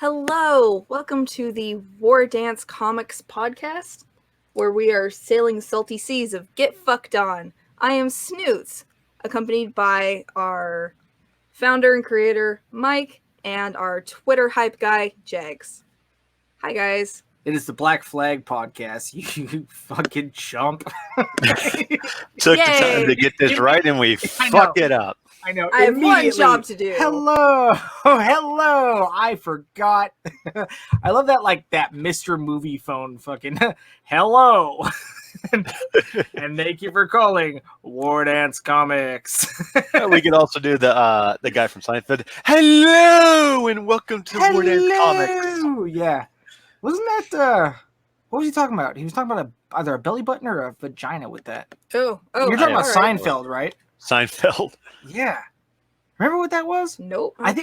Hello, welcome to the War Dance Comics podcast, where we are sailing salty seas of Get Fucked On. I am Snoots, accompanied by our founder and creator, Mike, and our Twitter hype guy, Jags. Hi, guys. It is the Black Flag Podcast, you fucking chump. Took the time to get this right, and we fucked it up. I know. I have one job to do. Hello. I forgot. I love that, like, that Mr. Movie phone fucking hello. And thank you for calling War Dance Comics. We could also do the guy from Seinfeld. Hello, and welcome to War Dance Comics. Yeah. Wasn't that, what was he talking about? He was talking about either a belly button or a vagina with that. Oh. You're talking about right. Seinfeld, right? Seinfeld. Yeah. Remember what that was? Nope. I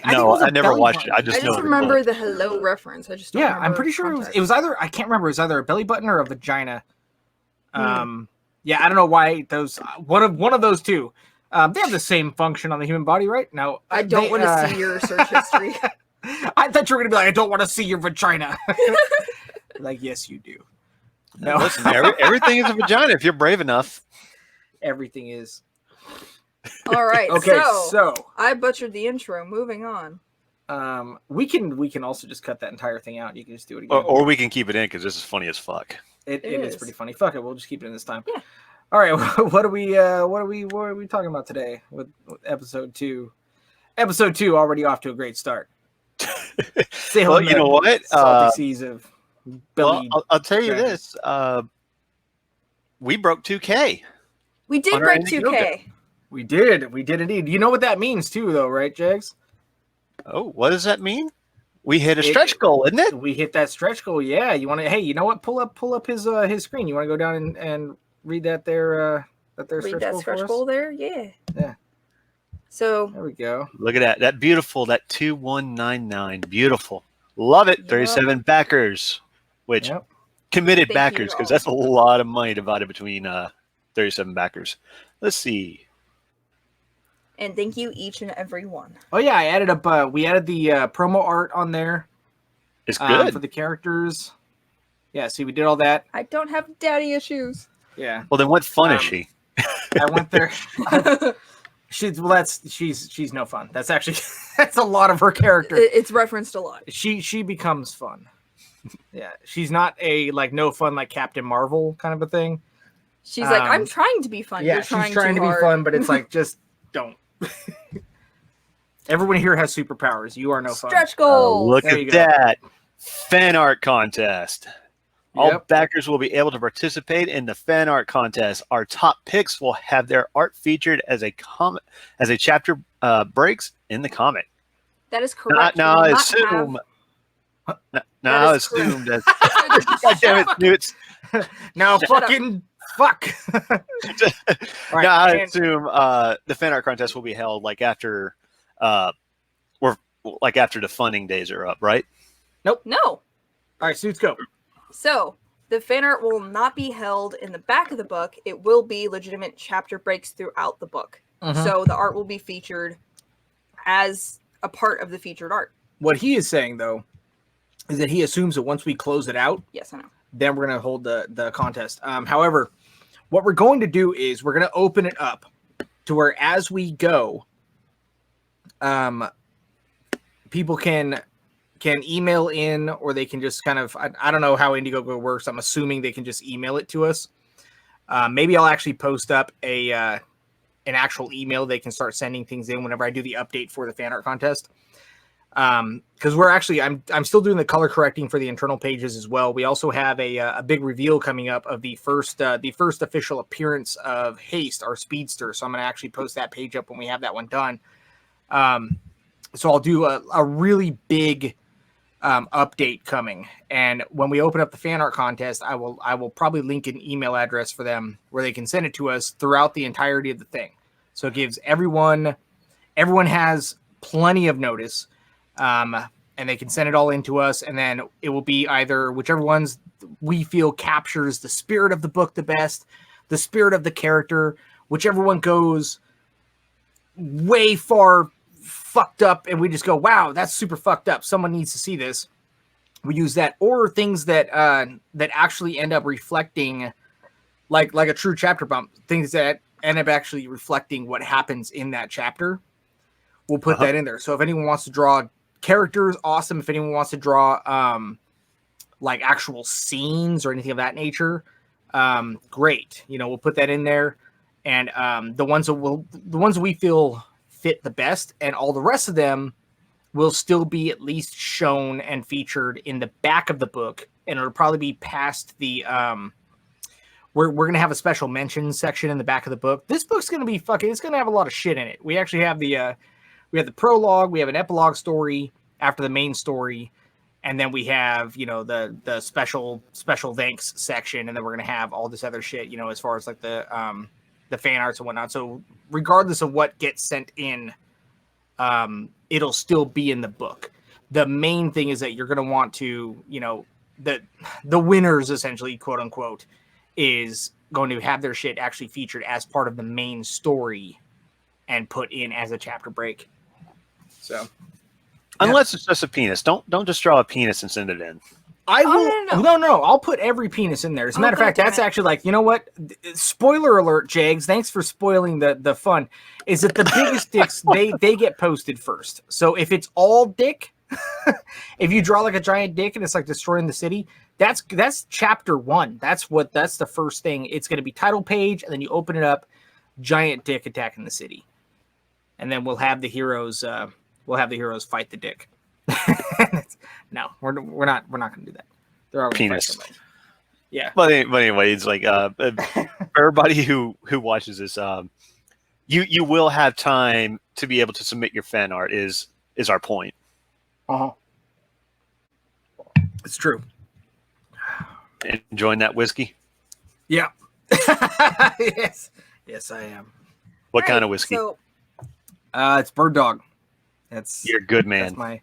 never watched it. I just remember the hello reference. I just don't remember. I'm pretty sure it was either, I can't remember, it was either a belly button or a vagina. Yeah, I don't know why those, one of those two. They have the same function on the human body, right? No. I don't want to see your search history. I thought you were going to be like, I don't want to see your vagina. Like, yes, you do. No. Listen, everything is a vagina if you're brave enough. Everything is. All right. Okay, so I butchered the intro. Moving on. We can also just cut that entire thing out. You can just do it again. Or we can keep it in because this is funny as fuck. It is pretty funny. Fuck it, we'll just keep it in this time. Yeah. All right. What are we talking about today with episode 2? Episode 2 already off to a great start. Well, you know what? Salty seas of Billy. Well, I'll tell you this. We broke 2K. We did break 2K. We did indeed. You know what that means too, though, right, Jags? Oh, what does that mean? We hit a stretch goal, isn't it? We hit that stretch goal. Yeah. You want to? Hey, you know what? Pull up his screen. You want to go down and read that there? Stretch goal there. Yeah. Yeah. So there we go. Look at that. That beautiful. That 2199. Beautiful. Love it. 37 backers, which committed backers, because that's a lot of money divided between 37 backers. Let's see. And thank you each and every one. Oh yeah, I added up. We added the promo art on there. It's good for the characters. Yeah, see, we did all that. I don't have daddy issues. Yeah. Well, then what fun is she? I went there. She's no fun. That's actually that's a lot of her character. It's referenced a lot. She becomes fun. Yeah, she's not a like no fun like Captain Marvel kind of a thing. She's like, I'm trying to be fun. Yeah, You're she's trying to be fun, but it's like just don't. Everyone here has superpowers. You are no fun. Stretch goal. Look at that fan art contest. All backers will be able to participate in the fan art contest. Our top picks will have their art featured as a chapter breaks in the comic. That is correct. Now I assume. Now I assume that. God damn it, Newts. Now fucking fuck. Right, now I assume the fan art contest will be held like after, after the funding days are up, right? Nope. No. All right, Suits, go. So, the fan art will not be held in the back of the book. It will be legitimate chapter breaks throughout the book. So, the art will be featured as a part of the featured art. What he is saying, though, is that he assumes that once we close it out, yes, I know, then we're going to hold the contest. However, what we're going to do is we're going to open it up to where as we go, people can email in, or they can just kind of, I don't know how Indiegogo works. I'm assuming they can just email it to us. Maybe I'll actually post up an actual email. They can start sending things in whenever I do the update for the fan art contest. Because we're actually, I'm still doing the color correcting for the internal pages as well. We also have a big reveal coming up of the first official appearance of Haste, our speedster. So I'm going to actually post that page up when we have that one done. So I'll do a really big update coming, and when we open up the fan art contest, I will probably link an email address for them where they can send it to us throughout the entirety of the thing. So it gives everyone has plenty of notice, and they can send it all into us, and then it will be either whichever ones we feel captures the spirit of the book the best, the spirit of the character, whichever one goes way far fucked up and we just go, wow, that's super fucked up. Someone needs to see this. We use that, or things that that actually end up reflecting like a true chapter bump, things that end up actually reflecting what happens in that chapter. We'll put that in there. So if anyone wants to draw characters, awesome. If anyone wants to draw like actual scenes or anything of that nature, great. You know, we'll put that in there. And the ones that we feel fit the best, and all the rest of them will still be at least shown and featured in the back of the book, and it'll probably be past the we're gonna have a special mentions section in the back of the book. This book's gonna be it's gonna have a lot of shit in it. We actually have the prologue, we have an epilogue story after the main story, and then we have, you know, the special thanks section, and then we're gonna have all this other shit, you know, as far as like the fan arts and whatnot. So regardless of what gets sent in, it'll still be in the book. The main thing is that you're going to want to, you know, the winners, essentially, quote unquote, is going to have their shit actually featured as part of the main story and put in as a chapter break. So, unless it's just a penis, don't just draw a penis and send it in. I will. No. I'll put every penis in there. As a matter of fact, that's actually like, you know what? Spoiler alert, Jags. Thanks for spoiling the fun. Is that the biggest dicks? They get posted first. So if it's all dick, if you draw like a giant dick and it's like destroying the city, that's chapter 1. That's the first thing. It's going to be title page, and then you open it up, giant dick attacking the city, and then we'll have the heroes. We'll have the heroes fight the dick. No, we're not going to do that. They're already penis. Yeah. But anyway, it's like everybody who watches this, you will have time to be able to submit your fan art. Is our point? It's true. Enjoying that whiskey? Yeah. Yes, I am. What kind of whiskey? So, it's Bird Dog. You're a good man. That's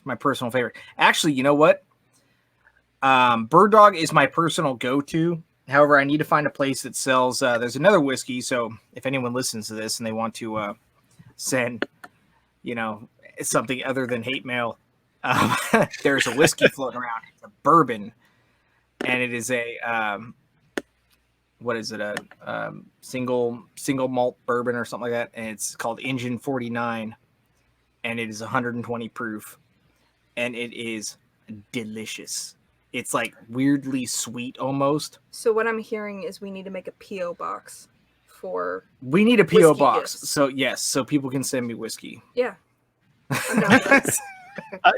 my personal favorite. Actually, you know what? Bird Dog is my personal go-to. However, I need to find a place that sells. There's another whiskey. So if anyone listens to this and they want to send, you know, something other than hate mail, there's a whiskey floating around. It's a bourbon, and it is a what is it? A single malt bourbon or something like that, and it's called Engine 49, and it is 120 proof. And it is delicious. It's like weirdly sweet almost. So what I'm hearing is we need to make a P.O. box for... We need a P.O. box. Gifts. So, yes. So people can send me whiskey. Yeah. I'm down with that.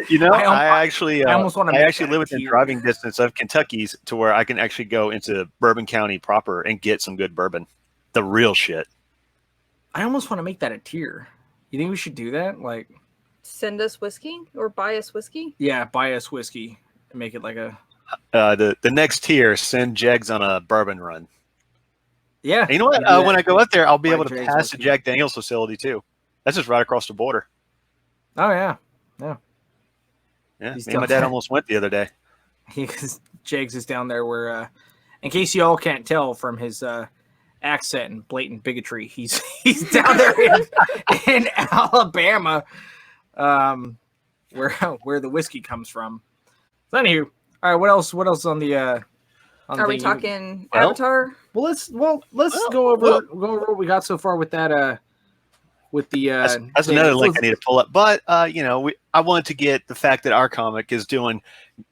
You know, I actually live within tier. driving distance of Kentucky's to where I can actually go into Bourbon County proper and get some good bourbon. The real shit. I almost want to make that a tier. You think we should do that? Like... Send us whiskey or buy us whiskey? Yeah, buy us whiskey and make it like a... The next tier, send Jags on a bourbon run. Yeah. And you know what? When I go out there, I'll be able to Jags pass the whiskey. Jack Daniels facility too. That's just right across the border. Oh, yeah. Yeah. Me He's and my down dad there. almost went the other day. Jags is down there where, in case you all can't tell from his accent and blatant bigotry, he's down there in Alabama. Where the whiskey comes from. So anywho, all right. What else on the? On Are we talking Avatar? Well, let's go over what we got so far with that. With the that's another link I need to pull up. But you know, I wanted to get the fact that our comic is doing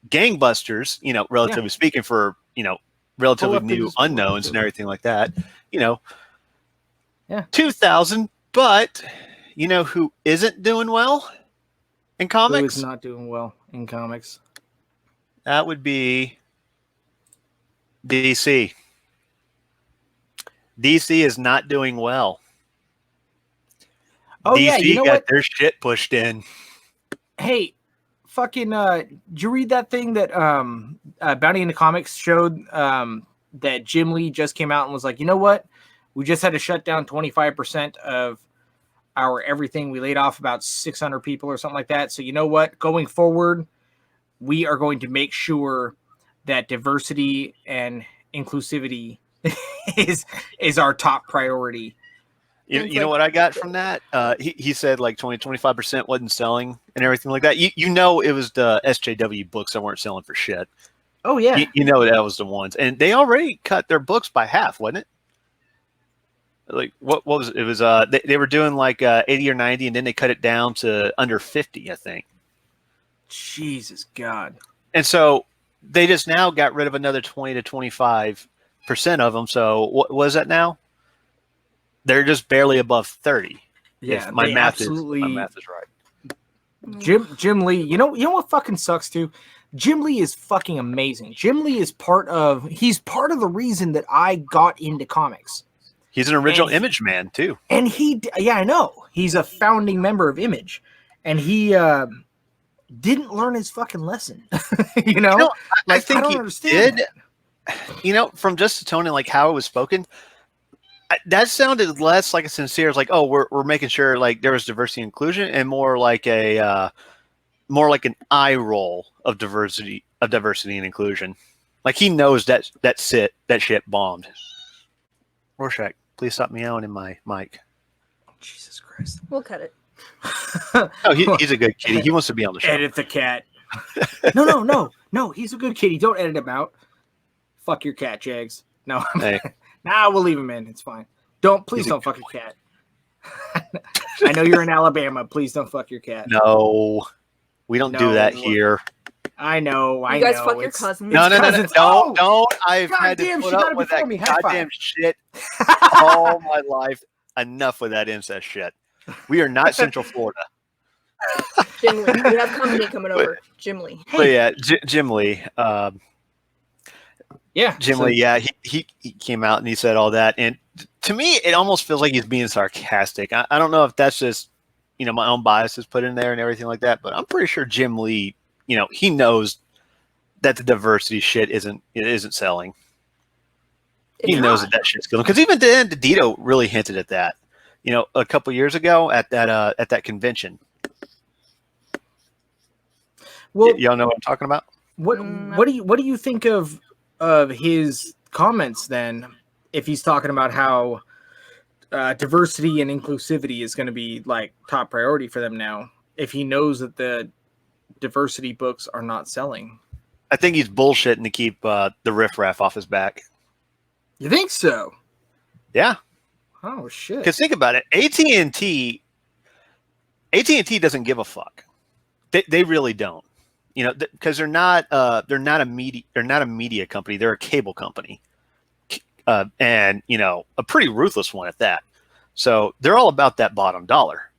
gangbusters. You know, relatively speaking, for relatively new unknowns and everything like that. You know, 2,000. But you know who isn't doing well in comics? Who is not doing well in comics? That would be DC. DC is not doing well. Oh, DC yeah, you know got what? their shit pushed in. Hey, fucking, did you read that thing that Bounty in the Comics showed that Jim Lee just came out and was like, you know what? We just had to shut down 25% of our everything. We laid off about 600 people or something like that. So you know what? Going forward, we are going to make sure that diversity and inclusivity is our top priority. You know what I got from that? He said like 20-25% wasn't selling and everything like that. You know it was the SJW books that weren't selling for shit. Oh yeah. You know that was the ones, and they already cut their books by half, wasn't it? Like what was it? It was they were doing like 80 or 90, and then they cut it down to under 50, I think. Jesus God. And so they just now got rid of another 20-25% of them. So what was that now? They're just barely above 30. Yeah, my math is right. Jim Lee, you know what fucking sucks too? Jim Lee is fucking amazing. Jim Lee is part of the reason that I got into comics. He's an original Image man too. And I know. He's a founding member of Image. And he didn't learn his fucking lesson. I think he did. From just the tone and like how it was spoken, that sounded less like a sincere, like, oh, we're making sure like there was diversity and inclusion, and more like an eye roll of diversity and inclusion. Like he knows that shit bombed. Rorschach, please stop meowing in my mic. Jesus Christ. We'll cut it. Oh, he's a good kitty. He wants to be on the show. Edit the cat. No. He's a good kitty. Don't edit him out. Fuck your cat, Jags. No. Hey. Nah, we'll leave him in. It's fine. Please don't fuck your cat. I know you're in Alabama. Please don't fuck your cat. No, we don't do that here. I know. You guys fuck your cousins. No. Don't. I've God had damn, to put she got up it with before that me. High goddamn five. shit all my life. Enough with that incest shit. We are not Central Florida. Jim Lee. We have company coming over. Jim Lee. But yeah, Jim Lee. Jim Lee. Yeah, he came out and he said all that, and to me, it almost feels like he's being sarcastic. I don't know if that's just my own biases put in there and everything like that, but I'm pretty sure Jim Lee, he knows that the diversity shit isn't selling. He knows that shit's killing, because even then, DeDito really hinted at that. A couple years ago at that convention. Well, y'all know what I'm talking about. What do you think of his comments then? If he's talking about how diversity and inclusivity is going to be like top priority for them now, if he knows that the diversity books are not selling, I think he's bullshitting to keep the riffraff off his back. You think so? Yeah. Oh shit! Because think about it, AT&T doesn't give a fuck. They really don't. Because they're not a media company. They're a cable company, and a pretty ruthless one at that. So they're all about that bottom dollar.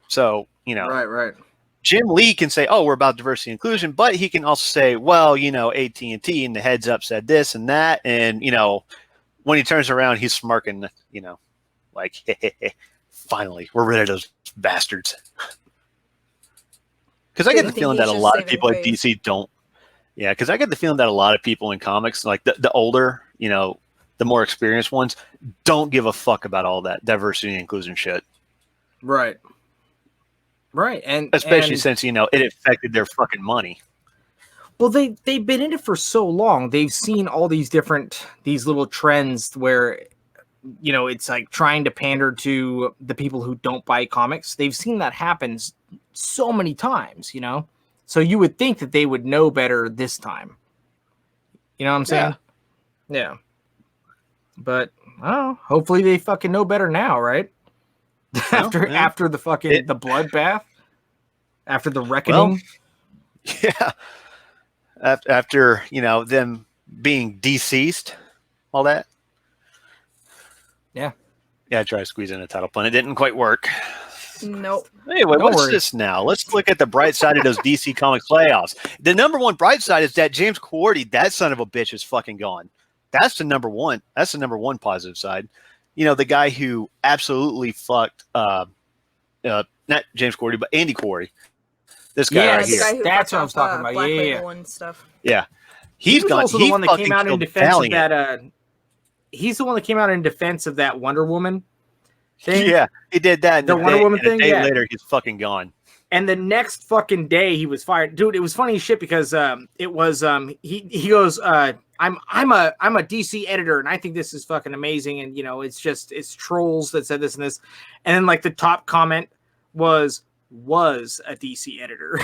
So right. Jim Lee can say, "Oh, we're about diversity and inclusion," but he can also say, "Well, AT&T and the heads up said this and that," and when he turns around, he's smirking, like, hey, finally, we're rid of those bastards. Because I get the feeling that a lot of people at DC don't. Yeah, because I get the feeling that a lot of people in comics, like the older, the more experienced ones, don't give a fuck about all that diversity and inclusion shit. Right. And especially since, it affected their fucking money. Well, they've been in it for so long. They've seen all these little trends where, it's like trying to pander to the people who don't buy comics. They've seen that happen so many times, So you would think that they would know better this time. You know what I'm saying? Yeah. But, hopefully they fucking know better now, right? After the fucking the bloodbath, after the reckoning. Well, yeah. After, them being deceased, all that. Yeah, I tried to squeeze in a title pun. It didn't quite work. Nope. Anyway, what's this now? Let's look at the bright side of those DC Comics playoffs. The number one bright side is that James Quarty, that son of a bitch, is fucking gone. That's the number one. That's the number one positive side. The guy who absolutely fucked, not James Quarty, but Andy Quarty. This guy right here. That's what I was talking about. Black Yeah. Label and stuff. Yeah. He was also the one that came out in defense of that. He's the one that came out in defense of that Wonder Woman thing. Yeah, he did that. The Wonder Woman thing. A day later, he's fucking gone. And the next fucking day he was fired. Dude, it was funny as shit because it was he goes I'm a DC editor and I think this is fucking amazing, and it's trolls that said this and this. And then like the top comment was a DC editor.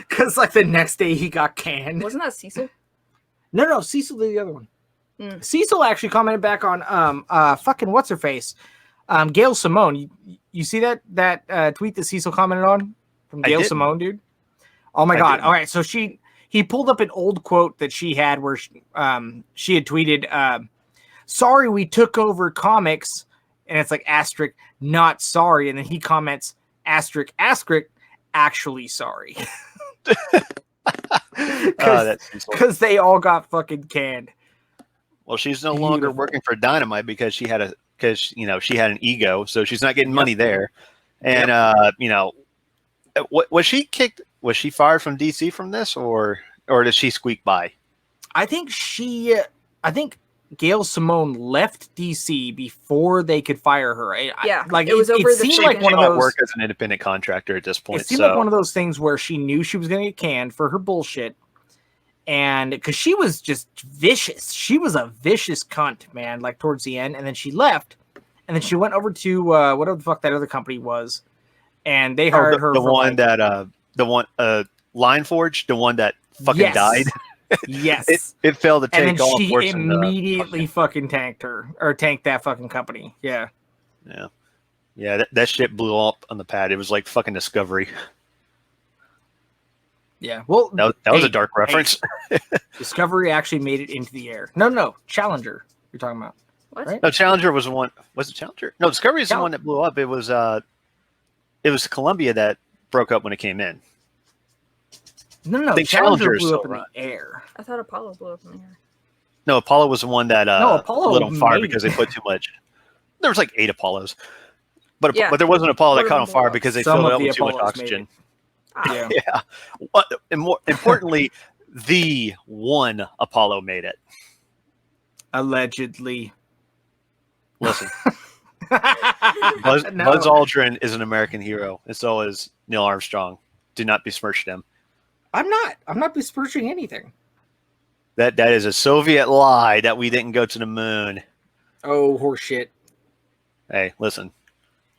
Cuz like the next day he got canned. Wasn't that Cecil? No, Cecil did the other one. Cecil actually commented back on fucking what's her face? Gail Simone. You see that tweet that Cecil commented on from Gail Simone, dude? Oh my God. All right. So he pulled up an old quote that she had where she had tweeted, sorry, we took over comics. And it's like asterisk, not sorry. And then he comments asterisk, actually sorry. Because they all got fucking canned. Well, she's no longer working for Dynamite because she had an ego, so she's not getting money there. And was she kicked? Was she fired from DC from this, or did she squeak by? I think Gail Simone left DC before they could fire her. It was over. It seemed like one of those work as an independent contractor at this point. It seemed like one of those things where she knew she was going to get canned for her bullshit. And because she was just vicious. She was a vicious cunt, man, like towards the end. And then she left. And then she went over to whatever the fuck that other company was. And they hired her. Line Forge, the one that fucking died. Yes. It failed to take and off. She immediately fucking tanked that fucking company. Yeah. Yeah, that shit blew up on the pad. It was like fucking Discovery. Yeah, well, that was a dark reference. Discovery actually made it into the air. No, Challenger. You're talking about what? Right? No, Challenger was the one. Was it Challenger? No, Discovery is the one that blew up. It was Columbia that broke up when it came in. No, Challenger blew up in the air. I thought Apollo blew up in the air. No, Apollo was the one that Apollo lit on fire because they put too much. There was like 8 Apollos, but there wasn't an Apollo that caught on fire because they filled it up with too much oxygen. Yeah. And more importantly, the one Apollo made it. Allegedly. Listen, Buzz Aldrin is an American hero, and so is Neil Armstrong. Do not besmirch them. I'm not besmirching anything. That is a Soviet lie that we didn't go to the moon. Oh, horseshit. Hey, listen.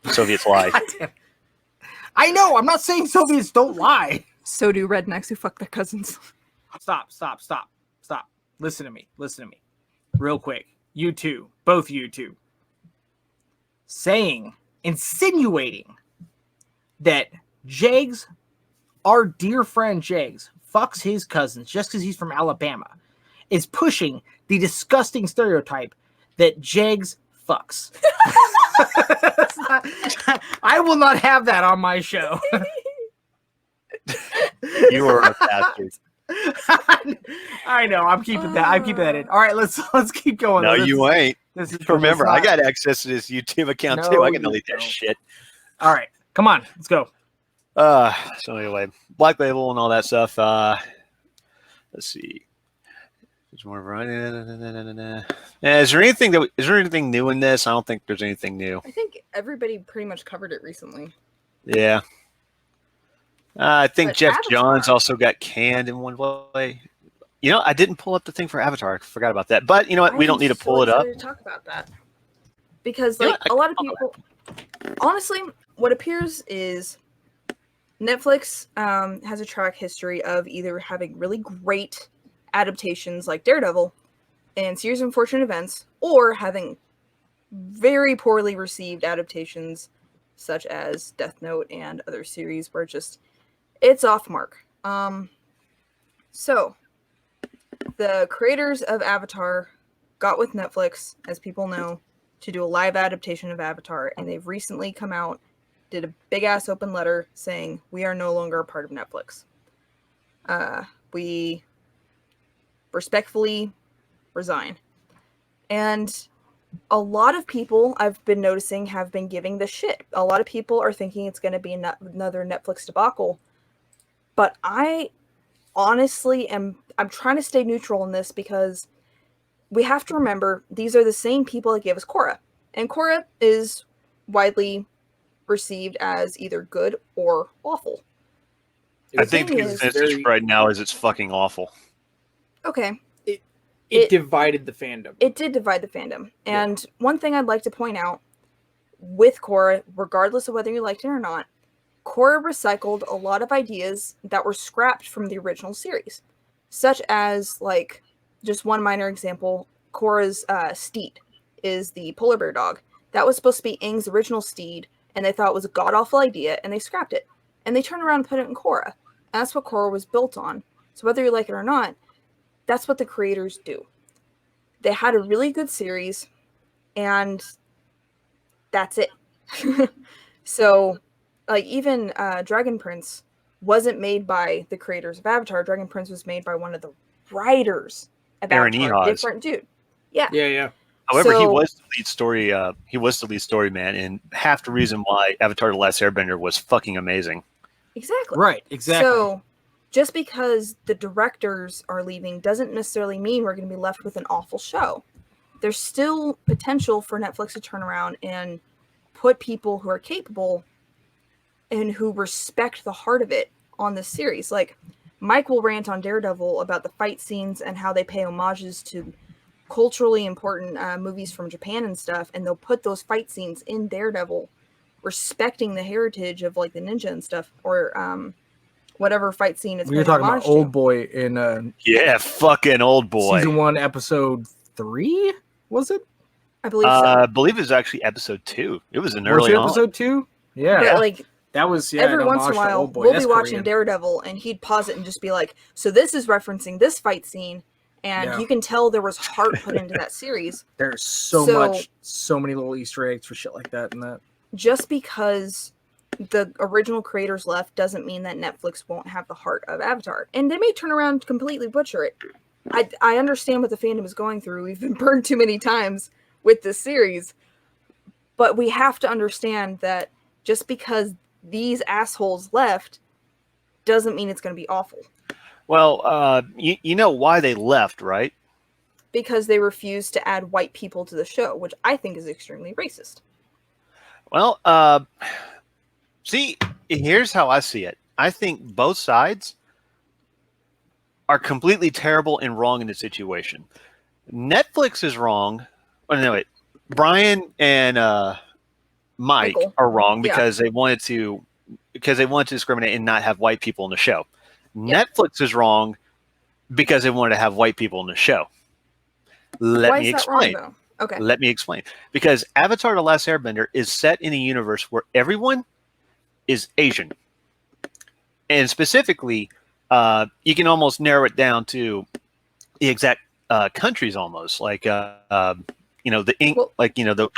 The Soviets lie. I know. I'm not saying Soviets don't lie. So do rednecks who fuck their cousins. Stop. Listen to me. Real quick. You two. Both you two. Insinuating that Jags, our dear friend Jags, fucks his cousins just because he's from Alabama, is pushing the disgusting stereotype that Jags fucks. I will not have that on my show. You are a bastard. I know. I'm keeping that in. All right, let's keep going. No, you ain't. Remember, I got access to this YouTube account too. I can delete that shit. All right, come on, let's go. So anyway, Black Label and all that stuff. Let's see. There's more variety. Is there anything new in this? I don't think there's anything new. I think everybody pretty much covered it recently. Yeah. I think Jeff Johns also got canned in one way. I didn't pull up the thing for Avatar. I forgot about that. But you know what? We don't need to pull it up. To talk about that. Because a lot of people, honestly, what appears is Netflix has a track history of either having really great adaptations like Daredevil and Series of Unfortunate Events, or having very poorly received adaptations such as Death Note and other series where it's off mark. So the creators of Avatar got with Netflix, as people know, to do a live adaptation of Avatar, and they've recently come out, did a big ass open letter saying we are no longer a part of Netflix. We respectfully resign. And a lot of people I've been noticing have been giving this shit. A lot of people are thinking it's going to be another Netflix debacle. But I honestly I'm trying to stay neutral in this because we have to remember these are the same people that gave us Korra. And Korra is widely received as either good or awful. I think the consensus right now is it's fucking awful. Okay. It divided the fandom. It did divide the fandom. And one thing I'd like to point out with Korra, regardless of whether you liked it or not, Korra recycled a lot of ideas that were scrapped from the original series. Such as, like, just one minor example, Korra's steed is the polar bear dog. That was supposed to be Aang's original steed, and they thought it was a god-awful idea, and they scrapped it. And they turned around and put it in Korra. And that's what Korra was built on. So whether you like it or not, that's what the creators do. They had a really good series, and that's it. So, like, even Dragon Prince wasn't made by the creators of Avatar. Dragon Prince was made by one of the writers of Aaron Avatar. Ehas. Different dude. Yeah. However, he was the lead story. He was the lead story man, and half the reason why Avatar: The Last Airbender was fucking amazing. Exactly. Right. Exactly. So, just because the directors are leaving doesn't necessarily mean we're going to be left with an awful show. There's still potential for Netflix to turn around and put people who are capable and who respect the heart of it on this series. Like, Mike will rant on Daredevil about the fight scenes and how they pay homages to culturally important movies from Japan and stuff, and they'll put those fight scenes in Daredevil, respecting the heritage of, like, the ninja and stuff, or whatever fight scene it's. We were talking about Old Boy in fucking Old Boy, season 1, episode 3. Was it? I believe so. I believe it was actually episode 2. It was an early episode 2. Yeah, but, like, that was every once in a while we'll be watching Korean. Daredevil, and he'd pause it and just be like, "So this is referencing this fight scene." And you can tell there was heart put into that series. There's so many little Easter eggs for shit like that in that. Just because the original creators left doesn't mean that Netflix won't have the heart of Avatar. And they may turn around and completely butcher it. I understand what the fandom is going through. We've been burned too many times with this series. But we have to understand that just because these assholes left doesn't mean it's going to be awful. Well, you know why they left, right? Because they refused to add white people to the show, which I think is extremely racist. Well, see, here's how I see it. I think both sides are completely terrible and wrong in the situation. Netflix is wrong. Oh, no, wait. Brian and Mike are wrong because they wanted to discriminate and not have white people in the show. Netflix is wrong because they wanted to have white people in the show. Let me explain. Wrong, okay. Let me explain. Because Avatar: The Last Airbender is set in a universe where everyone is Asian. And specifically, you can almost narrow it down to the exact countries almost. Like, the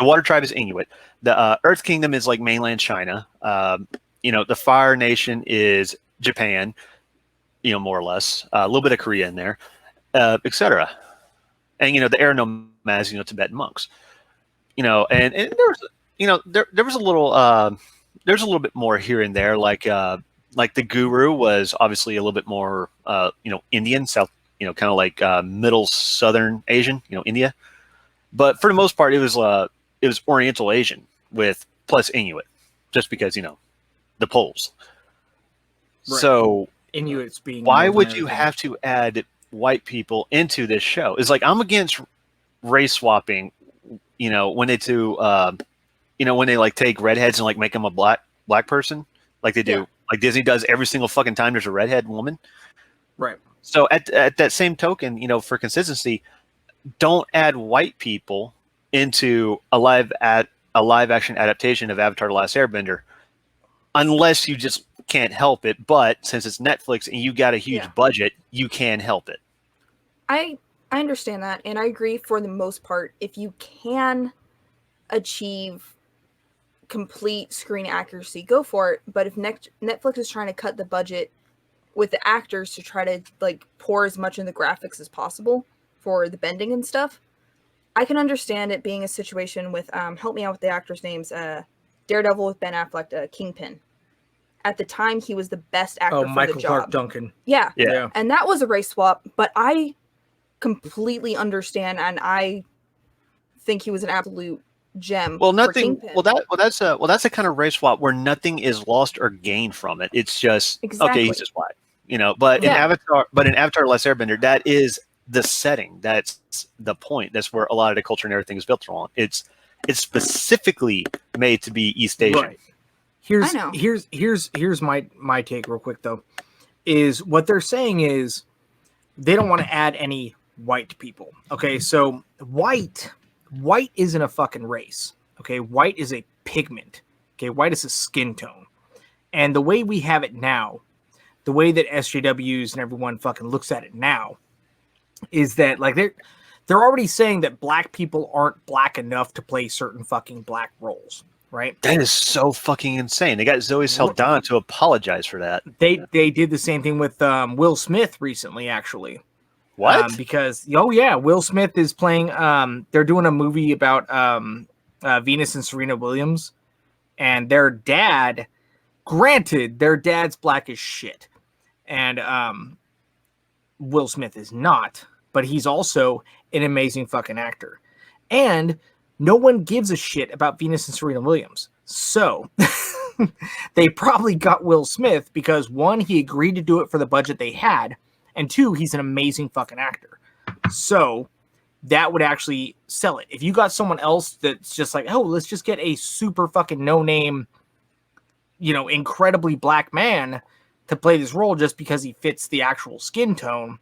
Water Tribe is Inuit. The Earth Kingdom is like mainland China. The Fire Nation is Japan. More or less, a little bit of Korea in there, etc. And the air nomads, Tibetan monks. And there was, there was a little, there's a little bit more here and there. Like the Guru was obviously a little bit more, Indian, South, kind of like Middle Southern Asian, India. But for the most part, it was Oriental Asian with plus Inuit, just because the poles. Right. So. Inuits being why would you have to add white people into this show? It's like, I'm against race swapping, when they do, when they like take redheads and like make them a black person, like they do, like Disney does every single fucking time there's a redhead woman. Right. So at that same token, for consistency, don't add white people into a live action adaptation of Avatar: The Last Airbender, unless you just can't help it. But since it's Netflix and you got a huge budget, you can help it. I understand that, and I agree for the most part. If you can achieve complete screen accuracy, go for it. But if Netflix is trying to cut the budget with the actors to try to like pour as much in the graphics as possible for the bending and stuff, I can understand it being a situation with help me out with the actors' names. Daredevil with Ben Affleck, Kingpin. At the time, he was the best actor for Michael the job. Clark Duncan. Yeah. And that was a race swap, but I completely understand, and I think he was an absolute gem. Well, for nothing. Kingpin. That's a kind of race swap where nothing is lost or gained from it. It's just Exactly. okay. He's just black, But in Yeah. Avatar: Last Airbender, that is the setting. That's the point. That's where a lot of the culture and everything is built on. It's specifically made to be East Asian. Right. Here's my take real quick though, is what they're saying is they don't want to add any white people. Okay, so white isn't a fucking race. Okay, white is a pigment. Okay, white is a skin tone. And the way we have it now, the way that SJWs and everyone fucking looks at it now, is that like they're already saying that black people aren't black enough to play certain fucking black roles. Right? That is so fucking insane. They got Zoe Saldana to apologize for that. They did the same thing with Will Smith recently, actually. What? Because Will Smith is playing. They're doing a movie about Venus and Serena Williams, and their dad. Granted, their dad's black as shit, and Will Smith is not, but he's also an amazing fucking actor, and no one gives a shit about Venus and Serena Williams. So they probably got Will Smith because one, he agreed to do it for the budget they had, and two, he's an amazing fucking actor. So that would actually sell it. If you got someone else that's just like, oh, let's just get a super fucking no-name, incredibly black man to play this role just because he fits the actual skin tone,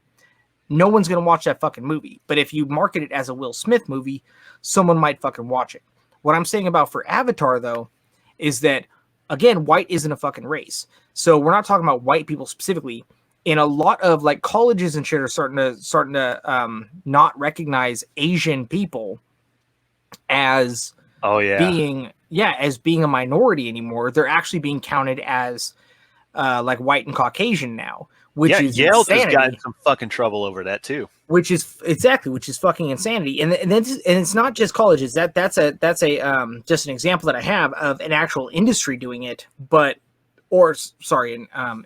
no one's going to watch that fucking movie. But if you market it as a Will Smith movie, someone might fucking watch it. What I'm saying about for Avatar, though, is that, again, white isn't a fucking race. So we're not talking about white people specifically. In a lot of like colleges and shit are starting to not recognize Asian people as being a minority anymore. They're actually being counted as like white and Caucasian now. Which is Yale insanity. has gotten some fucking trouble over that too. Which is fucking insanity. And it's not just colleges. That's a just an example that I have of an actual industry doing it, an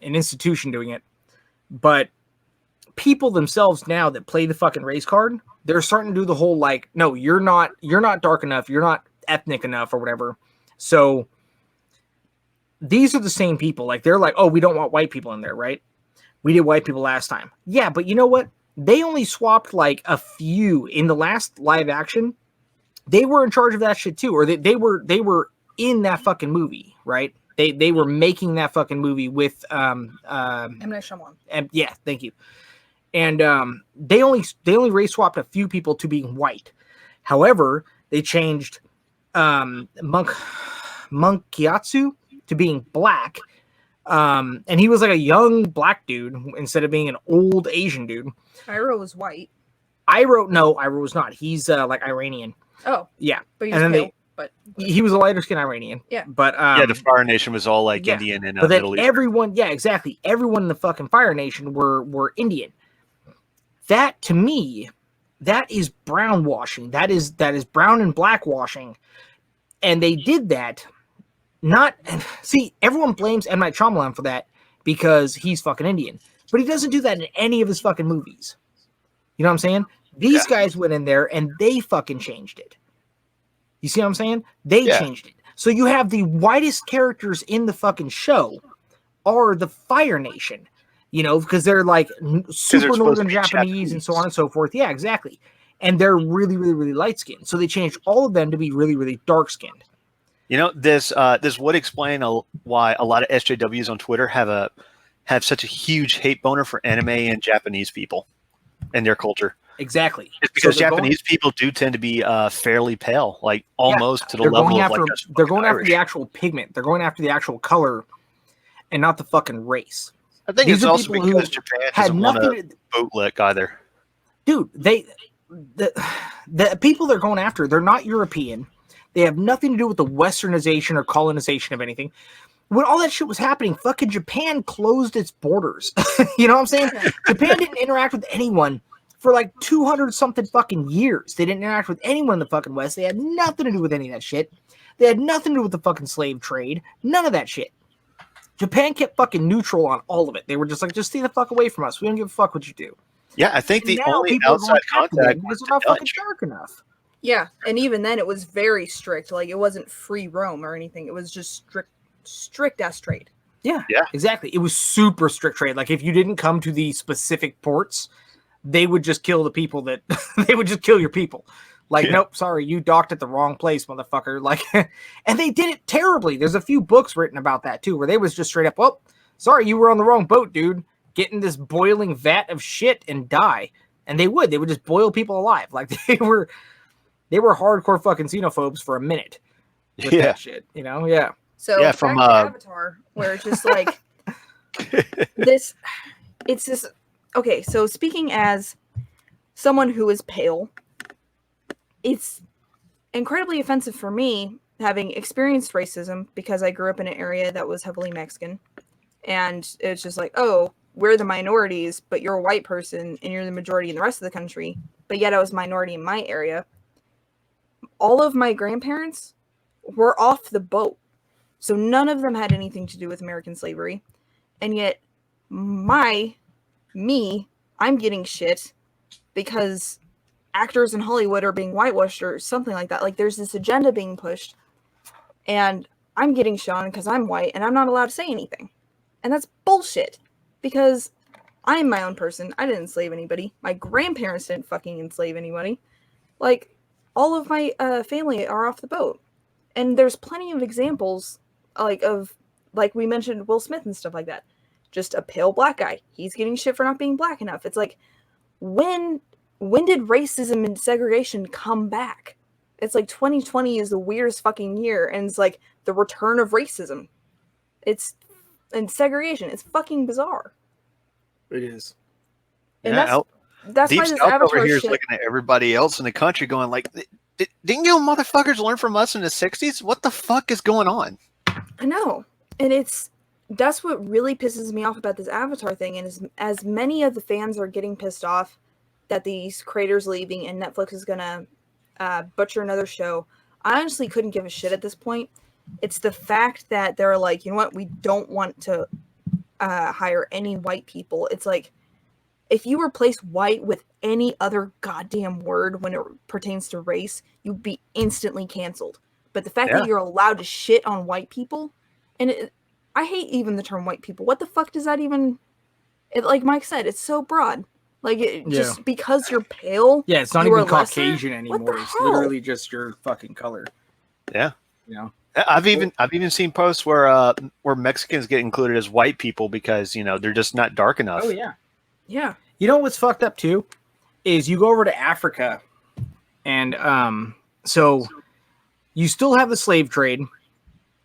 institution doing it. But people themselves now that play the fucking race card, they're starting to do the whole like, no, you're not dark enough, you're not ethnic enough or whatever. So these are the same people. Like they're like, oh, we don't want white people in there, right? We did white people last time. Yeah, but you know what? They only swapped like a few in the last live action. They were in charge of that shit too, or they were in that fucking movie, right? They were making that fucking movie with M. Night Shyamalan. And yeah, thank you. And they only race swapped a few people to being white. However, they changed Monk Kiatsu to being black. And he was like a young black dude instead of being an old Asian dude. Iroh was white. Iroh was not. He's like Iranian. Oh. Yeah. But he was pale, but he was a lighter skinned Iranian. Yeah. But the Fire Nation was all like Indian and but then Middle East. Exactly. Everyone in the fucking Fire Nation were Indian. That to me, that is brown washing. That is brown and black washing. And they did that. Everyone blames M. Night Shyamalan for that because he's fucking Indian. But he doesn't do that in any of his fucking movies. You know what I'm saying? These guys went in there and they fucking changed it. You see what I'm saying? They changed it. So you have the whitest characters in the fucking show are the Fire Nation. Because they're like super northern Japanese and so on and so forth. Yeah, exactly. And they're really, really, really light skinned. So they changed all of them to be really, really dark skinned. This would explain why a lot of SJWs on Twitter have such a huge hate boner for anime and Japanese people and their culture. Exactly. It's because Japanese people do tend to be fairly pale, like almost to the level of like they're going after the actual pigment. They're going after the actual color and not the fucking race. I think it's also because Japan doesn't want to bootlick either. Dude, the people they're going after, they're not European. They have nothing to do with the westernization or colonization of anything. When all that shit was happening, fucking Japan closed its borders. You know what I'm saying? Japan didn't interact with anyone for like 200 something fucking years. They didn't interact with anyone in the fucking West. They had nothing to do with any of that shit. They had nothing to do with the fucking slave trade. None of that shit. Japan kept fucking neutral on all of it. They were just like, just stay the fuck away from us. We don't give a fuck what you do. Yeah, I think the only outside contact was they're not fucking dark enough. Yeah, and even then it was very strict. Like, it wasn't free roam or anything. It was just strict as trade. Yeah, exactly. It was super strict trade. Like, if you didn't come to the specific ports, they would just kill the people that they would just kill your people. Like, nope, sorry, you docked at the wrong place, motherfucker. Like, and they did it terribly. There's a few books written about that too, where they was just straight up, well, sorry, you were on the wrong boat, dude. Get in this boiling vat of shit and die. And they would just boil people alive. Like, they were hardcore fucking xenophobes for a minute with that shit, you know? Yeah. So back to Avatar, where it's just like it's this. Okay, so speaking as someone who is pale, it's incredibly offensive for me having experienced racism because I grew up in an area that was heavily Mexican, and it's just like, oh, we're the minorities, but you're a white person and you're the majority in the rest of the country, but yet I was minority in my area. All of my grandparents were off the boat. So none of them had anything to do with American slavery. And yet I'm getting shit because actors in Hollywood are being whitewashed or something like that. Like, there's this agenda being pushed and I'm getting shit on because I'm white and I'm not allowed to say anything. And that's bullshit because I'm my own person. I didn't enslave anybody. My grandparents didn't fucking enslave anybody. Like, all of my family are off the boat. And there's plenty of examples like we mentioned Will Smith and stuff like that. Just a pale black guy. He's getting shit for not being black enough. It's like, when did racism and segregation come back? It's like 2020 is the weirdest fucking year, and it's like the return of racism. And segregation. It's fucking bizarre. It is. And that's Deep why this South Avatar over here is shit, looking at everybody else in the country going like, didn't you motherfuckers learn from us in the 60s? What the fuck is going on? I know. And that's what really pisses me off about this Avatar thing. And as many of the fans are getting pissed off that these creators leaving and Netflix is gonna butcher another show, I honestly couldn't give a shit at this point. It's the fact that they're like, you know what, we don't want to hire any white people. It's like, if you replace white with any other goddamn word when it pertains to race, you'd be instantly canceled. But the fact that you're allowed to shit on white people, and I hate even the term white people. What the fuck does that even... like Mike said, it's so broad. Like, just because you're pale... Yeah, it's not even Caucasian anymore. It's literally just your fucking color. Yeah. You know? I've even seen posts where Mexicans get included as white people because, you know, they're just not dark enough. Oh, yeah. Yeah. You know what's fucked up, too? Is you go over to Africa, and so... You still have the slave trade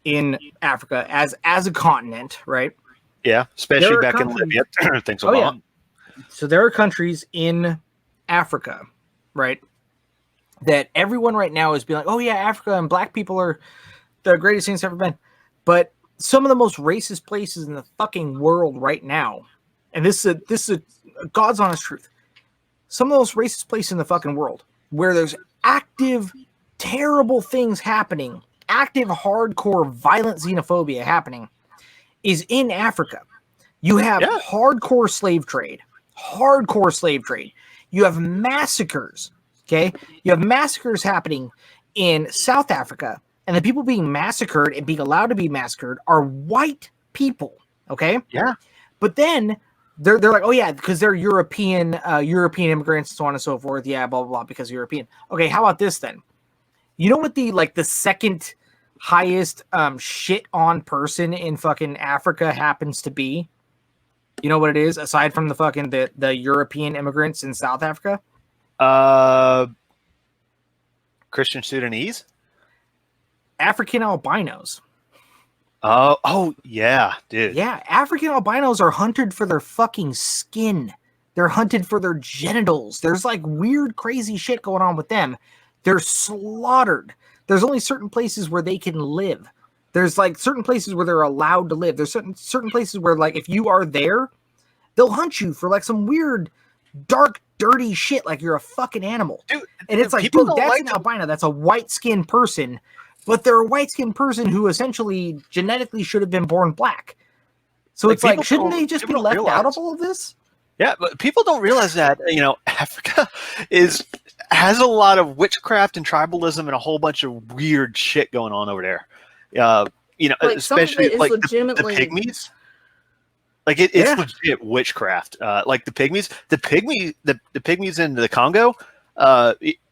in Africa as a continent, right? Yeah, especially back in Libya. Thanks a lot. Yeah. So there are countries in Africa, right, that everyone right now is being like, oh yeah, Africa and black people are the greatest things ever been. But some of the most racist places in the fucking world right now, and this is a God's honest truth, some of the most racist places in the fucking world where there's active terrible things happening, active, hardcore, violent xenophobia happening, is in Africa. You have hardcore slave trade. You have massacres, okay? You have massacres happening in South Africa, and the people being massacred and being allowed to be massacred are white people, okay? Yeah. But then they're like, oh yeah, because they're European immigrants, so on and so forth. Yeah, blah, blah, blah, because European. Okay, how about this then? You know what the second highest shit on person in fucking Africa happens to be? You know what it is, aside from the fucking the European immigrants in South Africa? Christian Sudanese? African albinos. Oh yeah, dude. Yeah, African albinos are hunted for their fucking skin. They're hunted for their genitals. There's like weird, crazy shit going on with them. They're slaughtered. There's only certain places where they can live. There's like certain places where they're allowed to live. There's certain places where, like, if you are there, they'll hunt you for like some weird, dark, dirty shit. Like you're a fucking animal. Dude, and it's like, dude, that's an albino. That's a white-skinned person. But they're a white-skinned person who essentially genetically should have been born black. So it's like, shouldn't they just be left out of all of this? Yeah, but people don't realize that, you know, Africa is has a lot of witchcraft and tribalism and a whole bunch of weird shit going on over there. Like, Especially some of it is like legitimately the pygmies. Like it's legit witchcraft. Like the pygmies, the pygmies in the Congo.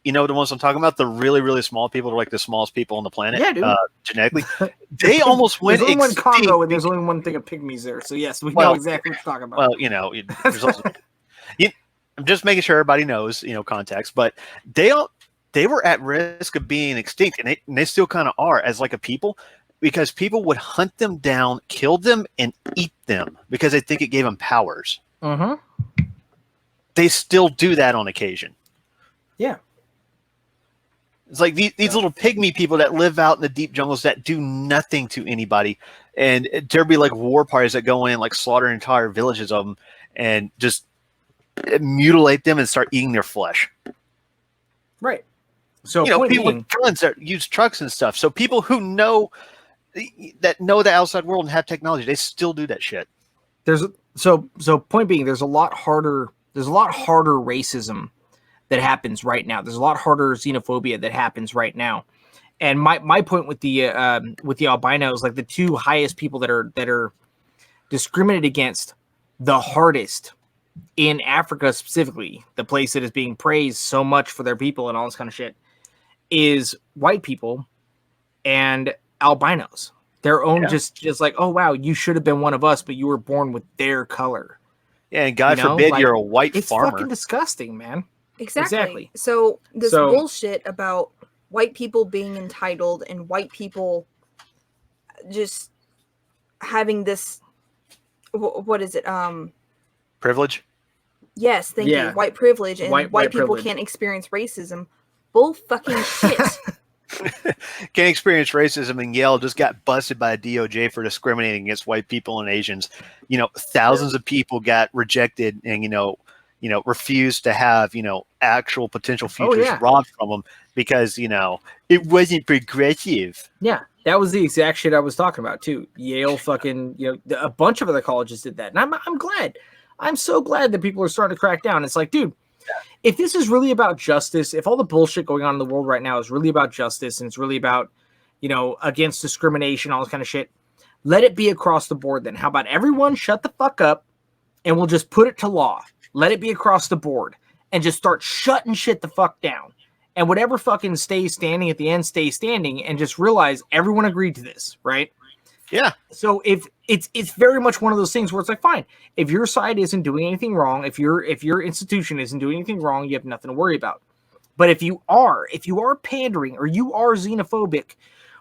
You know the ones I'm talking about, the really, really small people, are like the smallest people on the planet, Yeah, dude. genetically. They almost went There's only one extinct. Congo, and there's only one thing of pygmies there. So yes, we know exactly what you're talking about. Well, there's also, I'm just making sure everybody knows, context. But they were at risk of being extinct, and they still kind of are as like a people, because people would hunt them down, kill them, and eat them because they think it gave them powers. Mm-hmm. They still do that on occasion. Yeah. It's like these little pygmy people that live out in the deep jungles that do nothing to anybody. And there'd be like war parties that go in, like slaughter entire villages of them and just mutilate them and start eating their flesh. Right. So people with guns that use trucks and stuff. So people who know the outside world and have technology, they still do that shit. So point being, there's a lot harder racism that happens right now. There's a lot harder xenophobia that happens right now. And my point with the albinos, like the two highest people that are discriminated against the hardest in Africa specifically, the place that is being praised so much for their people and all this kind of shit, is white people and albinos. Their own just like, oh wow, you should have been one of us, but you were born with their color. Yeah, and God forbid you're a white farmer. It's fucking disgusting, man. Exactly. So this bullshit about white people being entitled and white people just having this, what is it? Privilege? Yes, thank you. White privilege, and white people can't experience racism. Bull fucking shit. Can't experience racism, and Yale just got busted by a DOJ for discriminating against white people and Asians. Thousands of people got rejected and, refused to have, actual potential futures robbed from them because, it wasn't progressive. Yeah, that was the exact shit I was talking about too. Yale fucking, a bunch of other colleges did that. And I'm glad. I'm so glad that people are starting to crack down. It's like, dude, if this is really about justice, if all the bullshit going on in the world right now is really about justice and it's really about, against discrimination, all this kind of shit, let it be across the board then. How about everyone shut the fuck up and we'll just put it to law. Let it be across the board and just start shutting shit the fuck down. And whatever fucking stays standing at the end, stays standing, and just realize everyone agreed to this, right? Yeah. So if it's very much one of those things where it's like, fine, if your side isn't doing anything wrong, if your institution isn't doing anything wrong, you have nothing to worry about. But if you are pandering, or you are xenophobic,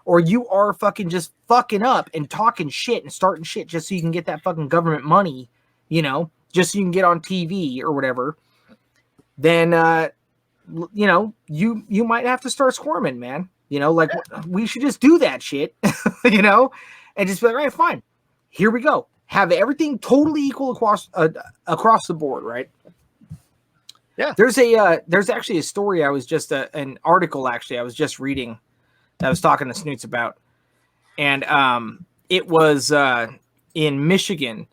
or you are fucking just fucking up and talking shit and starting shit just so you can get that fucking government money, just so you can get on TV or whatever, then you might have to start squirming, man. Like we should just do that shit, and just be like, all right, fine, here we go. Have everything totally equal across the board, right? Yeah. There's actually a story an article actually I was just reading that I was talking to Snoots about, and it was in Michigan,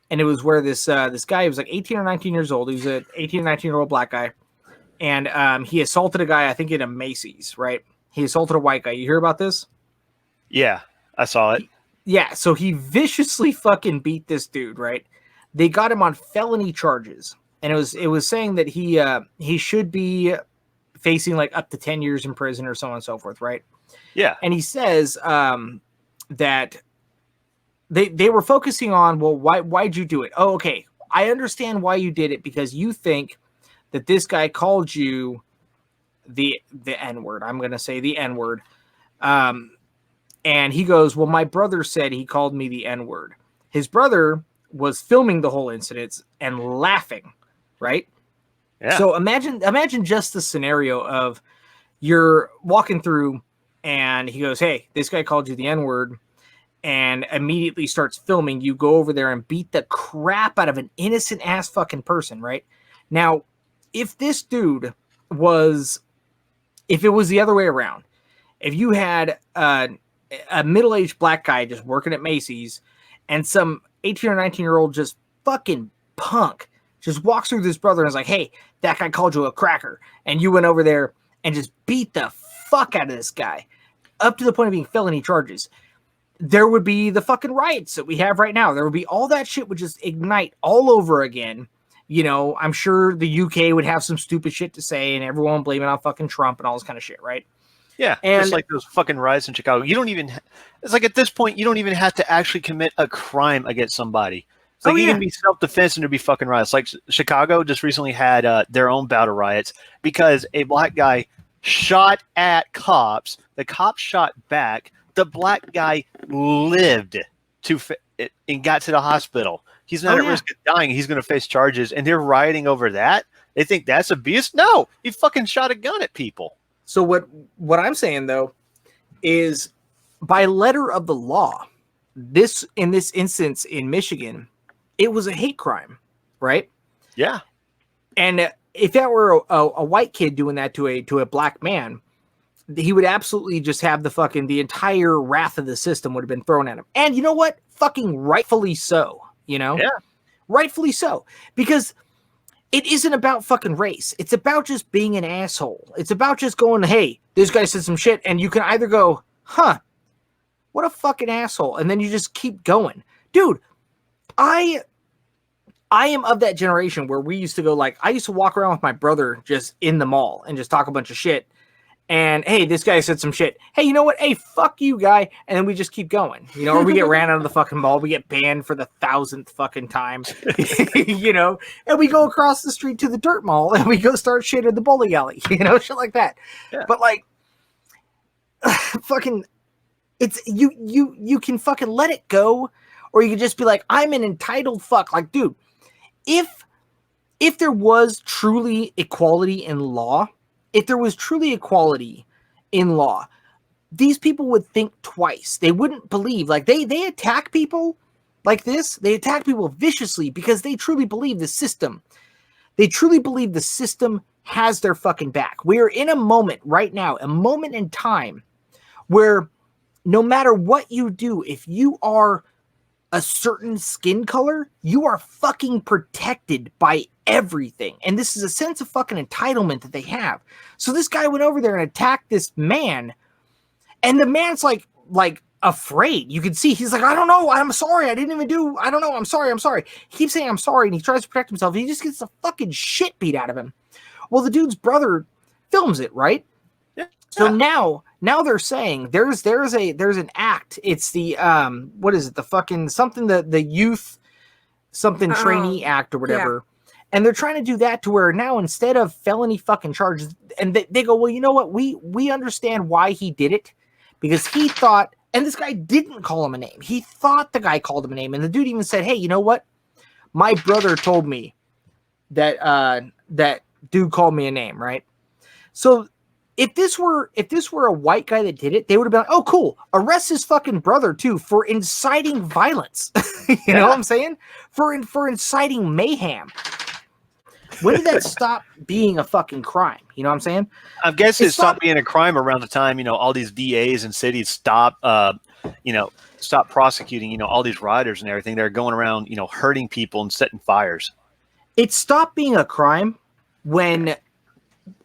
and it was where this guy, he was like 18 or 19 years old. He was an 18 or 19-year-old black guy, and he assaulted a guy, I think in a Macy's, right? He assaulted a white guy. You hear about this? Yeah, I saw it. Yeah, so he viciously fucking beat this dude, right? They got him on felony charges, and it was saying that he should be facing like up to 10 years in prison or so on and so forth, right? Yeah. And he says that they were focusing on, well, why'd you do it? Oh, okay, I understand why you did it, because you think that this guy called you the N-word. I'm going to say the N-word. And he goes, well, my brother said he called me the N-word. His brother was filming the whole incident and laughing, right? Yeah. So imagine just the scenario of you're walking through and he goes, hey, this guy called you the N-word, and immediately starts filming. You go over there and beat the crap out of an innocent ass fucking person, right? Now, if it was the other way around, if you had a middle-aged black guy just working at Macy's and some 18 or 19-year-old just fucking punk just walks through this brother and is like, hey, that guy called you a cracker. And you went over there and just beat the fuck out of this guy up to the point of being felony charges. There would be the fucking riots that we have right now. There would be all that shit would just ignite all over again. You know, I'm sure the UK would have some stupid shit to say and everyone blame it on fucking Trump and all this kind of shit, right? Yeah, and just like those fucking riots in Chicago. You don't even, it's like at this point, you don't even have to actually commit a crime against somebody. It's like you can be self-defense and there'd be fucking riots. Like Chicago just recently had their own bout of riots because a black guy shot at cops. The cops shot back. The black guy lived and got to the hospital. He's not at risk of dying. He's going to face charges, and they're rioting over that. They think that's abuse? No, he fucking shot a gun at people. So what I'm saying though is, by letter of the law, in this instance in Michigan, it was a hate crime, right? Yeah. And if that were a white kid doing that to a black man, he would absolutely just have the entire wrath of the system would have been thrown at him. And you know what? Fucking rightfully so, you know? Yeah. Rightfully so. Because it isn't about fucking race. It's about just being an asshole. It's about just going, hey, this guy said some shit. And you can either go, huh, what a fucking asshole. And then you just keep going. Dude, I am of that generation where we used to go, like, I used to walk around with my brother just in the mall and just talk a bunch of shit. And, hey, this guy said some shit. Hey, you know what? Hey, fuck you, guy. And then we just keep going. You know, or we get ran out of the fucking mall. We get banned for the 1,000th fucking time. You know? And we go across the street to the dirt mall and we go start shit in the bowling alley. You know? Shit like that. Yeah. But, like, fucking, it's, you can fucking let it go. Or you can just be like, I'm an entitled fuck. Like, dude, if there was truly equality in law, these people would think twice. They wouldn't believe. Like, they attack people like this. They attack people viciously because they truly believe the system. They truly believe the system has their fucking back. We are in a moment right now, a moment in time where no matter what you do, if you are a certain skin color, you are fucking protected by everything. And this is a sense of fucking entitlement that they have. So this guy went over there and attacked this man, and the man's like afraid. You can see he's like, I don't know, I'm sorry, I don't know, I'm sorry. He keeps saying I'm sorry, and he tries to protect himself. He just gets the fucking shit beat out of him. Well, the dude's brother films it, right? Yeah. So now they're saying there's an act. It's the what is it? The fucking something, the youth something trainee act or whatever. Yeah. And they're trying to do that to where now instead of felony fucking charges, and they go, well, you know what? We understand why he did it, because he thought, and this guy didn't call him a name. He thought the guy called him a name, and the dude even said, hey, you know what? My brother told me that that dude called me a name, right? So if this were a white guy that did it, they would have been like, oh, cool. Arrest his fucking brother too for inciting violence. You know what I'm saying? For inciting mayhem. When did that stop being a fucking crime? You know what I'm saying? I guess it stopped being a crime around the time, you know, all these DAs and cities stop prosecuting, you know, all these rioters and everything. They're going around, you know, hurting people and setting fires. It stopped being a crime when,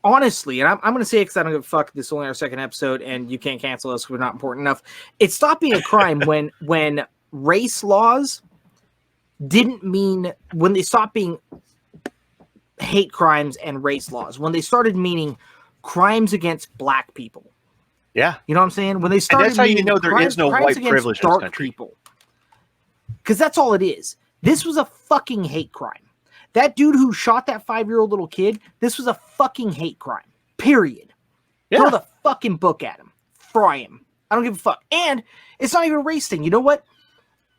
honestly, and I'm going to say it because I don't give a fuck, this is only our second episode and you can't cancel us, we're not important enough. It stopped being a crime when race laws didn't mean, when they stopped being hate crimes and race laws, when they started meaning crimes against black people. Yeah. You know what I'm saying? When they started, and that's how you know there is no white privilege in this country. People. Because that's all it is. This was a fucking hate crime. That dude who shot that 5-year-old little kid, this was a fucking hate crime. Period. Yeah. Throw the fucking book at him. Fry him. I don't give a fuck. And it's not even a race thing. You know what?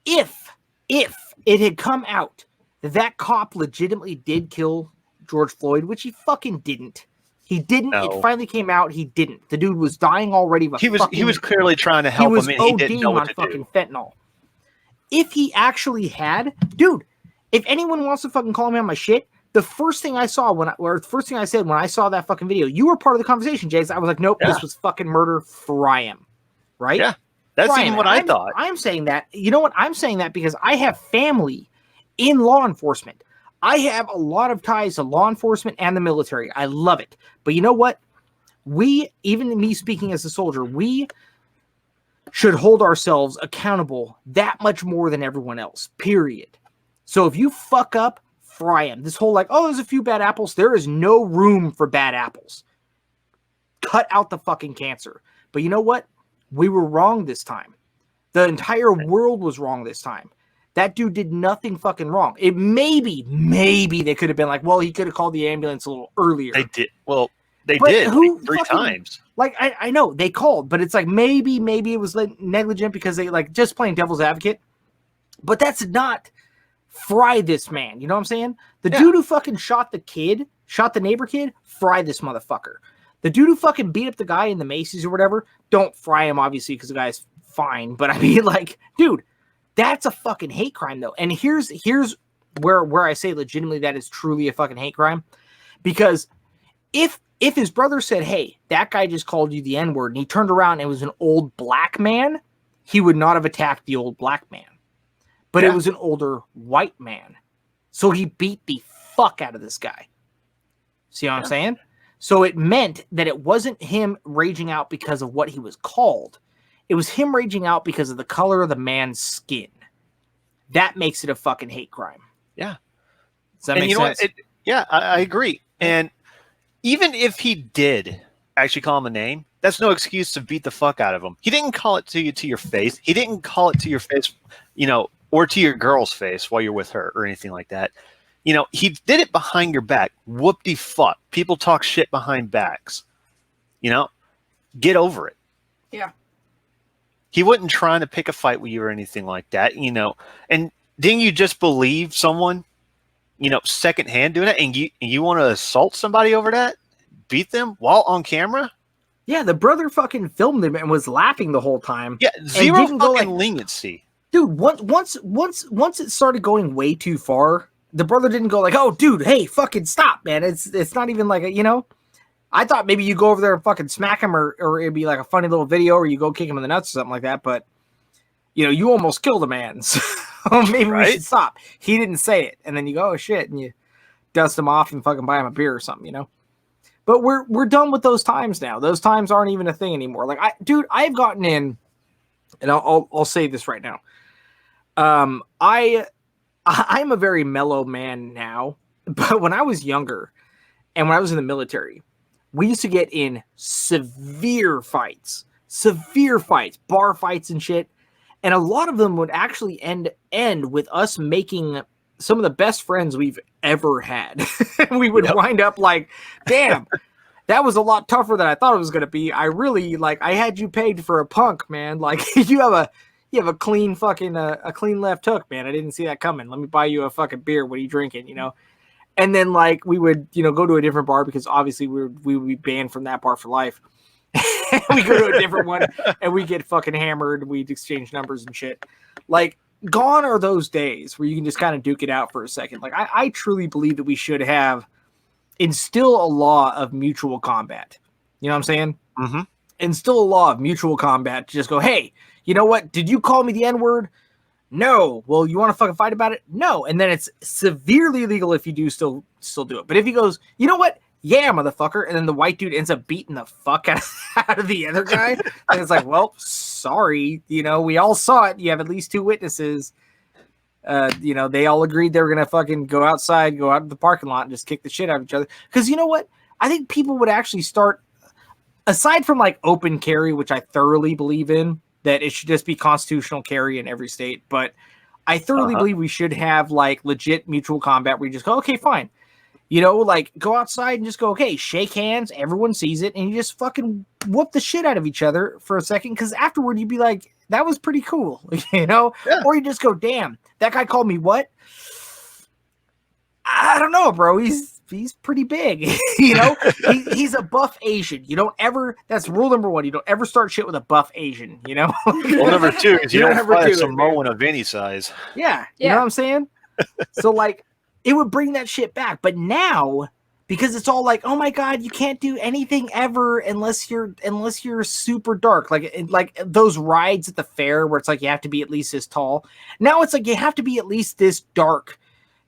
If it had come out that cop legitimately did kill George Floyd, which he fucking didn't. He didn't. No. It finally came out. He didn't. The dude was dying already. He was clearly trying to help him, and he didn't know what to do. Fentanyl. If he actually had, dude, if anyone wants to fucking call me on my shit, the first thing I saw the first thing I said when I saw that fucking video, you were part of the conversation, Jace. I was like, nope, this was fucking murder. Fry him. Right? Yeah. That's even what I thought. I'm saying that. You know what? I'm saying that because I have family in law enforcement. I have a lot of ties to law enforcement and the military. I love it. But you know what? Even me speaking as a soldier, we should hold ourselves accountable that much more than everyone else, period. So if you fuck up, fry them. This whole there's a few bad apples. There is no room for bad apples. Cut out the fucking cancer. But you know what? We were wrong this time. The entire world was wrong this time. That dude did nothing fucking wrong. It maybe they could have been like, well, he could have called the ambulance a little earlier. They did. Well, they did like 3 times. Like, I know they called, but it's like maybe it was negligent because they just playing devil's advocate. But that's not fry this man. You know what I'm saying? The dude who fucking shot the neighbor kid, fry this motherfucker. The dude who fucking beat up the guy in the Macy's or whatever, don't fry him, obviously, because the guy's fine. But I mean, dude, that's a fucking hate crime, though. And here's where I say legitimately that is truly a fucking hate crime. Because if his brother said, hey, that guy just called you the N-word, and he turned around and it was an old black man, he would not have attacked the old black man. But it was an older white man. So he beat the fuck out of this guy. See what I'm saying? So it meant that it wasn't him raging out because of what he was called. It was him raging out because of the color of the man's skin. That makes it a fucking hate crime. Yeah. Does that make sense? I agree. And even if he did actually call him a name, that's no excuse to beat the fuck out of him. He didn't call it to your face. He didn't call it to your face, or to your girl's face while you're with her or anything like that. He did it behind your back. Whoop-de-fuck. People talk shit behind backs. Get over it. Yeah. He wasn't trying to pick a fight with you or anything like that, And didn't you just believe someone, secondhand doing it, and you want to assault somebody over that? Beat them while on camera? Yeah, the brother fucking filmed him and was laughing the whole time. Yeah, zero fucking leniency. Dude, once it started going way too far, the brother didn't go oh, dude, hey, fucking stop, man. It's not even I thought maybe you go over there and fucking smack him or it'd be a funny little video or you go kick him in the nuts or something like that. But, you almost killed a man. So maybe we should stop. He didn't say it. And then you go, oh, shit. And you dust him off and fucking buy him a beer or something, But we're done with those times now. Those times aren't even a thing anymore. I've gotten in, and I'll say this right now. I'm a very mellow man now, but when I was younger and when I was in the military, we used to get in severe fights, bar fights and shit. And a lot of them would actually end with us making some of the best friends we've ever had. We would wind up damn, that was a lot tougher than I thought it was going to be. I really I had you pegged for a punk, man. You have a clean fucking a clean left hook, man. I didn't see that coming. Let me buy you a fucking beer. What are you drinking? And then we would go to a different bar because obviously we would be banned from that bar for life. We go to a different one and we get fucking hammered. We'd exchange numbers and shit. Gone are those days where you can just kind of duke it out for a second. I truly believe that we should instill a law of mutual combat. You know what I'm saying? Mm-hmm. Instill a law of mutual combat to just go, hey, you know what? Did you call me the N-word? No. Well, you want to fucking fight about it? No. And then it's severely illegal if you do still do it. But if he goes, you know what? Yeah, motherfucker. And then the white dude ends up beating the fuck out of the other guy. And it's well, sorry. We all saw it. You have at least 2 witnesses. They all agreed they were going to fucking go outside, go out to the parking lot and just kick the shit out of each other. Because you know what? I think people would actually start, aside from open carry, which I thoroughly believe in, that it should just be constitutional carry in every state. But I thoroughly believe we should have legit mutual combat where you just go, okay, fine. Go outside and just go, okay, shake hands. Everyone sees it. And you just fucking whoop the shit out of each other for a second. Because afterward, you'd be like, that was pretty cool, Yeah. Or you just go, damn, that guy called me what? I don't know, bro. He's pretty big, he's a buff Asian. You don't ever, that's rule number 1. You don't ever start shit with a buff Asian, Rule number 2 is you don't fight a Samoan of any size. Yeah. You know what I'm saying? So it would bring that shit back. But now, because it's all oh my God, you can't do anything ever unless you're super dark. Like those rides at the fair where it's you have to be at least this tall. Now it's you have to be at least this dark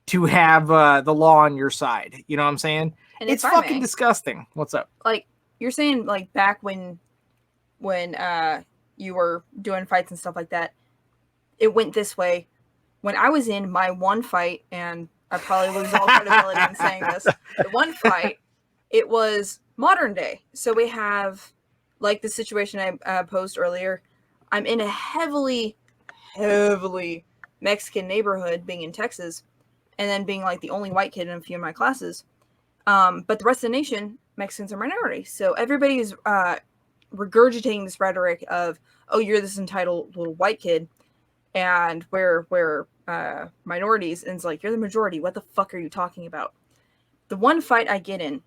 to have the law on your side. You know what I'm saying? And It's if I fucking may, disgusting. What's up? like you're saying, like back when you were doing fights and stuff like that, it went this way. When I was in my one fight, and I probably lose all credibility in saying this, the one fight, it was modern day. So we have, like the situation I posed earlier, I'm in a heavily Mexican neighborhood, being in Texas, and then being like the only white kid in a few of my classes. But the rest of the nation, Mexicans are minority. So everybody is regurgitating this rhetoric of, oh, you're this entitled little white kid, and we're minorities, and it's like, you're the majority. What the fuck are you talking about? The one fight I get in,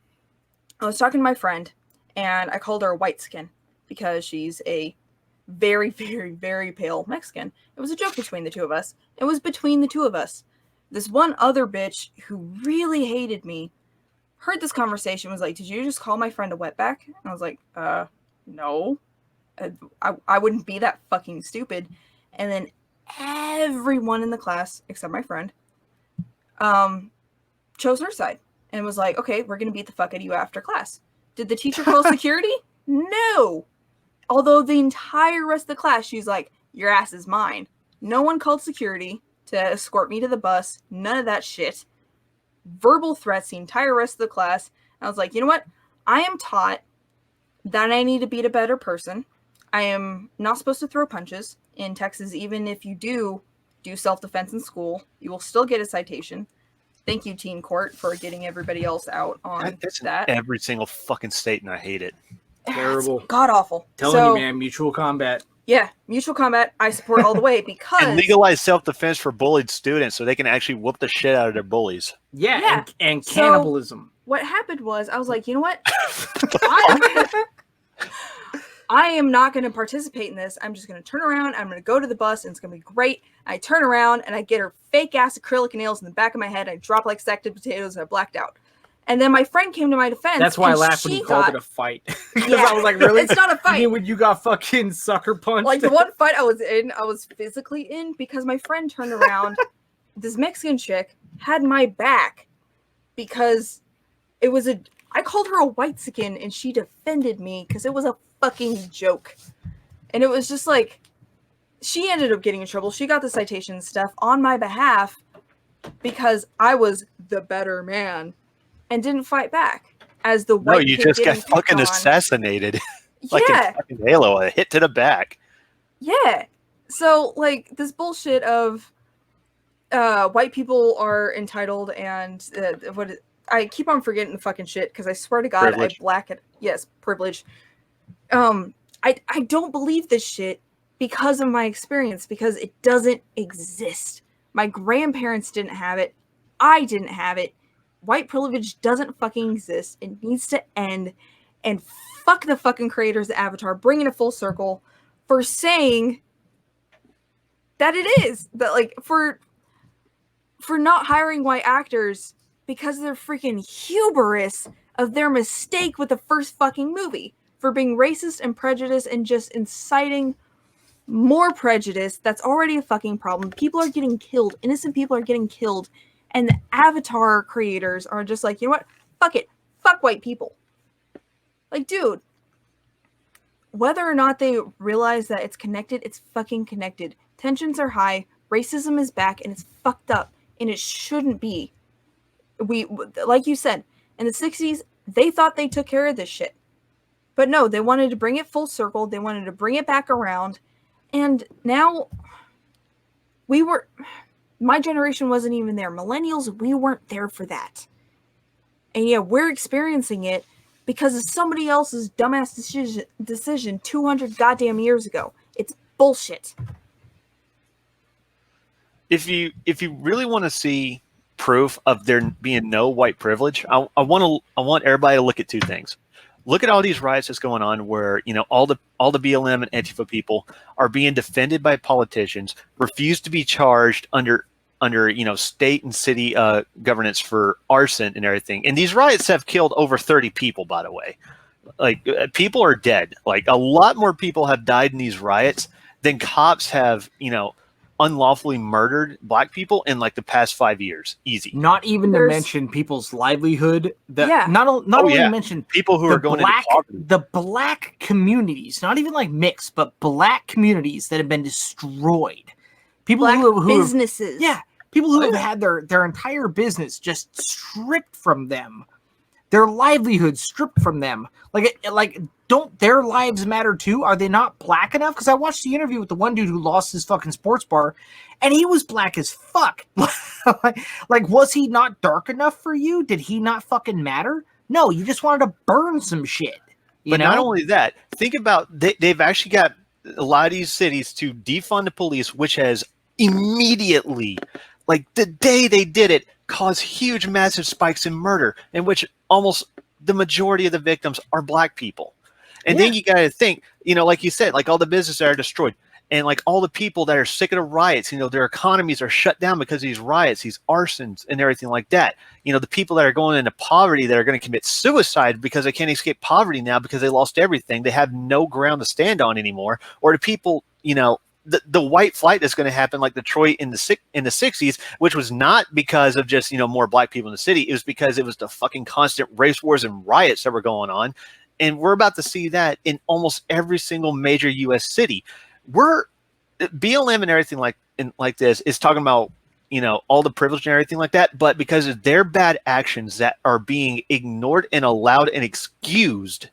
I was talking to my friend, and I called her a white skin because she's a very, very, very pale Mexican. It was a joke between the two of us. It was between the two of us. This one other bitch who really hated me heard this conversation, was like, did you just call my friend a wetback? And I was like, no. I wouldn't be that fucking stupid. And then everyone in the class, except my friend, chose her side and was like, okay, we're going to beat the fuck out of you after class. Did the teacher call security? No. Although the entire rest of the class, she's like, your ass is mine. No one called security to escort me to the bus. None of that shit. Verbal threats the entire rest of the class. I was like, you know what? I am taught that I need to be a better person. I am not supposed to throw punches. In Texas, even if you do self-defense in school, you will still get a citation. Thank you, teen court, for getting everybody else out on that. Every single fucking state, and I hate it. Terrible. God awful. Telling you, man, mutual combat. Yeah, mutual combat, I support all the way, because... And legalize self-defense for bullied students so they can actually whoop the shit out of their bullies. Yeah. And cannibalism. So what happened was, I was like, you know what? I am not going to participate in this. I'm just going to turn around. I'm going to go to the bus, and it's going to be great. I turn around, and I get her fake-ass acrylic nails in the back of my head. I drop like sacked potatoes, and I blacked out. And then my friend came to my defense. That's why I laughed when you called it a fight. Because I was like, really? It's not a fight. You mean when you got fucking sucker punched? Like, the one fight I was in, I was physically in, because my friend turned around. This Mexican chick had my back because it was I called her a white skin, and she defended me because it was a fucking joke. And it was just like, she ended up getting in trouble. She got the citation stuff on my behalf because I was the better man and didn't fight back as the white. No, you just got fucking assassinated. Like a fucking Halo, a hit to the back. Yeah. So like this bullshit of white people are entitled, and I keep on forgetting the fucking shit because I swear to God, privilege. I black it. Yes, privilege. I don't believe this shit because of my experience, because it doesn't exist. My grandparents didn't have it. I didn't have it. White privilege doesn't fucking exist. It needs to end. And fuck the fucking creators of Avatar, bringing it full circle for saying that it is. That like for not hiring white actors because of their freaking hubris of their mistake with the first fucking movie. For being racist and prejudiced and just inciting more prejudice that's already a fucking problem. People are getting killed. Innocent people are getting killed. And the Avatar creators are just like, you know what? Fuck it. Fuck white people. Like, dude. Whether or not they realize that it's connected, it's fucking connected. Tensions are high. Racism is back. And it's fucked up. And it shouldn't be. Like you said, in the 60s, they thought they took care of this shit. But no, they wanted to bring it full circle. They wanted to bring it back around. And now my generation wasn't even there. Millennials, we weren't there for that. And yeah, we're experiencing it because of somebody else's dumbass decision 200 goddamn years ago. It's bullshit. If you really want to see proof of there being no white privilege, I want everybody to look at two things. Look at all these riots that's going on where, you know, all the BLM and Antifa people are being defended by politicians, refuse to be charged under you know, state and city governance for arson and everything. And these riots have killed over 30 people, by the way. Like, people are dead. Like, a lot more people have died in these riots than cops have, you know, unlawfully murdered black people in like the past 5 years. Easy. Not even to mention people's livelihood. Not only to mention people who are going into poverty. The black communities, not even like mixed, but black communities that have been destroyed. People who businesses. People who have had their entire business just stripped from them. Their livelihood stripped from them. Like, don't their lives matter too? Are they not black enough? Because I watched the interview with the one dude who lost his fucking sports bar, and he was black as fuck. Like, was he not dark enough for you? Did he not fucking matter? No, you just wanted to burn some shit. But not only that, think about they've actually got a lot of these cities to defund the police, which has immediately, like the day they did it, caused huge, massive spikes in murder, in which almost the majority of the victims are black people. And then you got to think, like you said, like all the businesses that are destroyed, and like all the people that are sick of the riots, their economies are shut down because of these riots, these arsons and everything like that. The people that are going into poverty that are going to commit suicide because they can't escape poverty now because they lost everything. They have no ground to stand on anymore. Or the people, the white flight that's going to happen like Detroit in the 60s, which was not because of just, more black people in the city. It was because it was the fucking constant race wars and riots that were going on. And we're about to see that in almost every single major U.S. city. BLM and everything like this is talking about, all the privilege and everything like that. But because of their bad actions that are being ignored and allowed and excused,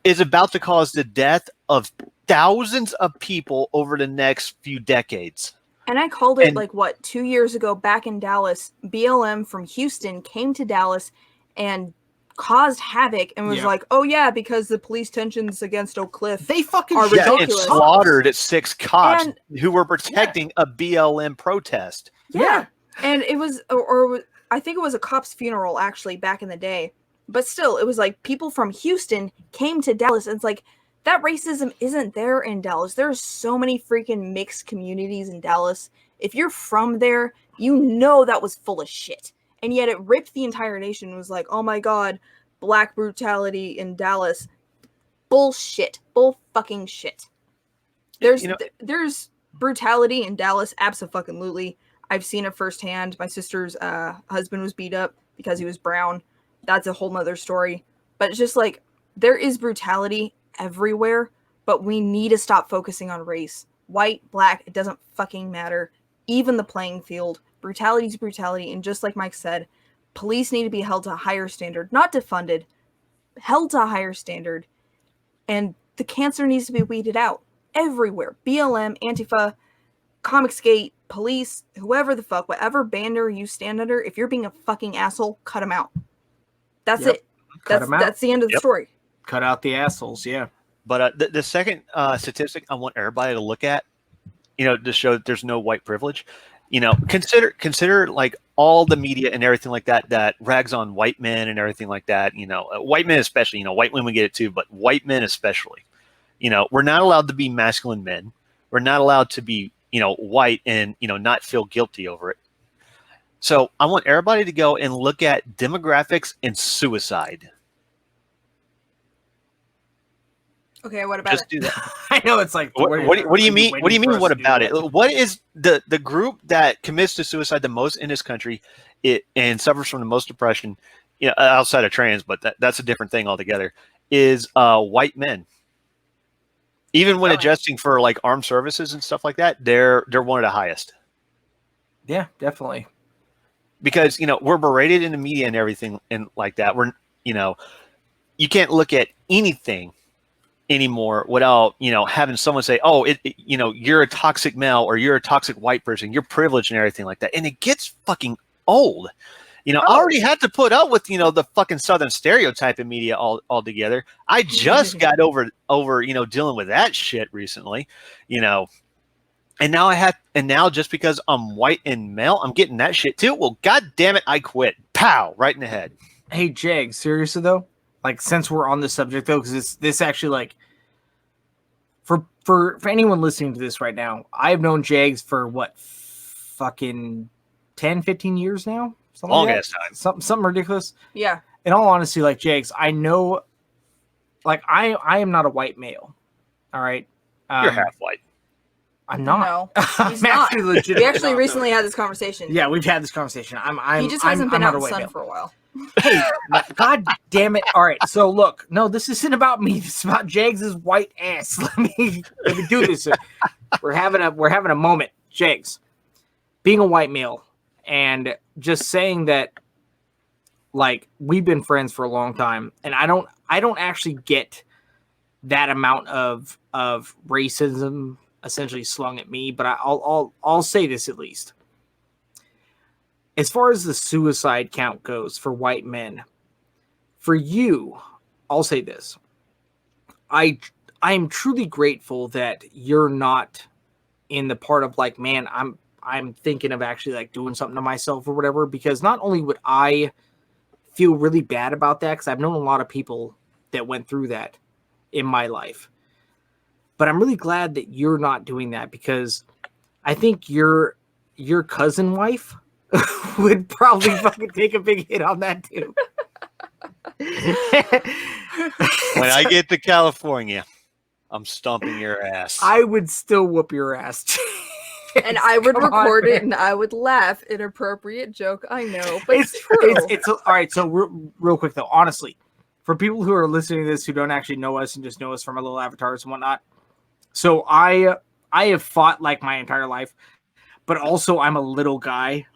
is about to cause the death of thousands of people over the next few decades. And I called it 2 years ago back in Dallas. BLM from Houston came to Dallas and caused havoc and was like, oh yeah, because the police tensions against Oak Cliff, they fucking are ridiculous. And slaughtered 6 cops who were protecting a BLM protest. And it was, or I think it was a cop's funeral actually back in the day, but still, it was like people from Houston came to Dallas, and it's like, that racism isn't there in Dallas. There's so many freaking mixed communities in Dallas. If you're from there, that was full of shit. And yet it ripped the entire nation and was like, oh my god, black brutality in Dallas. Bullshit. Bull fucking shit. There's brutality in Dallas, abso-fucking-lutely. I've seen it firsthand. My sister's husband was beat up because he was brown. That's a whole nother story. But it's just like, there is brutality everywhere, but we need to stop focusing on race. White, black, it doesn't fucking matter. Even the playing field. Brutality is brutality, and just like Mike said, police need to be held to a higher standard, not defunded, held to a higher standard, and the cancer needs to be weeded out everywhere. BLM, Antifa, Comicsgate, police, whoever the fuck, whatever banner you stand under, if you're being a fucking asshole, cut them out. That's it. That's the end of the story. Cut out the assholes, But the second statistic I want everybody to look at, to show that there's no white privilege, consider like all the media and everything like that rags on white men and everything like that. White men especially. White women get it too, but white men especially. We're not allowed to be masculine men. We're not allowed to be white and not feel guilty over it. So I want everybody to go and look at demographics and suicide. Okay, what about Just it? do that. I know it's like, what do you mean? What do you mean? What about it? What is the group that commits to suicide the most in this country, and suffers from the most depression, outside of trans, but that's a different thing altogether, is white men. Even when adjusting for like armed services and stuff like that, they're one of the highest. Yeah, definitely. Because we're berated in the media and everything and like that. We're you can't look at anything anymore without having someone say, oh, you're a toxic male or you're a toxic white person, you're privileged and everything like that. And it gets fucking old. I already had to put up with the fucking Southern stereotype in media altogether. I just got over dealing with that shit recently, and now just because I'm white and male, I'm getting that shit too. Well, god damn it, I quit. Pow, right in the head. Hey Jag, seriously though, like, since we're on the subject though, because this actually, like, for anyone listening to this right now, I've known Jags for what, fucking 10, 15 years now? Something long like ass time. Something ridiculous. Yeah. In all honesty, like, Jags, I know, like, I am not a white male. All right. You're half white. I'm not. No, he's I'm not. actually legit. We actually recently had this conversation. Yeah, we've had this conversation. He just hasn't been I'm out not in a the white sun male. for a while. Hey, God damn it! All right, so look, no, this isn't about me. This is about Jags' white ass. Let me do this. We're having a moment, Jags. Being a white male and just saying that, like, we've been friends for a long time, and I don't actually get that amount of racism essentially slung at me, but I'll say this at least. As far as the suicide count goes for white men, for you, I'll say this. I am truly grateful that you're not in the part of like, man, I'm thinking of actually like doing something to myself or whatever, because not only would I feel really bad about that, because I've known a lot of people that went through that in my life, but I'm really glad that you're not doing that, because I think your cousin wife would probably fucking take a big hit on that too. When I get to California, I'm stomping your ass. I would still whoop your ass. And I would Come on, record it man. and I would laugh. Inappropriate joke, I know, but it's true. It's all right. So real quick though, honestly, for people who are listening to this who don't actually know us and just know us from our little avatars and whatnot, so I have fought like my entire life, but also I'm a little guy.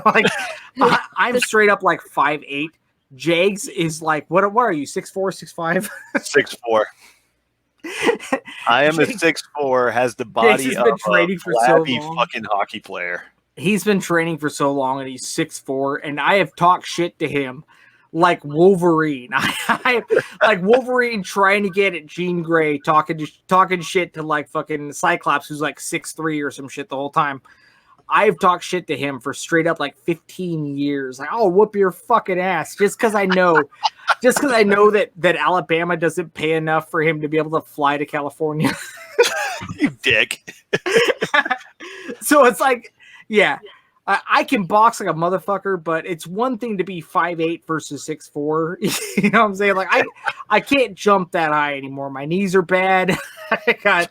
Like I'm straight up like 5'8". Jags is like what are you, 6'4", 6'5"? 6'4". I am a 6'4", has the body of a flabby fucking hockey player. He's been training for so long, and he's 6'4", and I have talked shit to him like Wolverine. I like Wolverine trying to get at Jean Grey, talking shit to like fucking Cyclops, who's like 6'3" or some shit the whole time. I've talked shit to him for straight up like 15 years. Like, I'll whoop your fucking ass just because I know that Alabama doesn't pay enough for him to be able to fly to California. You dick. So it's like, yeah, I can box like a motherfucker, but it's one thing to be 5'8" versus 6'4". You know what I'm saying? Like I can't jump that high anymore. My knees are bad. I got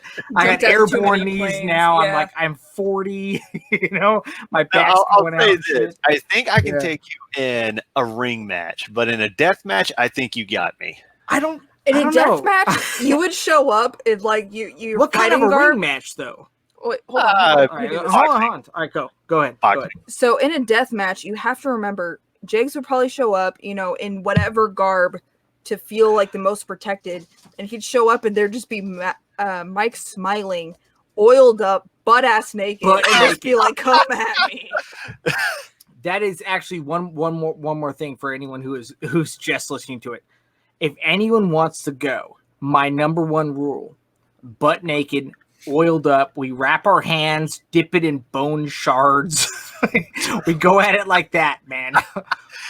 airborne knees now. Yeah. I'm 40. You know, my back's going out. I'll say this. I think I can take you in a ring match, but in a death match, I think you got me. In a death match, you would show up in like you. What kind of a ring match though? Wait, hold on. Hold on. All right, go ahead. Go ahead. So in a death match, you have to remember, Jags would probably show up, you know, in whatever garb to feel like the most protected, and he'd show up and there'd just be Mike smiling, oiled up, butt ass naked, and just be like, "Come at me." That is actually one more thing for anyone who's just listening to it. If anyone wants to go, my number one rule: butt naked, oiled up. We wrap our hands, dip it in bone shards. We go at it like that, man.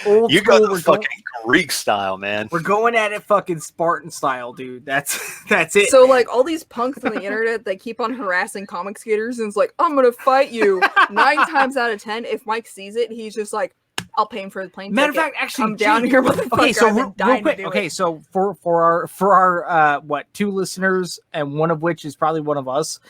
You got the fucking Greek style, man. We're going at it fucking Spartan style, dude. That's it. So like all these punks on the internet, they keep on harassing comic skaters and it's like, I'm gonna fight you. 9 times out of 10, if Mike sees it, he's just like, I'll pay him for the plane ticket. Matter of fact, actually, I'm down here, motherfucker. Okay, so real quick. Okay, so for our 2 listeners, and one of which is probably one of us,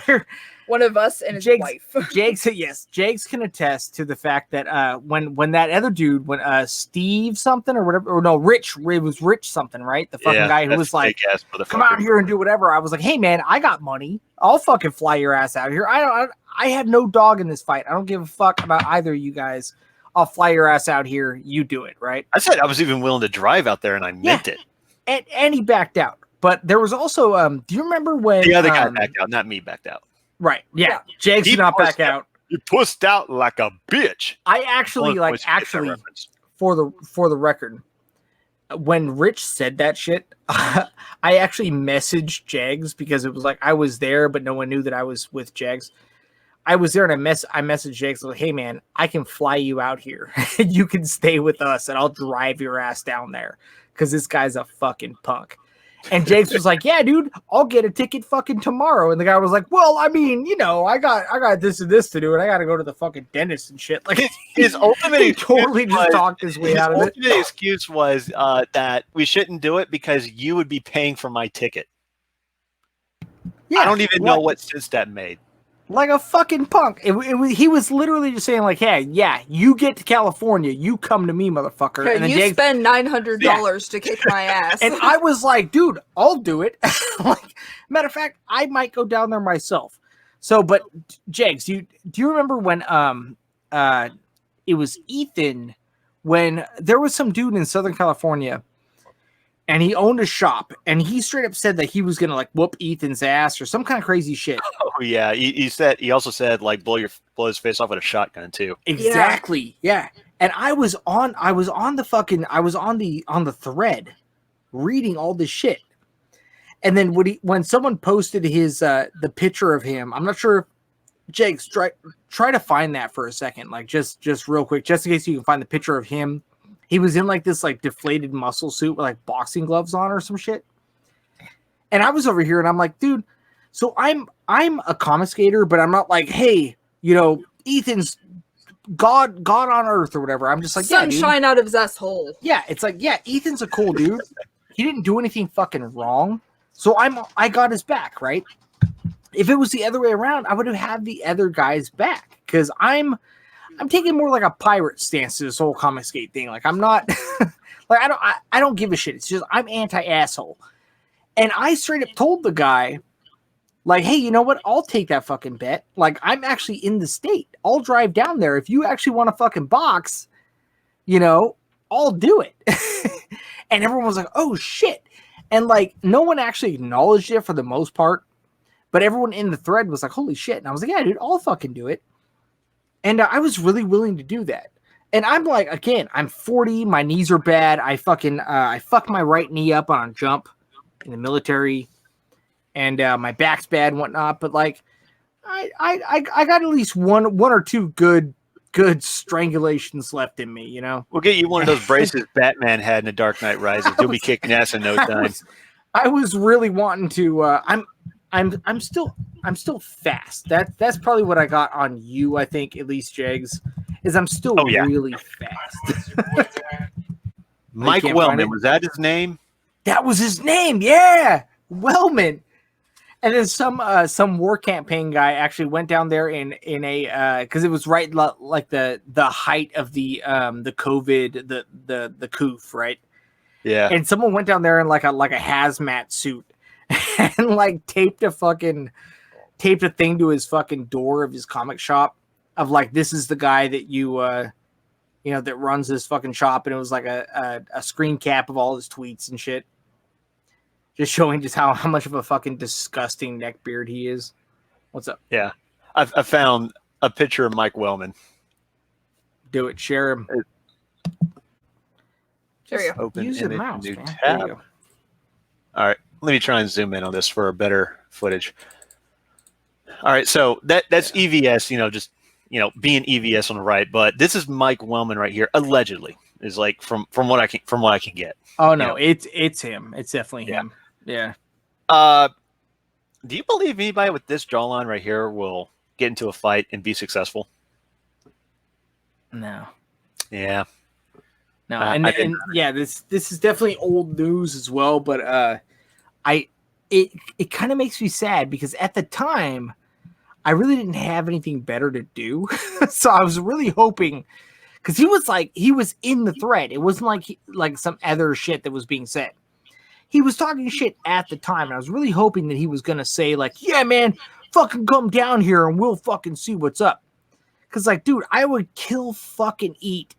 we're one of us and his wife. Jags can attest to the fact that when that other dude, when Steve something or whatever, or no, Rich, it was Rich something, right? The fucking guy who was like, come out here and do whatever. I was like, hey man, I got money. I'll fucking fly your ass out here. I have no dog in this fight. I don't give a fuck about either of you guys. I'll fly your ass out here. You do it, right? I said I was even willing to drive out there, and I meant it. And he backed out. But there was also, do you remember when the other guy backed out, not me backed out? Right. Yeah. Jags did not back out. You pussed out like a bitch. I actually for the record, when Rich said that shit, I actually messaged Jags because it was like I was there, but no one knew that I was with Jags. I was there and I messaged Jags like, hey man, I can fly you out here. You can stay with us and I'll drive your ass down there because this guy's a fucking punk. And Jags was like, yeah, dude, I'll get a ticket fucking tomorrow. And the guy was like, well, I mean, you know, I got this and this to do, and I got to go to the fucking dentist and shit. Like his ultimate totally just talked his way out of it. His ultimate excuse was that we shouldn't do it because you would be paying for my ticket. Yeah, I don't even know what sense that made. Like a fucking punk. He was literally just saying like, hey, yeah, you get to California, you come to me, motherfucker. Okay, and then you spend $900 to kick my ass. And I was like, dude, I'll do it. Like, matter of fact, I might go down there myself. So, but Jags, do you remember when it was Ethan, when there was some dude in Southern California and he owned a shop and he straight up said that he was gonna like whoop Ethan's ass or some kind of crazy shit. Oh yeah, he also said like blow his face off with a shotgun too. Exactly. Yeah. And I was on the thread reading all this shit. And then when someone posted his the picture of him, I'm not sure. Jakes, try to find that for a second, like just real quick, just in case you can find the picture of him. He was in like this like deflated muscle suit with like boxing gloves on or some shit. And I was over here and I'm like, dude, so I'm a comic skater, but I'm not like, hey, you know, Ethan's God on earth or whatever. I'm just like, sunshine out of his asshole. Yeah, it's like, yeah, Ethan's a cool dude. He didn't do anything fucking wrong. So I got his back, right? If it was the other way around, I would have had the other guy's back because I'm taking more like a pirate stance to this whole comic skate thing. Like I'm not like I don't give a shit. It's just I'm anti-asshole. And I straight up told the guy, like, hey, you know what? I'll take that fucking bet. Like I'm actually in the state. I'll drive down there. If you actually want a fucking box, you know, I'll do it. And everyone was like, oh shit. And like no one actually acknowledged it for the most part. But everyone in the thread was like, holy shit. And I was like, yeah, dude, I'll fucking do it. And I was really willing to do that. And I'm like, again, I'm 40. My knees are bad. I fucking, I fucked my right knee up on a jump in the military. And my back's bad and whatnot. But like, I got at least one or two good strangulations left in me, you know? We'll get you one of those braces Batman had in The Dark Knight Rises. You'll be kicking ass in no time. I was really wanting to, I'm still fast. That's probably what I got on you, I think, at least, Jags, is I'm still really fast. Mike Wellman, was that his name? That was his name, yeah. Wellman. And then some war campaign guy actually went down there in a because it was right like the height of the COVID, the coof, right? Yeah. And someone went down there in like a hazmat suit and like taped a thing to his fucking door of his comic shop of like, this is the guy that you know, that runs this fucking shop. And it was like a screen cap of all his tweets and shit. Just showing just how much of a fucking disgusting neckbeard he is. What's up? Yeah. I found a picture of Mike Wellman. Do it. Share him. There you go. Open Use your mouse, new man. tab. There you go. All right. Let me try and zoom in on this for a better footage. All right. So that's EVS, you know, just, you know, being EVS on the right. But this is Mike Wellman right here. Allegedly is like from what I can get. Oh, no. You know? It's him. It's definitely him. Yeah. Do you believe anybody with this jawline right here will get into a fight and be successul? No. Yeah. No. And yeah, this is definitely old news as well. But it kind of makes me sad because at the time I really didn't have anything better to do. So I was really hoping, because he was in the thread. It wasn't like some other shit that was being said. He was talking shit at the time, and I was really hoping that he was going to say, like, yeah, man, fucking come down here and we'll fucking see what's up. Because, like, dude, I would kill fucking eat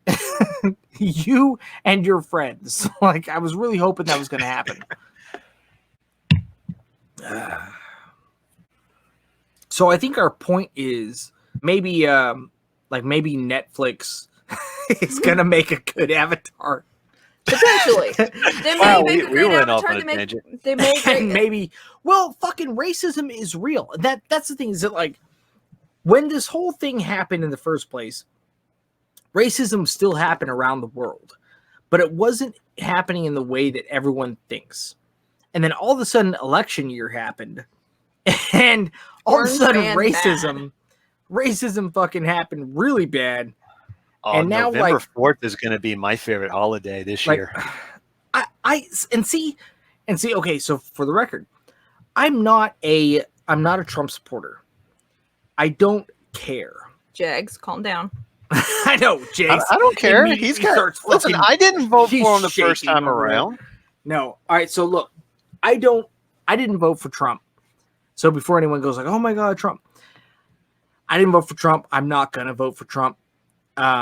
you and your friends. Like, I was really hoping that was going to happen. So I think our point is maybe Netflix is going to make a good Avatar. Potentially. They may make a great Avatar. They may maybe. Well, fucking racism is real. That's the thing, is that, like, when this whole thing happened in the first place, racism still happened around the world, but it wasn't happening in the way that everyone thinks. And then all of a sudden, election year happened, and all of a sudden, racism fucking happened really bad. Oh, and now, November 4th is going to be my favorite holiday this year. Okay, so for the record, I'm not a I'm not a Trump supporter. I don't care. Jags, calm down. I know, Jags. I don't care. He's got. Listen, I didn't vote for him the first time around. No. All right. So look, I didn't vote for Trump. So before anyone goes like, "Oh my God, Trump," I didn't vote for Trump. I'm not gonna vote for Trump. I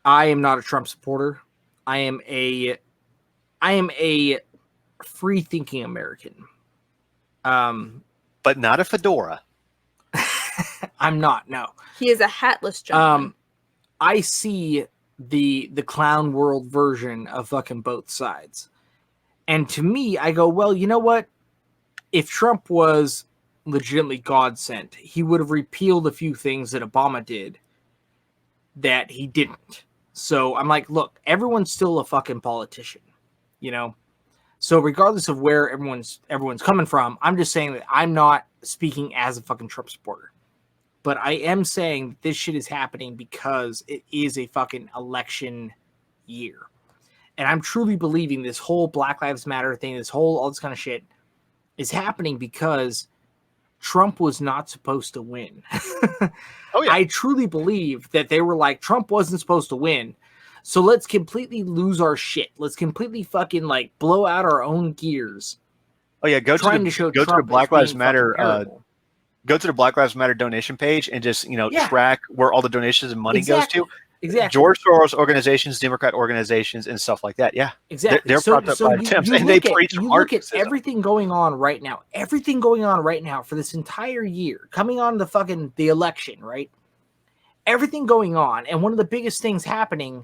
am not a Trump supporter. I am a free-thinking American. But not a fedora. I'm not. No. He is a hatless gentleman. I see the clown world version of fucking both sides. And to me, I go, well, you know what? If Trump was legitimately God sent, he would have repealed a few things that Obama did that he didn't. So I'm like, look, everyone's still a fucking politician, you know? So regardless of where everyone's coming from, I'm just saying that I'm not speaking as a fucking Trump supporter. But I am saying that this shit is happening because it is a fucking election year. And I'm truly believing this whole Black Lives Matter thing, all this kind of shit is happening because Trump was not supposed to win. Oh, yeah. I truly believe that they were like, Trump wasn't supposed to win. So let's completely lose our shit. Let's completely fucking like blow out our own gears. Oh yeah, go to the Black Lives Matter go to the Black Lives Matter donation page and just, track where all the donations and money goes to. Exactly. George Soros organizations, Democrat organizations, and stuff like that. Yeah. Exactly. They're propped up by attempts, and they preach Marxism. Look at everything going on right now. Everything going on right now for this entire year, coming on the election, right? Everything going on. And one of the biggest things happening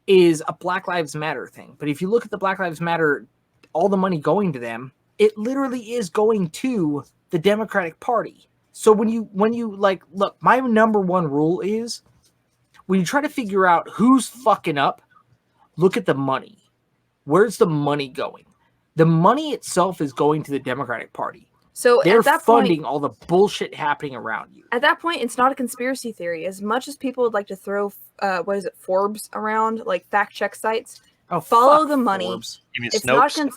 is a Black Lives Matter thing. But if you look at the Black Lives Matter, all the money going to them, it literally is going to the Democratic Party. So when you like, look, my number one rule is when you try to figure out who's fucking up, look at the money. Where's the money going? The money itself is going to the Democratic Party. So they're at that funding point, all the bullshit happening around you. At that point, it's not a conspiracy theory. As much as people would like to throw, Forbes around, like fact check sites, follow the money. Forbes. You mean it's Snopes?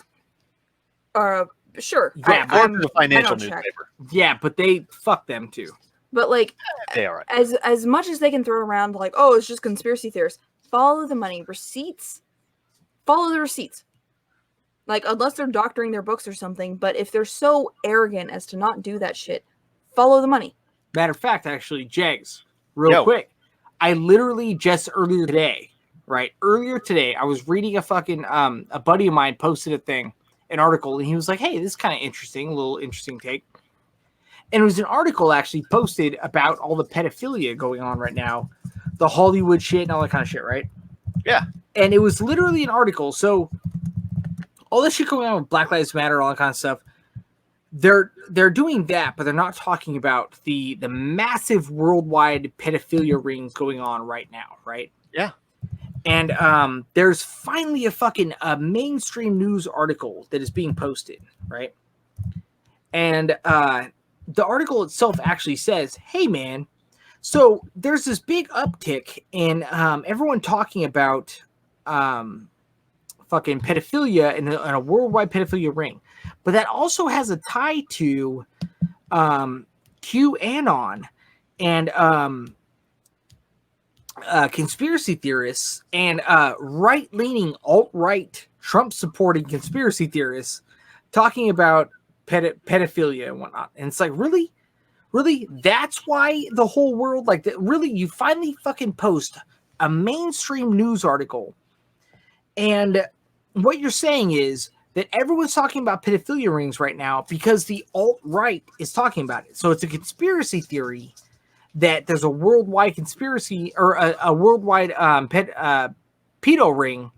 Not sure. Yeah, Forbes is a financial newspaper. Yeah, but they fuck them too. But like, they are right. As much as they can throw around, like, oh, it's just conspiracy theorists. Follow the money, receipts. Follow the receipts. Like, unless they're doctoring their books or something, but if they're so arrogant as to not do that shit, follow the money. Matter of fact, actually, Jags, real quick, I literally just earlier today, I was reading a fucking, a buddy of mine posted an article, and he was like, hey, this is kind of interesting, a little interesting take. And it was an article actually posted about all the pedophilia going on right now, the Hollywood shit and all that kind of shit, right? Yeah. And it was literally an article. So all this shit going on with Black Lives Matter, all that kind of stuff, they're doing that, but they're not talking about the massive worldwide pedophilia rings going on right now, right? Yeah. And there's finally a mainstream news article that is being posted, right? And the article itself actually says, hey, man, so there's this big uptick in everyone talking about fucking pedophilia and a worldwide pedophilia ring. But that also has a tie to QAnon and conspiracy theorists and right-leaning, alt-right, Trump-supporting conspiracy theorists talking about pedophilia and whatnot. And it's like, really? That's why the whole world, like, really, you finally fucking post a mainstream news article, and what you're saying is that everyone's talking about pedophilia rings right now because the alt-right is talking about it. So it's a conspiracy theory that there's a worldwide conspiracy or a worldwide pedo ring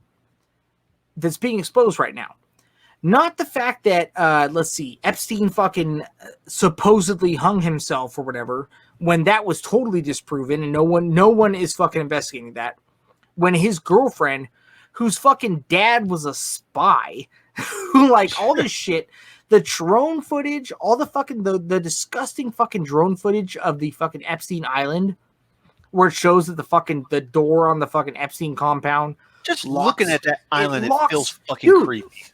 that's being exposed right now. Not the fact that, Epstein fucking supposedly hung himself or whatever, when that was totally disproven and no one is fucking investigating that. When his girlfriend, whose fucking dad was a spy, who, like, all this shit, the drone footage, all the fucking, the disgusting fucking drone footage of the fucking Epstein Island, where it shows that the door on the fucking Epstein compound just locks, looking at that island, it feels fucking creepy.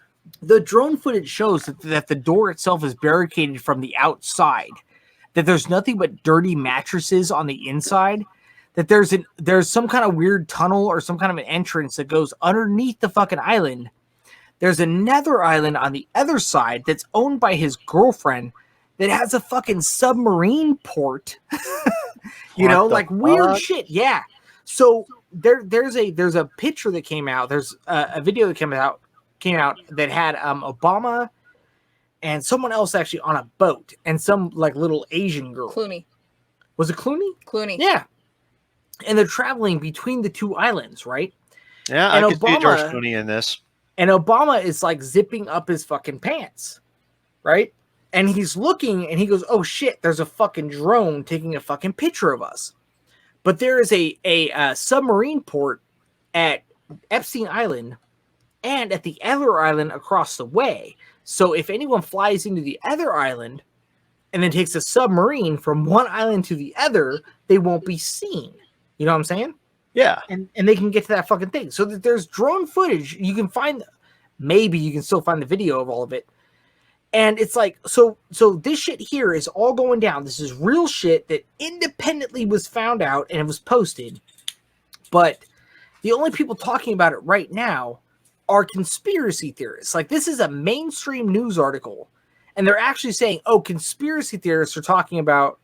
the drone footage shows that the door itself is barricaded from the outside, that there's nothing but dirty mattresses on the inside, that there's some kind of weird tunnel or some kind of an entrance that goes underneath the fucking island. There's another island on the other side that's owned by his girlfriend that has a fucking submarine port. Like weird shit. Yeah. So there's a picture that came out. There's a video that came out that had Obama and someone else actually on a boat and some like little Asian girl. Clooney. Was it Clooney? Clooney. Yeah. And they're traveling between the two islands, right? Yeah, and I could see George Clooney in this. And Obama is like zipping up his fucking pants, right? And he's looking and he goes, oh shit, there's a fucking drone taking a fucking picture of us. But there is a submarine port at Epstein Island and at the other island across the way. So if anyone flies into the other island and then takes a submarine from one island to the other, they won't be seen. You know what I'm saying? Yeah. And they can get to that fucking thing. So that there's drone footage. You can find, maybe you can still find the video of all of it. And it's like, so this shit here is all going down. This is real shit that independently was found out and it was posted. But the only people talking about it right now are conspiracy theorists. Like, this is a mainstream news article. And they're actually saying, oh, conspiracy theorists are talking about,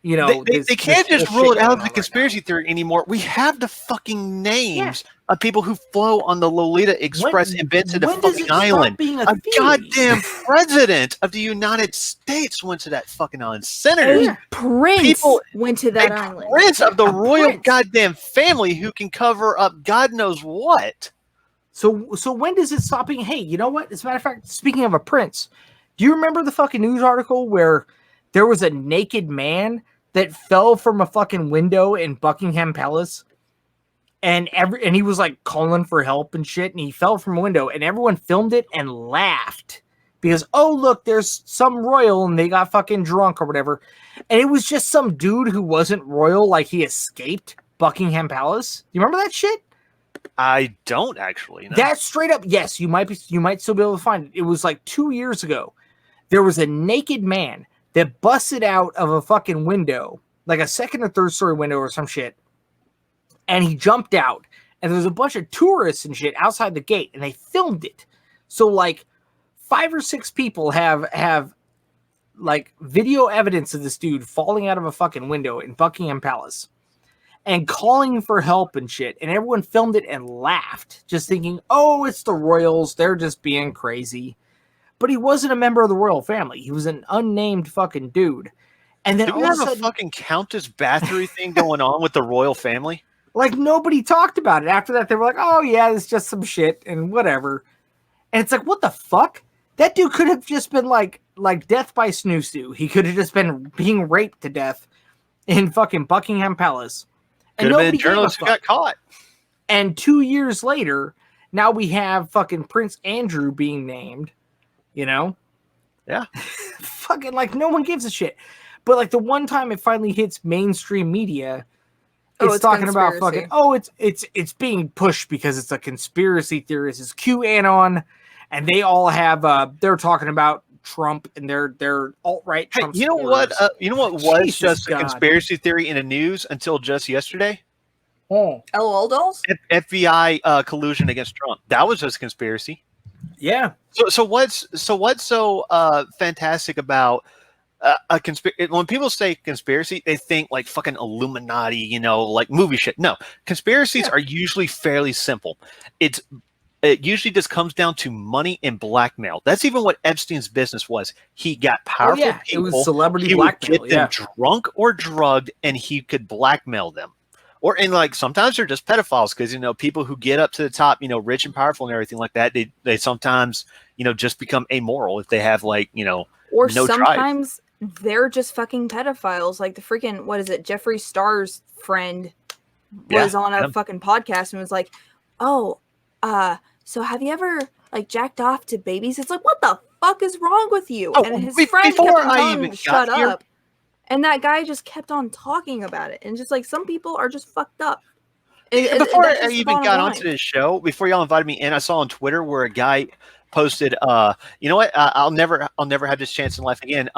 they can't just rule it out as a conspiracy theory anymore. We have the fucking names of people who flow on the Lolita Express and been to the fucking island. A goddamn president of the United States went to that fucking island. Senators, Prince went to that island. Prince of the royal goddamn family who can cover up God knows what. So when does it stop being? Hey, you know what? As a matter of fact, speaking of a prince, do you remember the fucking news article where there was a naked man that fell from a fucking window in Buckingham Palace, and he was like calling for help and shit, and he fell from a window, and everyone filmed it and laughed because, oh look, there's some royal and they got fucking drunk or whatever, and it was just some dude who wasn't royal, like he escaped Buckingham Palace. Do you remember that shit? I don't actually know. That's straight up. Yes, you might still be able to find it. It was like 2 years ago. There was a naked man that busted out of a fucking window, like a second or third story window or some shit. And he jumped out. And there was a bunch of tourists and shit outside the gate. And they filmed it. So like 5 or 6 people have like video evidence of this dude falling out of a fucking window in Buckingham Palace. And calling for help and shit. And everyone filmed it and laughed. Just thinking, oh, it's the royals. They're just being crazy. But he wasn't a member of the royal family. He was an unnamed fucking dude. And then do we have a fucking Countess Bathory thing going on with the royal family? Like, nobody talked about it. After that, they were like, oh, yeah, it's just some shit and whatever. And it's like, what the fuck? That dude could have just been like death by snoo-snoo. He could have just been being raped to death in fucking Buckingham Palace. Could have been journalists who got caught. And 2 years later, now we have fucking Prince Andrew being named. Yeah. Fucking like no one gives a shit. But like the one time it finally hits mainstream media, it's talking about fucking, it's being pushed because it's a conspiracy theorist. It's QAnon, and they all have they're talking about Trump and they're alt-right Trump. You know what was just a conspiracy theory in the news until just yesterday? LOL dolls? FBI collusion against Trump. That was just a conspiracy. Yeah. So what's so fantastic about a conspiracy? When people say conspiracy, they think like fucking Illuminati, like movie shit. No, conspiracies are usually fairly simple. It usually just comes down to money and blackmail. That's even what Epstein's business was. He got powerful people. It was celebrity blackmail. He would get them drunk or drugged, and he could blackmail them. And like sometimes they're just pedophiles because people who get up to the top, rich and powerful and everything like that, they sometimes just become amoral if they have or no sometimes they're just fucking pedophiles. Like the freaking Jeffree Star's friend was on a fucking podcast and was like, oh, so have you ever like jacked off to babies? It's like, what the fuck is wrong with you? And his friend kept on shut up. And that guy just kept on talking about it. And just like some people are just fucked up. Before I even got onto this show, before y'all invited me in, I saw on Twitter where a guy posted, you know what? I'll never have this chance in life again.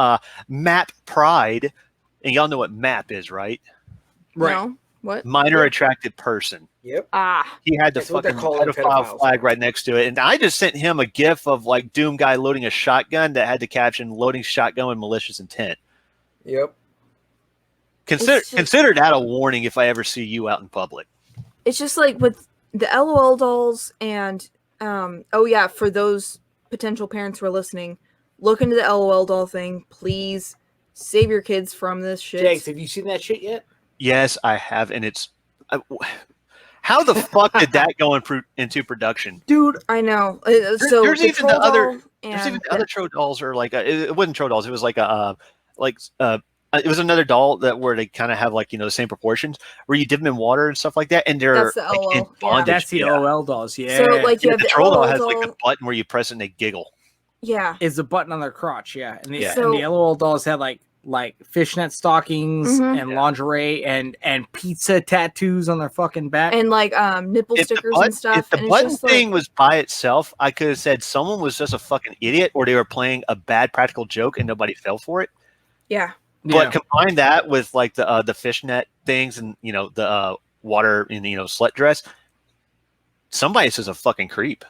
Map Pride, and y'all know what MAP is, right? Right. No? What? Minor attracted person. Yep. He had the That's what they're fucking calling pedophile pedophiles flag now. right next to it, and I just sent him a GIF of like Doom guy loading a shotgun that had the caption "Loading shotgun with malicious intent." Yep. Consider that a warning if I ever see you out in public. It's just like with the LOL dolls and oh yeah, for those potential parents who are listening, look into the LOL doll thing. Please save your kids from this shit. Jakes, have you seen that shit yet? Yes, I have, and it's how the fuck did that go into production, dude? I know. So there's the even the other. and There's even the other troll dolls, or like it wasn't troll dolls. It was like it was another doll that where they kind of have like the same proportions where you dip them in water and stuff like that, and they're that's the like, in LOL. bondage. That's the LOL dolls. Yeah. So like you have the the troll doll LOL has doll. like the button where you press it and they giggle. Yeah. Is the button on their crotch? Yeah. And the, Yeah. and the LOL dolls had like fishnet stockings Mhm. and lingerie and pizza tattoos on their fucking back. And like nipple stickers and stuff. If the and button it's just thing like, was by itself, I could have said someone was just a fucking idiot, or they were playing a bad practical joke and nobody fell for it. yeah. But combine that with like the fishnet things and the water in slut dress, somebody's just a fucking creep.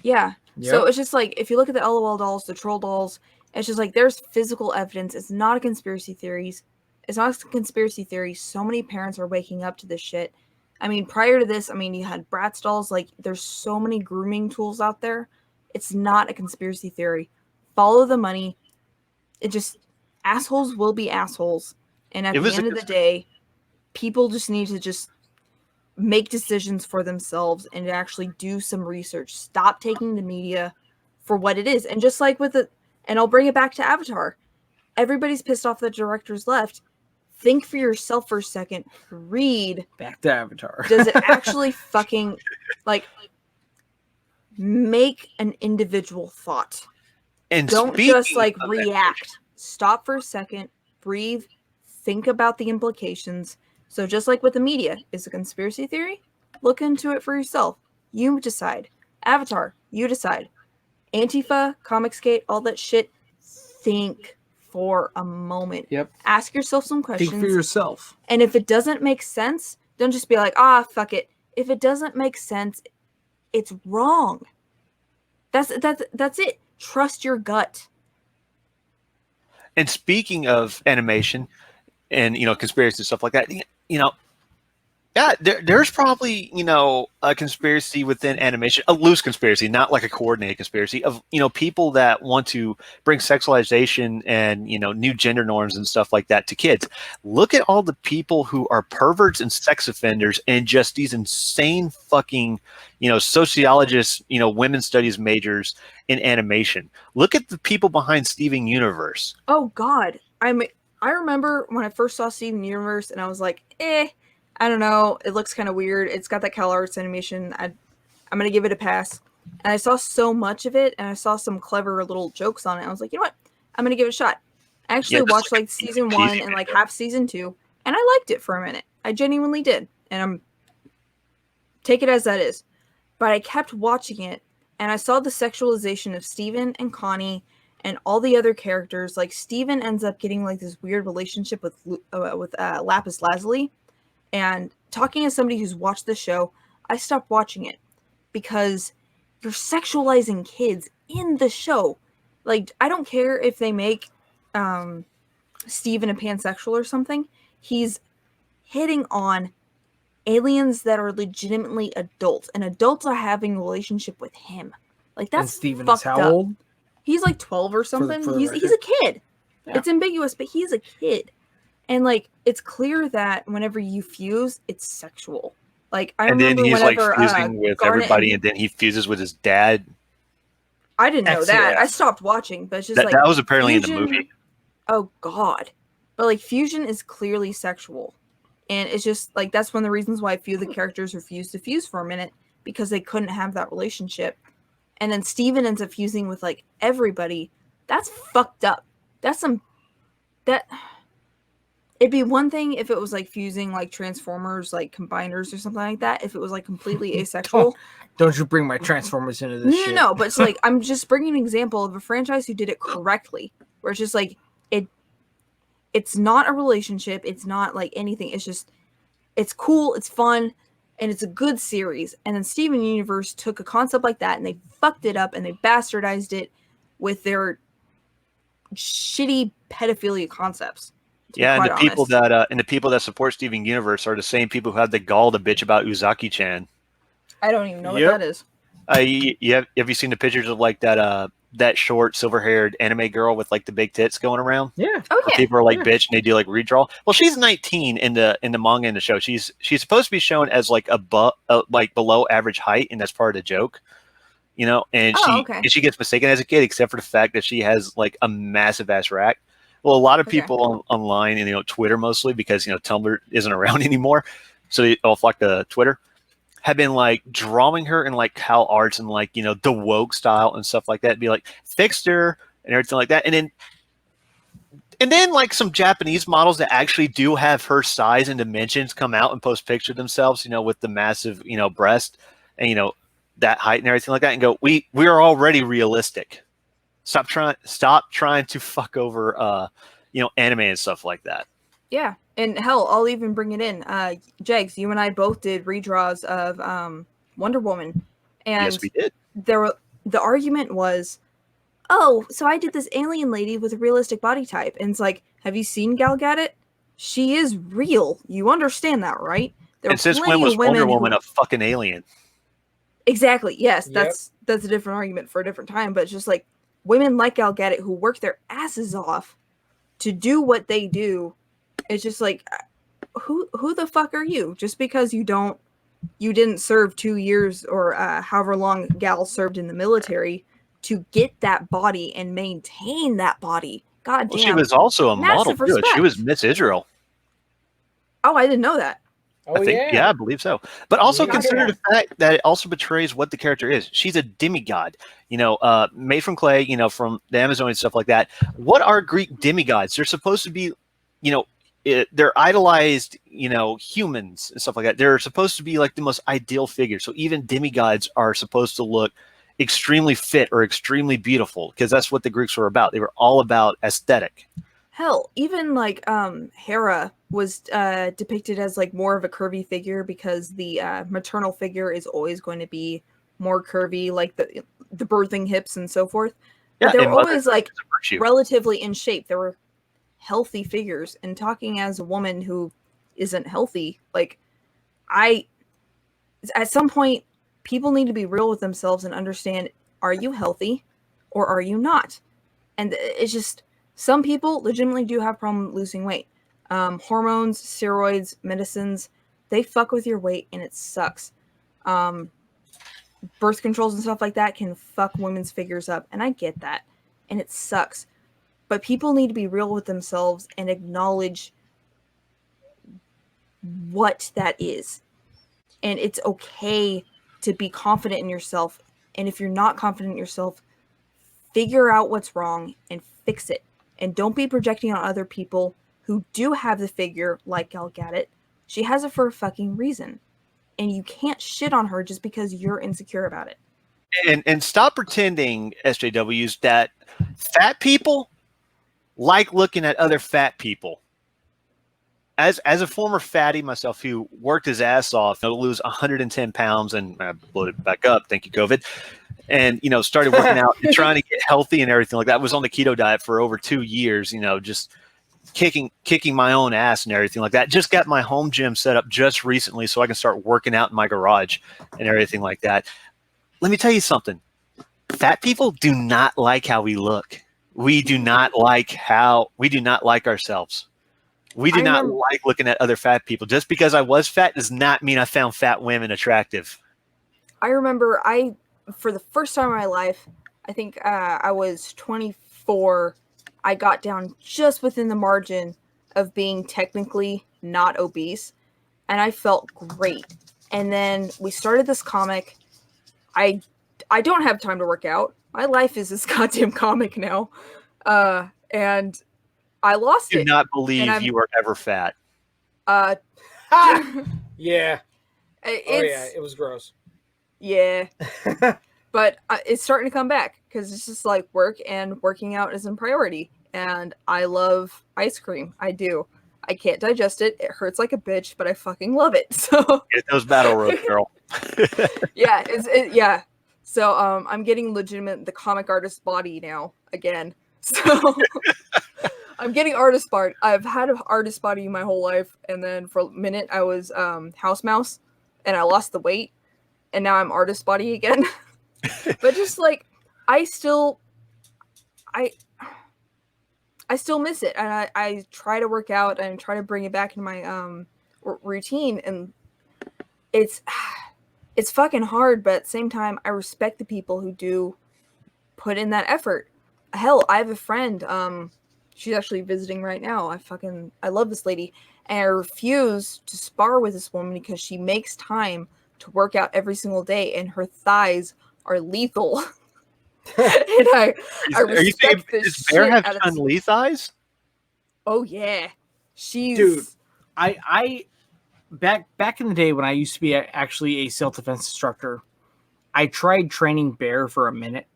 Yeah. Yep. So it's just like if you look at the LOL dolls, the troll dolls, it's just like there's physical evidence. It's not a conspiracy theories. It's not a conspiracy theory. So many parents are waking up to this shit. I mean, prior to this, I mean, you had Bratz dolls. Like, there's so many grooming tools out there. It's not a conspiracy theory. Follow the money. It just assholes will be assholes. And at the end of the day, people just need to just make decisions for themselves and actually do some research. Stop taking the media for what it is. And just like with it, and I'll bring it back to Avatar. Everybody's pissed off that directors left. Think for yourself for a second. Read. Back to Avatar. Does it actually fucking like make an individual thought? And don't just like react. Stop for a second. Breathe. Think about the implications. So just like with the media, is a conspiracy theory? Look into it for yourself. You decide. Avatar, you decide. Antifa, Comicsgate, all that shit. Think for a moment. Yep. Ask yourself some questions. Think for yourself. And if it doesn't make sense, don't just be like, fuck it. If it doesn't make sense, it's wrong. That's it. Trust your gut. And speaking of animation and conspiracy and stuff like that, yeah, there's probably a conspiracy within animation, a loose conspiracy, not like a coordinated conspiracy of people that want to bring sexualization and new gender norms and stuff like that to kids. Look at all the people who are perverts and sex offenders and just these insane fucking sociologists, women's studies majors in animation. Look at the people behind Steven Universe. Oh God, I remember when I first saw Steven Universe and I was like, I don't know. It looks kind of weird. It's got that CalArts animation. I'm going to give it a pass. And I saw so much of it, and I saw some clever little jokes on it. I was like, you know what? I'm going to give it a shot. I actually watched like season 1 and like half season 2, and I liked it for a minute. I genuinely did. And take it as that is. But I kept watching it, and I saw the sexualization of Steven and Connie and all the other characters. Like Steven ends up getting like this weird relationship with Lapis Lazuli. And talking as somebody who's watched the show, I stopped watching it because you're sexualizing kids in the show. Like, I don't care if they make Steven a pansexual or something. He's hitting on aliens that are legitimately adults, and adults are having a relationship with him. Like, that's Steven fucked is how up. old? He's like 12 or something. For the he's record. a kid. Yeah. It's ambiguous, but he's a kid. And like, it's clear that whenever you fuse, it's sexual. Like, I remember then he's whenever, like fusing with Garnet everybody, and then he fuses with his dad. I didn't know that. XCF. I stopped watching, but it's just That was apparently in the fusion- movie. Oh God! But like, fusion is clearly sexual, and it's just like that's one of the reasons why a few of the characters refused to fuse for a minute because they couldn't have that relationship. And then Steven ends up fusing with like everybody. That's fucked up. That's some that. It'd be one thing if it was like fusing like Transformers, like combiners or something like that. If it was like completely asexual. Don't you bring my Transformers into this shit. No, but it's like I'm just bringing an example of a franchise who did it correctly, where it's just like it's not a relationship, it's not like anything. It's just it's cool, it's fun, and it's a good series. And then Steven Universe took a concept like that and they fucked it up and they bastardized it with their shitty pedophilia concepts. Yeah, and the people that support Steven Universe are the same people who had the gall to bitch about Uzaki-chan. I don't even know what that is. Have you seen the pictures of like that short silver-haired anime girl with like the big tits going around? Yeah. Oh yeah. People are like bitch and they do like redraw. Well, she's 19 in the manga and the show. She's supposed to be shown as like like below average height, and that's part of the joke. You know, and she gets mistaken as a kid, except for the fact that she has like a massive ass rack. Well, a lot of people online and Twitter mostly, because Tumblr isn't around anymore, so they all flock to Twitter, have been like drawing her in like Cal Arts and like the woke style and stuff like that. Be like fixed her and everything like that, and then like some Japanese models that actually do have her size and dimensions come out and post picture themselves, with the massive breast and that height and everything like that, and go, we are already realistic. Stop trying to fuck over anime and stuff like that. Yeah, and hell, I'll even bring it in. Jegs, you and I both did redraws of Wonder Woman, and yes, we did. The argument was, oh, so I did this alien lady with a realistic body type, and it's like, have you seen Gal Gadot? She is real. You understand that, right? And since when was Wonder Woman a fucking alien? Exactly. Yes, that's a different argument for a different time, but it's just like women like Gal Gadot who work their asses off to do what they do. It's just like, who the fuck are you? Just because you didn't serve 2 years or however long Gal served in the military to get that body and maintain that body. God damn. Well, she was also a model too. She was Miss Israel. Oh, I didn't know that. I believe so. But also consider the fact that it also betrays what the character is. She's a demigod, made from clay, from the Amazon and stuff like that. What are Greek demigods? They're supposed to be, they're idolized, humans and stuff like that. They're supposed to be like the most ideal figure. So even demigods are supposed to look extremely fit or extremely beautiful, because that's what the Greeks were about. They were all about aesthetic. Hell, even like Hera was depicted as like more of a curvy figure, because the maternal figure is always going to be more curvy, like the birthing hips and so forth. But they were always like relatively in shape. There were healthy figures, and talking as a woman who isn't healthy, like at some point people need to be real with themselves and understand, are you healthy or are you not? And it's just, some people legitimately do have problem losing weight. Hormones, steroids, medicines, they fuck with your weight and it sucks. Birth controls and stuff like that can fuck women's figures up, and I get that, and it sucks. But people need to be real with themselves and acknowledge what that is. And it's okay to be confident in yourself. And if you're not confident in yourself, figure out what's wrong and fix it. And don't be projecting on other people who do have the figure like Gal Gadot. She has it for a fucking reason. And you can't shit on her just because you're insecure about it. And stop pretending, SJWs, that fat people like looking at other fat people. As a former fatty myself who worked his ass off to lose 110 pounds and bloated back up, thank you, COVID, and started working out and trying to get healthy and everything like that. I was on the keto diet for over 2 years, just kicking my own ass and everything like that. Just got my home gym set up just recently so I can start working out in my garage and everything like that. Let me tell you something. Fat people do not like how we look. We do not like ourselves. We do not like looking at other fat people. Just because I was fat does not mean I found fat women attractive. I remember for the first time in my life, I think I was 24, I got down just within the margin of being technically not obese, and I felt great. And then we started this comic. I don't have time to work out. My life is this goddamn comic now. And I lost Do it. not believe I'm- you were ever fat. Yeah. It's It was gross. yeah. But it's starting to come back because it's just like work, and working out isn't a priority. And I love ice cream. I do. I can't digest it. It hurts like a bitch, but I fucking love it. So Get those battle ropes, girl. yeah, yeah. So I'm getting the comic artist body now again. So I'm getting artist body. I've had an artist body my whole life, and then for a minute I was house mouse, and I lost the weight, and now I'm artist body again. But just like I still miss it, and I try to work out and try to bring it back into my routine, and it's fucking hard, but at the same time I respect the people who do put in that effort. Hell, I have a friend, she's actually visiting right now. I love this lady, and I refuse to spar with this woman because she makes time to work out every single day, and her thighs are lethal. And I respect this does Bear shit have out of Chun-Li thighs? Oh yeah, she's Dude. I back in the day when I used to be actually a self-defense instructor, I tried training Bear for a minute,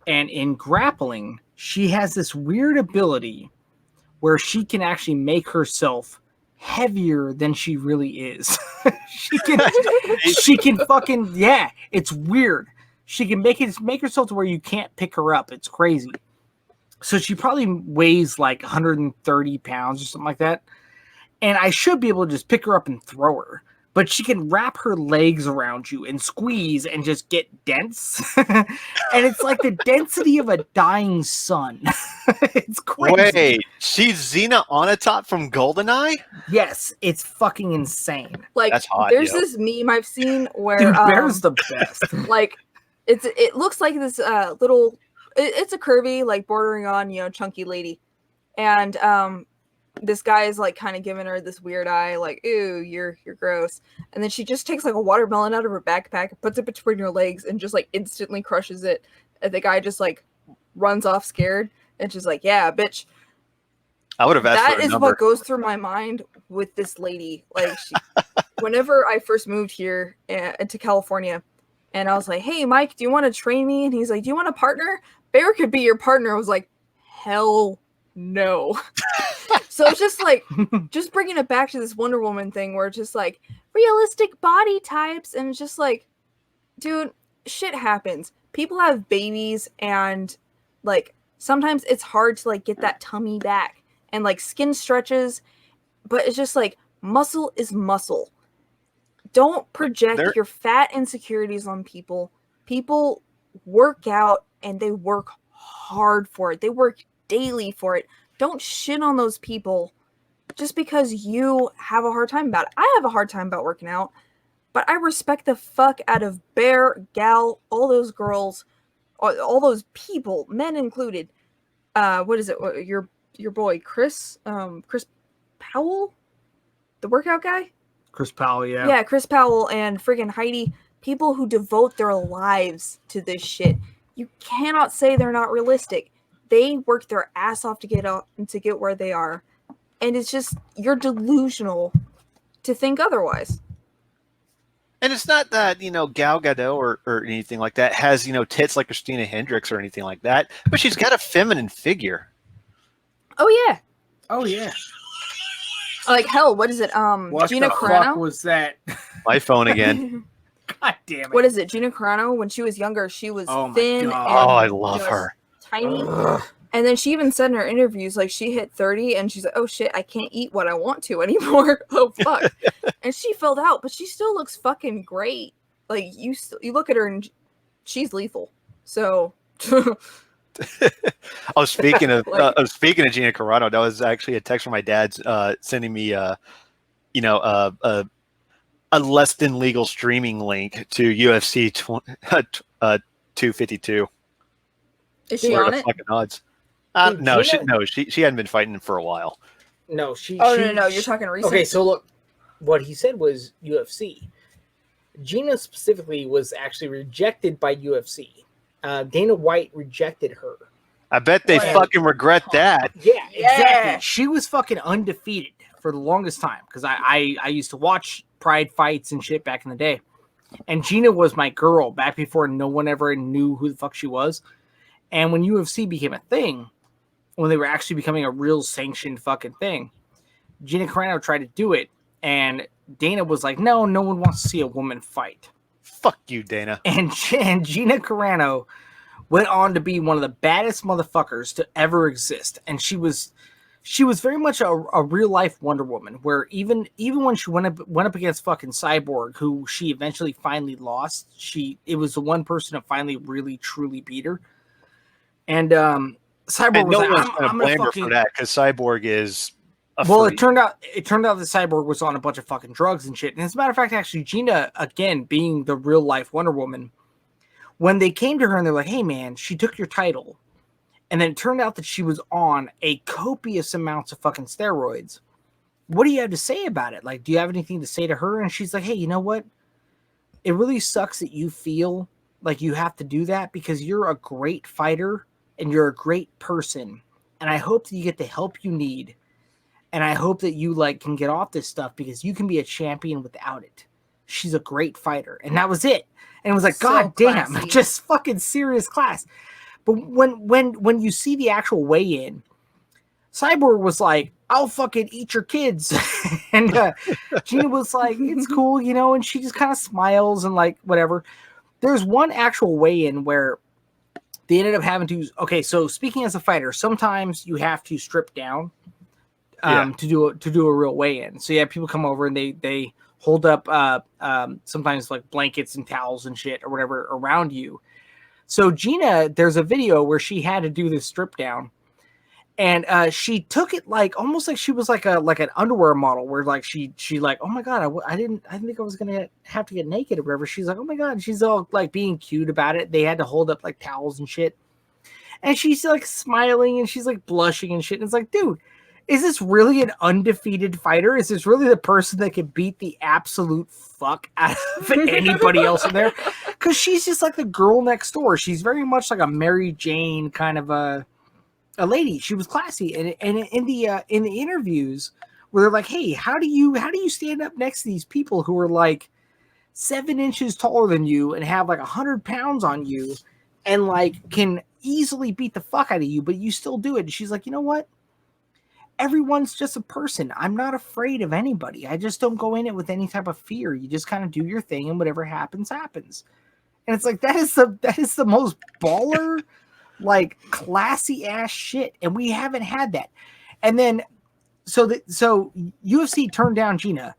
and in grappling, she has this weird ability where she can actually make herself heavier than she really is. she can fucking it's weird. She can make herself to where you can't pick her up. It's crazy. So she probably weighs like 130 pounds or something like that. And I should be able to just pick her up and throw her. But she can wrap her legs around you and squeeze and just get dense. And it's like the density of a dying sun. It's crazy. Wait, she's Xena Onatopp from GoldenEye? Yes, it's fucking insane. like That's hot, there's yo. this meme I've seen where Dude, Bear's the best. like it looks like this little it's a curvy, like bordering on, chunky lady, and this guy is like kind of giving her this weird eye, like, ew, you're gross. And then she just takes like a watermelon out of her backpack, puts it between her legs, and just like instantly crushes it. And the guy just like runs off scared, and she's like, yeah, bitch. I would have asked That for a is number. what goes through my mind with this lady. Like, whenever I first moved here to California, and I was like, hey, Mike, do you want to train me? And he's like, do you want a partner? Bear could be your partner. I was like, hell no. So it's just like, just bringing it back to this Wonder Woman thing where it's just like realistic body types. And it's just like, dude, shit happens. People have babies, and like sometimes it's hard to like get that tummy back, and like skin stretches, but it's just like muscle is muscle. Don't project your fat insecurities on people. People work out, and they work hard for it. They work daily for it. Don't shit on those people just because you have a hard time about it. I have a hard time about working out, but I respect the fuck out of Bear, Gal, all those girls, all those people, men included. What is it? Your boy Chris Powell, the workout guy? Chris Powell, yeah. Yeah, Chris Powell and friggin' Heidi, people who devote their lives to this shit. You cannot say they're not realistic. They work their ass off to get up and to get where they are. And it's just, you're delusional to think otherwise. And it's not that, Gal Gadot or anything like that has, tits like Christina Hendricks or anything like that, but she's got a feminine figure. Oh, yeah. Oh, yeah. Like, hell, what is it? What Gina the Carano? fuck was that? My phone again. God damn it. What is it? Gina Carano, when she was younger, she was Oh my thin. God. And, Oh, I love her. Tiny. Ugh. And then she even said in her interviews, like, she hit 30 and she's like, oh shit, I can't eat what I want to anymore. Oh fuck. And she filled out, but she still looks fucking great. Like, you look at her and she's lethal. So Oh, speaking of Like- Gina Carano, that was actually a text from my dad sending me a less than legal streaming link to UFC 252. is she What are on the it? fucking odds? Dude, No, Gina- she hadn't been fighting for a while. No, she. Oh, she, no, you're talking recent. Okay, so look, what he said was UFC. Gina specifically was actually rejected by UFC. Dana White rejected her I bet they fucking regret that. Yeah, exactly. She was fucking undefeated for the longest time because I used to watch Pride fights and shit back in the day. And Gina was my girl back before no one ever knew who the fuck she was. And when UFC became a thing, when they were actually becoming a real sanctioned fucking thing, Gina Carano tried to do it. And Dana was like, no one wants to see a woman fight. Fuck you, Dana. And Gina Carano went on to be one of the baddest motherfuckers to ever exist. And she was very much a real life Wonder Woman, where even when she went up against fucking Cyborg, who she eventually finally lost, it was the one person to finally really truly beat her. And Cyborg was like, I'm gonna blame her for that because Cyborg is it turned out that Cyborg was on a bunch of fucking drugs and shit. And as a matter of fact, actually, Gina, again, being the real life Wonder Woman, when they came to her and they're like, hey man, she took your title. And then it turned out that she was on a copious amounts of fucking steroids. What do you have to say about it? Like, do you have anything to say to her? And she's like, hey, you know what? It really sucks that you feel like you have to do that because you're a great fighter and you're a great person. And I hope that you get the help you need. And I hope that you can get off this stuff because you can be a champion without it. She's a great fighter. And that was it. And it was like, so God damn, classy. Just fucking serious class. But when you see the actual weigh-in, Cyborg was like, I'll fucking eat your kids. And Gina was like, it's cool, and she just kind of smiles and whatever. There's one actual weigh-in where they ended up having to, okay, so speaking as a fighter, sometimes you have to strip down to do a real weigh-in. So yeah, people come over and they hold up sometimes blankets and towels and shit or whatever around you. So Gina, there's a video where she had to do this strip down, and she took it almost like she was like an underwear model, where she oh my God, I didn't think I was gonna have to get naked or whatever. She's like, oh my God, she's all being cute about it. They had to hold up towels and shit, and she's smiling and she's blushing and shit. And it's like, dude, is this really an undefeated fighter? Is this really the person that can beat the absolute fuck out of anybody else in there? Because she's just the girl next door. She's very much like a Mary Jane kind of a lady. She was classy, and in the interviews where they're like, "Hey, how do you stand up next to these people who are 7 inches taller than you and have 100 pounds on you and can easily beat the fuck out of you, but you still do it?" And she's like, you know what? Everyone's just a person. I'm not afraid of anybody. I just don't go in it with any type of fear. You just kind of do your thing, and whatever happens, happens. And it's that is the most baller, classy ass shit. And we haven't had that. And then, so UFC turned down Gina.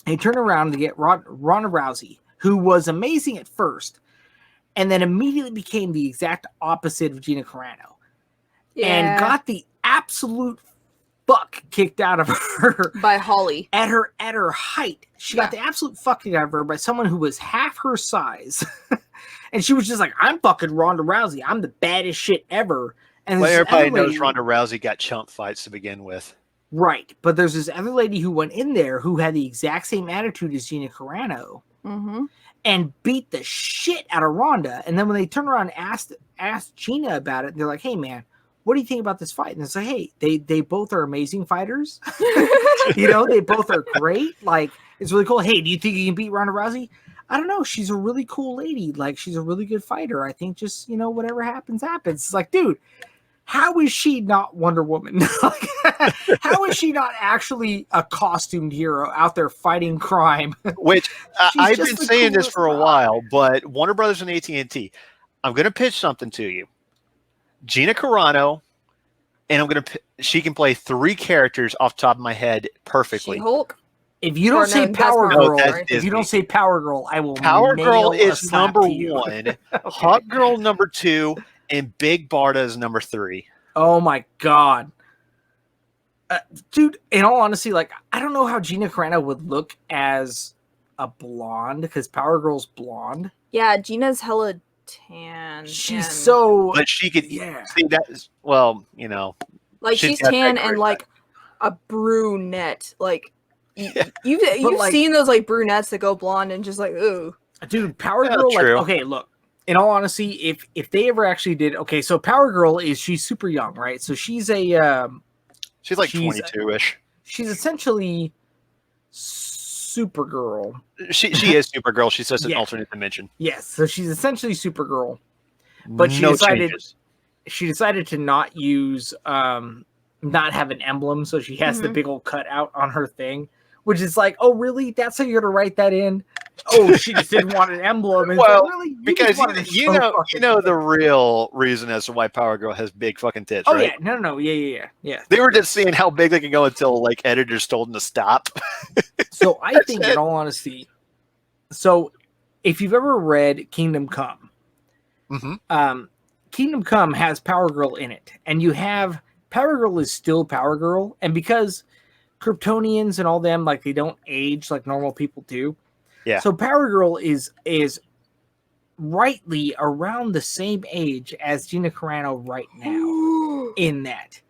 They turned around to get Ronda Rousey, who was amazing at first, and then immediately became the exact opposite of Gina Carano, and got the absolute fuck kicked out of her by Holly at her height. She got the absolute fuck kicked out of her by someone who was half her size, and she was just like, "I'm fucking Ronda Rousey. I'm the baddest shit ever." And everybody knows Ronda Rousey got chump fights to begin with, right? But there's this other lady who went in there who had the exact same attitude as Gina Carano, and beat the shit out of Ronda. And then when they turned around and asked Gina about it, they're like, "Hey, man, what do you think about this fight?" And it's like, hey, they both are amazing fighters. They both are great. It's really cool. Hey, do you think you can beat Ronda Rousey? I don't know. She's a really cool lady. She's a really good fighter. I think just, whatever happens, happens. It's like, dude, how is she not Wonder Woman? How is she not actually a costumed hero out there fighting crime? Which I've been saying this for a while, but Warner Brothers and AT&T, I'm going to pitch something to you. Gina Carano, and she can play 3 characters off the top of my head perfectly. She-Hulk? If you don't say Power Girl, I will. Power Girl is number 1, okay. Hawk Girl number 2, and Big Barda is number 3. Oh my God. Dude, in all honesty, I don't know how Gina Carano would look as a blonde, because Power Girl's blonde. Yeah, Gina's hella tan. She's so... But she could... Yeah. See, that is... Well, she's tan and, a brunette. You've seen those, brunettes that go blonde and just, ooh. Dude, Power Girl, okay, look. in all honesty, if they ever actually did, okay, so Power Girl she's super young, right? So she's she's like 22-ish. She's essentially Supergirl. She is Supergirl. She's just an alternate dimension. Yes, so she's essentially Supergirl, but she decided to not use not have an emblem, so she has the big old cutout on her thing, which is like, oh really? That's how you're gonna write that in? Oh, she just didn't want an emblem. And well, really, because you know the real reason as to why Power Girl has big fucking tits, right? Yeah, no, yeah. They were just seeing how big they can go until like editors told them to stop. So I think, in all honesty, so if you've ever read Kingdom Come, Kingdom Come has Power Girl in it, and you have Power Girl is still Power Girl, and because Kryptonians and all them, like, they don't age like normal people do. Yeah. So Power Girl is rightly around the same age as Gina Carano right now in that.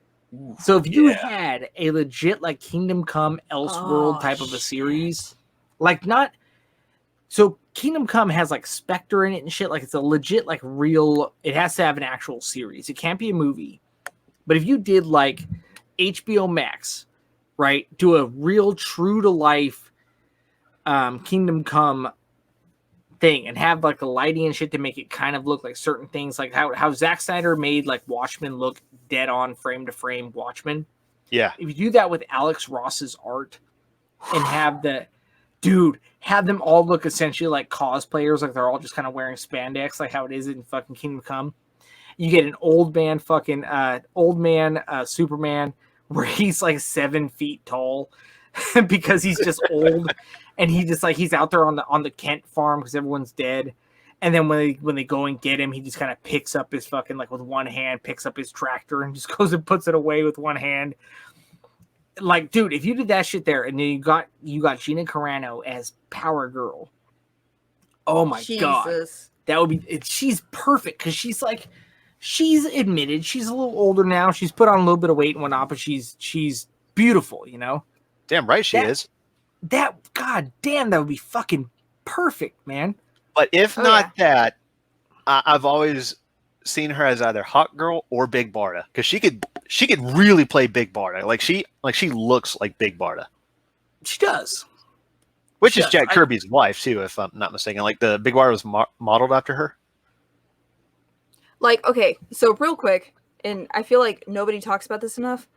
So if you had a legit like Kingdom Come Elseworld type of a series, like not so Kingdom Come has like Spectre in it and shit, like it's a legit like real, it has to have an actual series. It can't be a movie. But if you did like HBO Max, right, do a real true to life Kingdom Come thing and have like the lighting and shit to make it kind of look like certain things, like how Zack Snyder made like Watchmen look dead on frame to frame Watchmen. Yeah. If you do that with Alex Ross's art and have them all look essentially like cosplayers, like they're all just kind of wearing spandex, like how it is in fucking Kingdom Come. You get an old man Superman where he's like 7 feet tall because he's just old. And he just like, he's out there on the Kent farm because everyone's dead. And then when they go and get him, he just kind of picks up his fucking, like with one hand, picks up his tractor and just goes and puts it away with one hand. Like, dude, if you did that shit there, and then you got Gina Carano as Power Girl, oh my god, that would be. She's perfect because she's like, she's admitted she's a little older now. She's put on a little bit of weight and whatnot, but she's beautiful, you know. Damn right she is. That, god damn, that would be fucking perfect, man. But if not that, I've always seen her as either Hot Girl or Big Barda, because she could really play Big Barda. Like she looks like Big Barda. She does. Which is Jack Kirby's wife too, if I'm not mistaken. Like the Big Barda was modeled after her. Like, okay, so real quick, and I feel like nobody talks about this enough.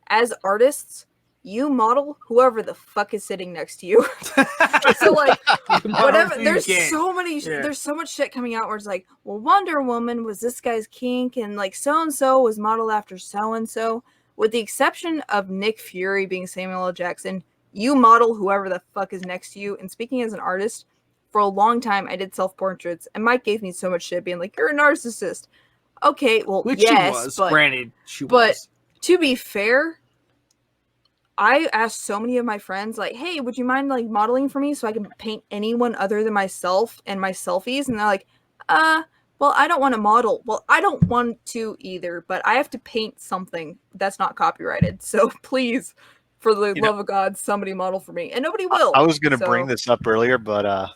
As artists, you model whoever the fuck is sitting next to you. So like, whatever. There's so much shit coming out where it's like, well, Wonder Woman was this guy's kink, and like so and so was modeled after so and so. With the exception of Nick Fury being Samuel L. Jackson, you model whoever the fuck is next to you. And speaking as an artist, for a long time I did self-portraits, and Mike gave me so much shit, being like, "You're a narcissist." Okay, well, which yes, she was. But, granted, she was. But to be fair, I asked so many of my friends, like, hey, would you mind like modeling for me so I can paint anyone other than myself and my selfies? And they're like, well, I don't want to model. Well, I don't want to either, but I have to paint something that's not copyrighted. So please, for the love of God, somebody model for me. And nobody will. I was going to bring this up earlier, but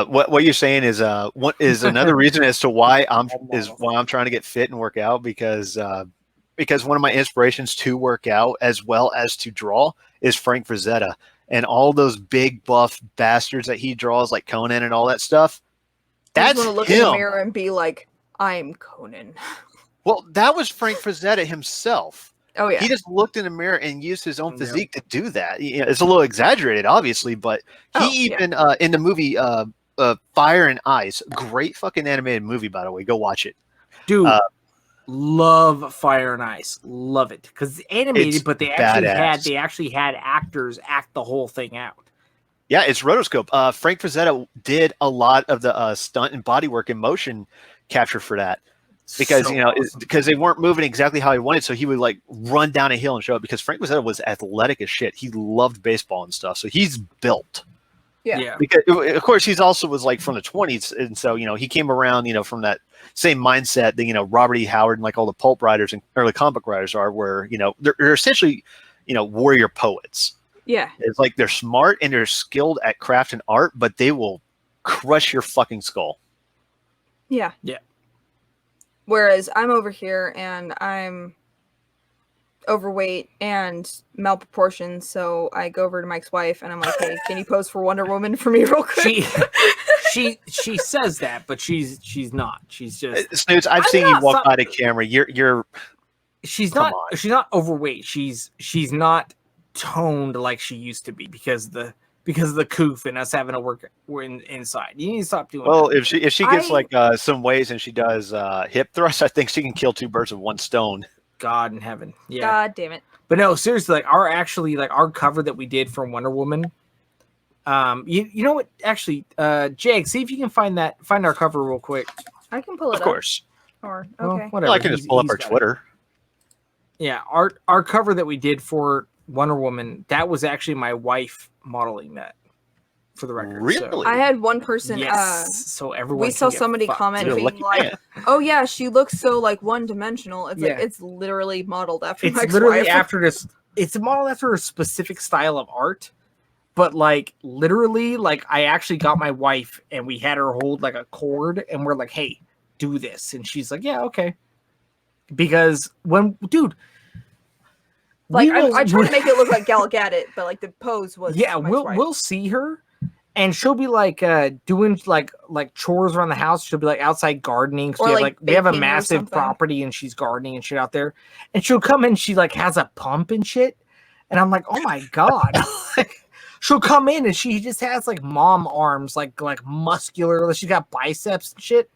what you're saying is what is another reason as to why I'm trying to get fit and work out, because one of my inspirations to work out as well as to draw is Frank Frazetta, and all those big buff bastards that he draws, like Conan and all that stuff. That's him. I just want to look in the mirror and be like, I'm Conan. Well, that was Frank Frazetta himself. Oh yeah. He just looked in the mirror and used his own physique to do that. You know, it's a little exaggerated, obviously, but in the movie Fire and Ice, great fucking animated movie, by the way. Go watch it, dude. Love Fire and Ice, love it because it's animated, but they actually had actors act the whole thing out. Yeah, it's rotoscope. Frank Frazetta did a lot of the stunt and bodywork and motion capture for that, because because they weren't moving exactly how he wanted, so he would like run down a hill and show up. Because Frank Frazetta was athletic as shit. He loved baseball and stuff, so he's built. Yeah. Because of course he's also was like from the 20s, and so he came around from that same mindset that Robert E. Howard and like all the pulp writers and early comic writers are, where they're essentially warrior poets. Yeah, it's like they're smart and they're skilled at craft and art, but they will crush your fucking skull. Yeah. Yeah. Whereas I'm over here and I'm overweight and malproportioned, so I go over to Mike's wife and I'm like, hey, can you pose for Wonder Woman for me real quick? She says that, but she's not. She's just Snoots, I've seen you walk by the camera. She's not overweight. She's not toned like she used to be because of the coof and us having to work inside. You need to stop doing well, that. if she gets like some ways and she does hip thrusts, I think she can kill 2 birds with one stone. God in heaven. Yeah. God damn it. But no, seriously, like our cover that we did for Wonder Woman. You know what? Actually, Jake, see if you can find our cover real quick. I can pull it up. Of course. Or okay. Well, whatever. Well, I can just pull up our Twitter. Yeah, our cover that we did for Wonder Woman, that was actually my wife modeling that. For the record, really, so. I had one person. Yes, so everyone. We saw somebody comment being like, "Oh yeah, she looks so like one-dimensional." It's like it's literally modeled after. It's literally after this. It's modeled after a specific style of art, but like literally, like I actually got my wife and we had her hold like a cord, and we're like, "Hey, do this," and she's like, "Yeah, okay." Because dude. Like I tried to make it look like Gal Gadot, but like the pose was we'll see her, and she'll be like doing like chores around the house. She'll be like outside gardening. Or we have a massive property, and she's gardening and shit out there. And she'll come in. She like has a pump and shit, and I'm like, oh my god. She'll come in and she just has like mom arms, like muscular. She's got biceps and shit.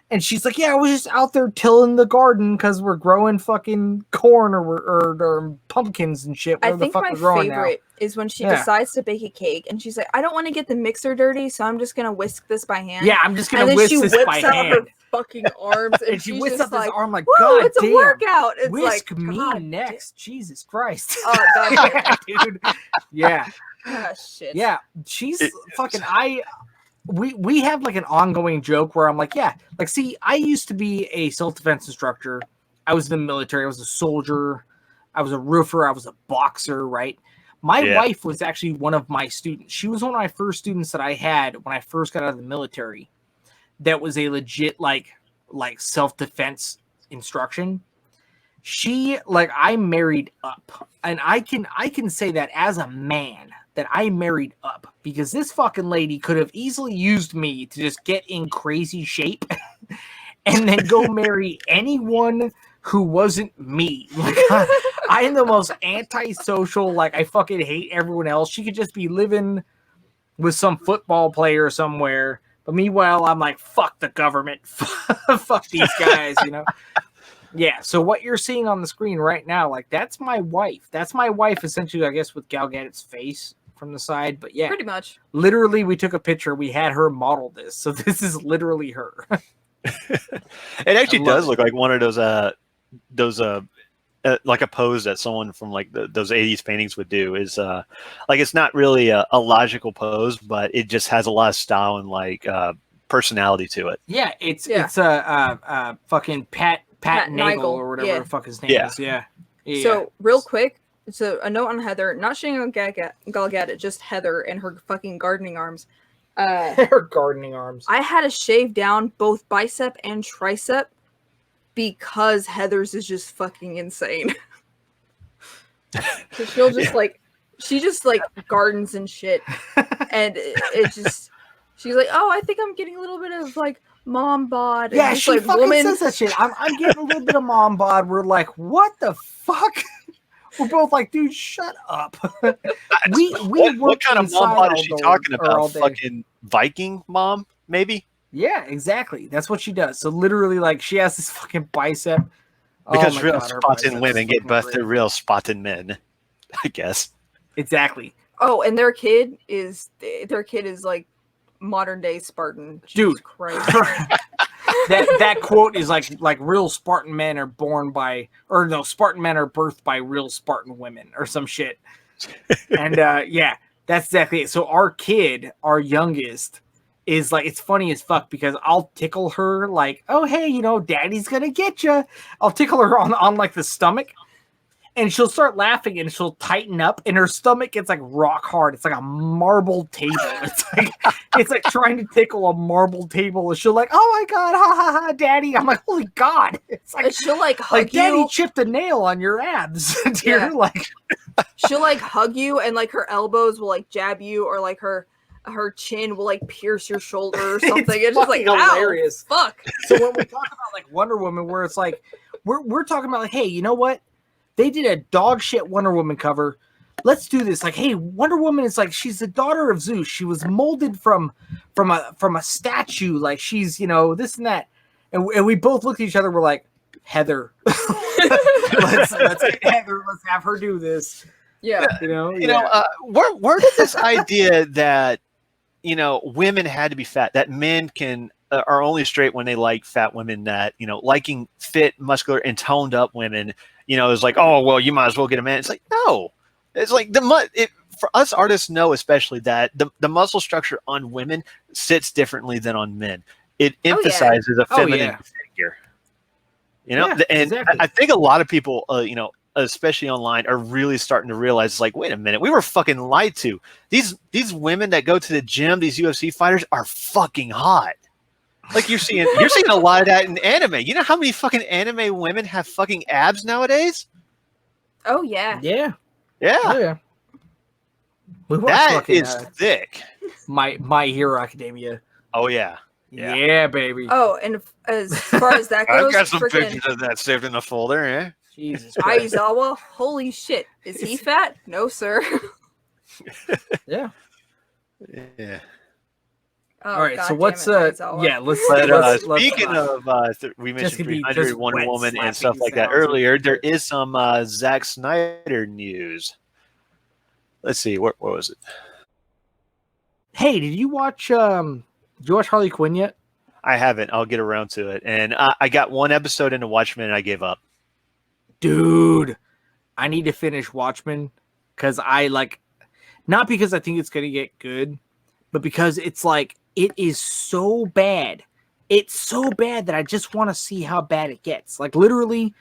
And she's like, yeah, I was just out there tilling the garden because we're growing fucking corn or pumpkins and shit. I think my favorite is when she decides to bake a cake and she's like, I don't want to get the mixer dirty, so I'm just going to whisk this by hand. Yeah, I'm just going to whisk this by hand. And then she whips out her fucking arms and she whips out this arm like, God it's damn. A workout. It's whisk like, me God next. Jesus Christ. Oh, God. Dude. Yeah. Oh, shit. Yeah, she's fucking... We have like an ongoing joke where I'm like, yeah, like, see, I used to be a self-defense instructor. I was in the military. I was a soldier. I was a roofer. I was a boxer, right? My wife was actually one of my students. She was one of my first students that I had when I first got out of the military. That was a legit like self-defense instruction. I married up, and I can say that as a man that I married up because this fucking lady could have easily used me to just get in crazy shape and then go marry anyone who wasn't me. Like I am the most antisocial, like I fucking hate everyone else. She could just be living with some football player somewhere. But meanwhile, I'm like, fuck the government. Fuck these guys, you know? Yeah, so what you're seeing on the screen right now, like, that's my wife. That's my wife, essentially, I guess, with Gal Gadot's face from the side. But yeah. Pretty much. Literally, we took a picture. We had her model this. So this is literally her. It actually does look like one of those like a pose that someone from like those 80s paintings would do is like it's not really a logical pose, but it just has a lot of style and like personality to it. Yeah, it's a fucking Pat Nagel or whatever the fuck his name is. Yeah. So real quick, so a note on Heather, not showing on Gal Gadot, just Heather and her fucking gardening arms. Her gardening arms. I had to shave down both bicep and tricep because Heather's is just fucking insane. So she'll just she just gardens and shit, and it just she's like, oh, I think I'm getting a little bit of like mom bod. Yeah, and she fucking says that shit. I'm getting a little bit of mom bod. We're like, what the fuck? We're both like, dude, shut up. What kind of mom bod is she talking about? Fucking Viking mom, maybe? Yeah, exactly. That's what she does. So literally, like, she has this fucking bicep. Because real spotted women get busted real spotted men, I guess. Exactly. Oh, and their kid is like modern day Spartan. Jesus dude, Christ. that quote is like real Spartan men are Spartan men are birthed by real Spartan women or some shit. And yeah, that's exactly it. So our kid, our youngest, is like, it's funny as fuck because I'll tickle her like, oh hey, you know, daddy's gonna get you. I'll tickle her on like the stomach, and she'll start laughing and she'll tighten up and her stomach gets like rock hard. It's like a marble table. It's like trying to tickle a marble table. And she'll like, oh my God, ha ha ha, daddy. I'm like, holy God. It's like, she'll like hug you. Daddy chipped a nail on your abs, dear. Yeah. Like, she'll like hug you and like her elbows will like jab you, or like her chin will like pierce your shoulder or something. It's just like hilarious. Ow, fuck. So when we talk about like Wonder Woman, where it's like, we're talking about like, hey, you know what? They did a dog shit Wonder Woman cover. Let's do this. Like, hey, Wonder Woman is like, she's the daughter of Zeus. She was molded from a statue. Like, she's, you know, this and that. And we both looked at each other. We're like, Heather, let's get Heather. Let's have her do this. Yeah. You know, where did this idea that, you know, women had to be fat, that men are only straight when they like fat women, that, you know, liking fit, muscular, and toned up women, you know, is like, oh, well, you might as well get a man. It's like, no. It's like for us artists know especially that the muscle structure on women sits differently than on men. It emphasizes a feminine figure. You know, and exactly. I think a lot of people, you know, especially online, are really starting to realize, it's like, wait a minute, we were fucking lied to. These women that go to the gym, these UFC fighters, are fucking hot. Like you're seeing a lot of that in anime. You know how many fucking anime women have fucking abs nowadays? Oh yeah. Yeah. Yeah. Oh, yeah. That is thick. My Hero Academia. Oh yeah. Yeah, baby. Oh, and as far as that goes, I've got some pictures of that saved in a folder, eh? Jesus Christ. Aizawa, holy shit. Is he fat? No, sir. Yeah. Yeah. Oh, all right, God, so what's speaking of we mentioned 300 Wonder Woman and stuff like that earlier, there is some Zack Snyder news. Let's see, what was it? Hey, did you watch Harley Quinn yet? I haven't. I'll get around to it. And I got one episode into Watchmen and I gave up. Dude, I need to finish Watchmen because not because I think it's going to get good, but because it's like, it is so bad. It's so bad that I just want to see how bad it gets. Like, literally,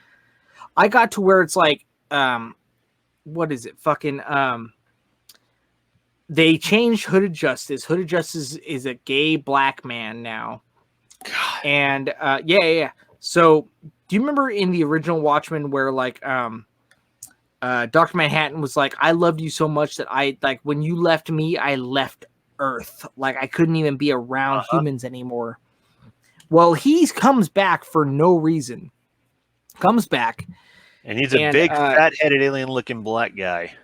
I got to where it's like, what is it? Fucking, they changed Hooded Justice. Hooded Justice is a gay black man now. God. And, yeah. So, do you remember in the original Watchmen where, like, Dr. Manhattan was like, I loved you so much that when you left me, I left Earth. Like, I couldn't even be around humans anymore. Well, he comes back for no reason. Comes back. And he's a big, fat-headed, alien-looking black guy.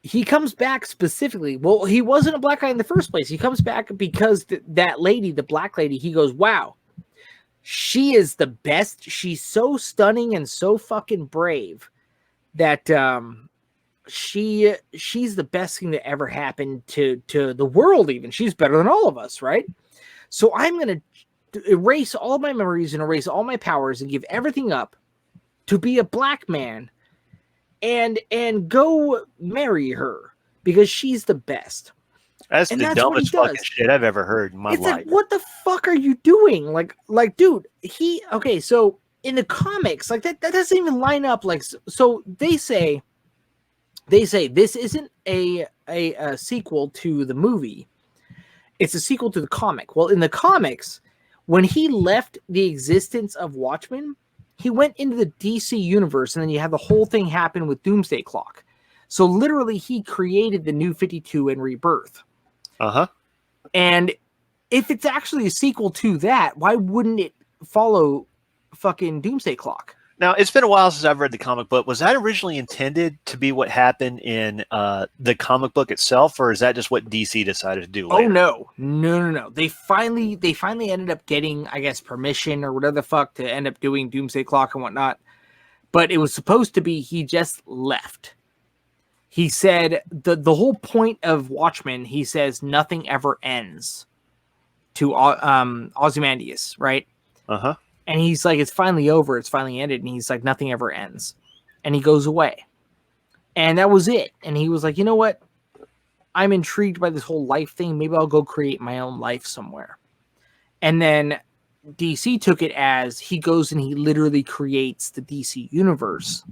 He comes back specifically. Well, he wasn't a black guy in the first place. He comes back because that lady, the black lady, he goes, wow, she is the best. She's so stunning and so fucking brave that she's the best thing that ever happened to the world. Even she's better than all of us, right? So I'm gonna erase all my memories and erase all my powers and give everything up to be a black man and go marry her because she's the best. That's the dumbest fucking shit I've ever heard in my life. It's like, what the fuck are you doing? Like, dude, so in the comics, like that doesn't even line up. Like, so they say this isn't a sequel to the movie. It's a sequel to the comic. Well, in the comics, when he left the existence of Watchmen, he went into the DC universe, and then you have the whole thing happen with Doomsday Clock. So literally, he created the New 52 and Rebirth. And if it's actually a sequel to that, why wouldn't it follow fucking Doomsday Clock? Now, it's been a while since I've read the comic book. Was that originally intended to be what happened in the comic book itself, or is that just what DC decided to do later? Oh, no. They finally ended up getting, I guess, permission or whatever the fuck to end up doing Doomsday Clock and whatnot. But it was supposed to be he just left. He said the whole point of Watchmen, he says nothing ever ends to Ozymandias, right? And he's like, it's finally over. It's finally ended. And he's like, nothing ever ends. And he goes away. And that was it. And he was like, you know what? I'm intrigued by this whole life thing. Maybe I'll go create my own life somewhere. And then DC took it as he goes and he literally creates the DC universe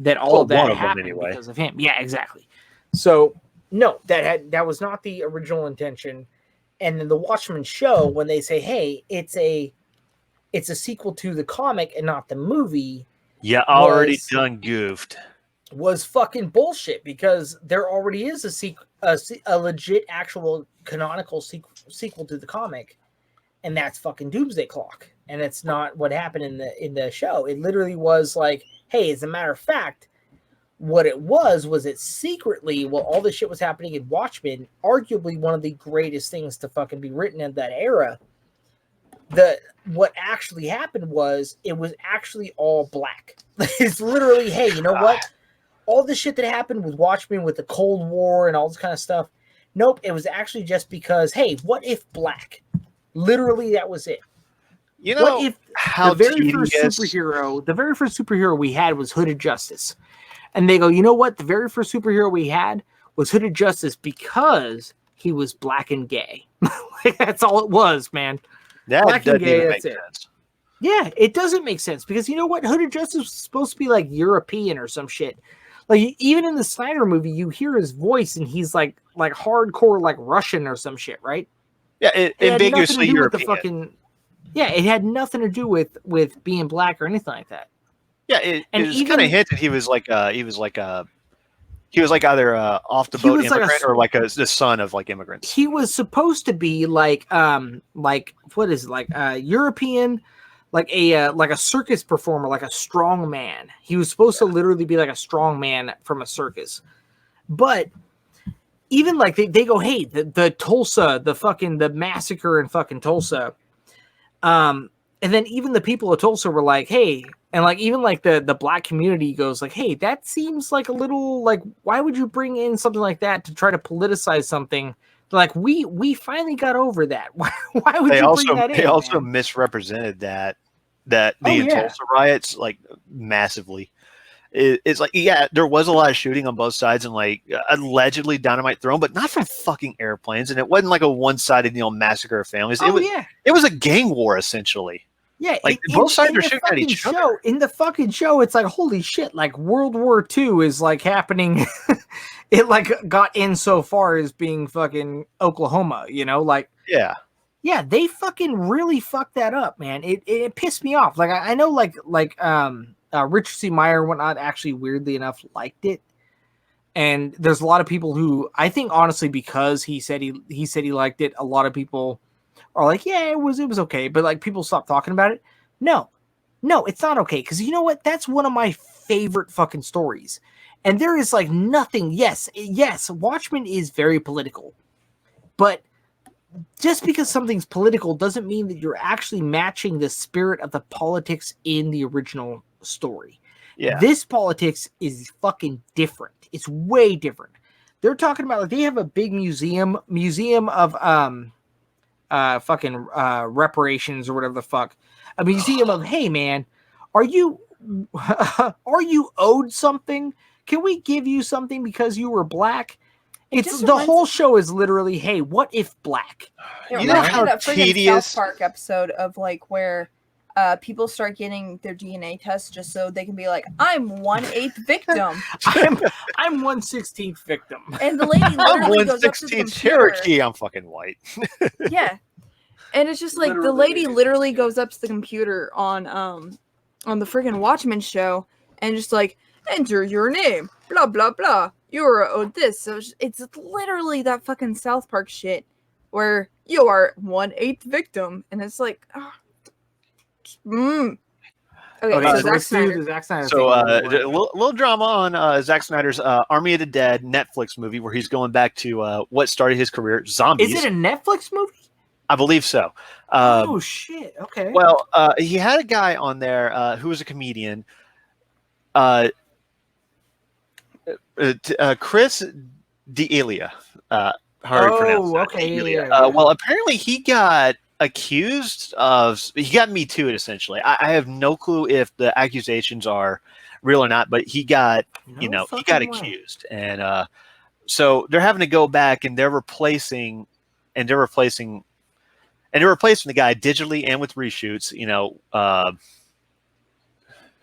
that all of that one of them, happened anyway. because of him. Yeah, exactly. So no, that was not the original intention. And then the Watchmen show, when they say, "Hey, it's a sequel to the comic and not the movie," Yeah, already done goofed. Was fucking bullshit, because there already is a legit actual canonical sequel to the comic, and that's fucking Doomsday Clock. And it's not what happened in the show. It literally was like, hey, as a matter of fact, what it was it secretly, while all this shit was happening in Watchmen, arguably one of the greatest things to fucking be written in that era. What actually happened was, it was actually all black. It's literally, hey, you know what? All the shit that happened with Watchmen, with the Cold War and all this kind of stuff. Nope, it was actually just because, hey, what if black? Literally, that was it. You know, what if how the very first superhero we had was Hooded Justice? And they go, you know what? The very first superhero we had was Hooded Justice because he was black and gay. Like, that's all it was, man. That black doesn't and gay, even that's make it. sense. Yeah, it doesn't make sense, because you know what? Hooded Justice was supposed to be like European or some shit. Like, even in the Snyder movie, you hear his voice and he's like hardcore, like Russian or some shit, right? Yeah, it ambiguously European. It had nothing to do with being black or anything like that. Yeah, it was kind of hinted he was like either off the boat immigrant or like the son of like immigrants. He was supposed to be like what is it, like European, like a circus performer, like a strong man. He was supposed to literally be like a strong man from a circus. But even like they go, hey, the Tulsa, the massacre in fucking Tulsa. And then even the people of Tulsa were like, hey, and like even like the black community goes like, hey, that seems like a little like, why would you bring in something like that to try to politicize something? Like, we finally got over that. Why would you bring that in? They also misrepresented that Tulsa riots like massively. It's like, yeah, there was a lot of shooting on both sides and like allegedly dynamite thrown, but not from fucking airplanes. And it wasn't like a one-sided, massacre of families. It was a gang war essentially. Yeah, like both sides are shooting at each other. In the fucking show, it's like, holy shit! Like World War II is like happening. It like got in so far as being fucking Oklahoma, like yeah, they fucking really fucked that up, man. It pissed me off. Like I know Richard C. Meyer and whatnot actually weirdly enough liked it, and there's a lot of people who I think honestly, because he said he liked it, a lot of people are like, yeah, it was okay, but like people stop talking about it. No, it's not okay, because you know what? That's one of my favorite fucking stories, and there is like nothing. Yes, Watchmen is very political, but just because something's political doesn't mean that you're actually matching the spirit of the politics in the original story. Yeah, this politics is fucking different. It's way different. They're talking about, like, they have a big museum of reparations or whatever the fuck. A museum of, hey man, are you owed something? Can we give you something because you were black? It's the whole show is literally, hey, what if black? You know how that tedious South Park episode of like where people start getting their DNA tests just so they can be like, I'm 1/8 victim. I'm 1/16 victim. And the lady literally goes up to the computer. Cherokee. I'm fucking white. Yeah, and it's just like the lady literally goes up to the computer on the friggin' Watchmen show and just like, enter your name, blah blah blah. You're owed this. So it's literally that fucking South Park shit where you are 1/8 victim, and it's like, Okay, so Zack Snyder. So a little drama on Zack Snyder's Army of the Dead Netflix movie, where he's going back to what started his career, zombies. Is it a Netflix movie? I believe so. Oh shit! Okay. Well, he had a guy on there who was a comedian. Chris D'Elia. Well, apparently he got accused of. He got Me Too'd, essentially. I have no clue if the accusations are real or not, but he got, he got accused, and so they're having to go back and they're replacing the guy digitally and with reshoots.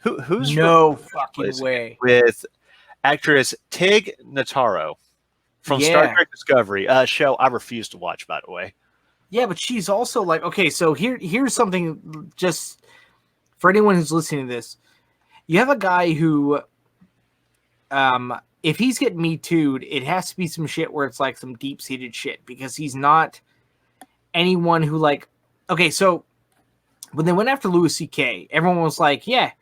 Who's no fucking way with actress Tig Notaro from Star Trek Discovery, a show I refuse to watch, by the way. Yeah, but she's also like, okay, so here's something just for anyone who's listening to this. You have a guy who, if he's getting Me Too'd, it has to be some shit where it's like some deep-seated shit, because he's not anyone who like, okay, so when they went after Louis C.K., everyone was like, yeah,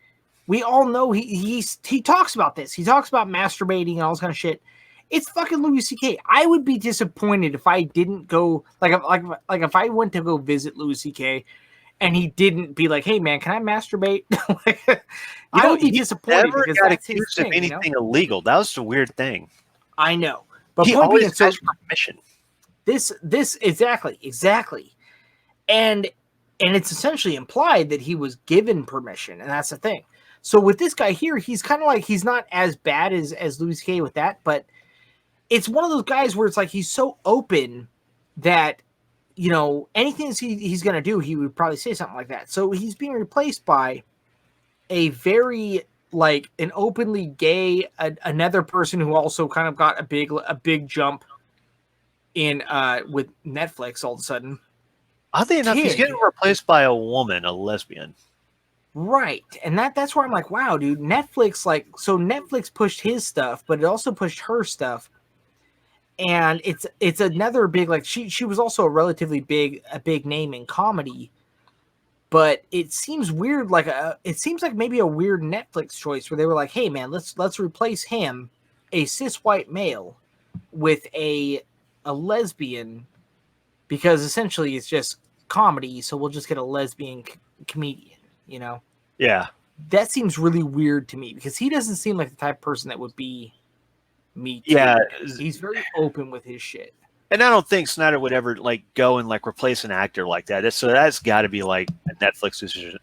we all know he talks about this. He talks about masturbating and all this kind of shit. It's fucking Louis C.K. I would be disappointed if I didn't go, like if I went to go visit Louis C.K. and he didn't be like, hey man, can I masturbate? I would be disappointed never because got that's his accused thing, of anything illegal. That was the weird thing. I know, but he point being, always asked permission. This exactly, and it's essentially implied that he was given permission, and that's the thing. So with this guy here, he's kind of like, he's not as bad as Louis C.K. with that, but it's one of those guys where it's like he's so open that, you know, anything he's going to do, he would probably say something like that. So he's being replaced by a very, like, an openly gay, another person who also kind of got a big jump in with Netflix all of a sudden. Oddly enough, he's getting replaced by a woman, a lesbian. Right. And that's where I'm like, wow, dude, Netflix, like, so Netflix pushed his stuff, but it also pushed her stuff. And it's another big, like, she was also a relatively big name in comedy, but it seems weird, like it seems like maybe a weird Netflix choice where they were like, hey man, let's replace him, a cis white male, with a lesbian, because essentially it's just comedy, so we'll just get a lesbian comedian, you know? Yeah. That seems really weird to me, because he doesn't seem like the type of person that would be Me Too. Yeah. He's very open with his shit. And I don't think Snyder would ever like go and like replace an actor like that. So that's got to be like a Netflix decision.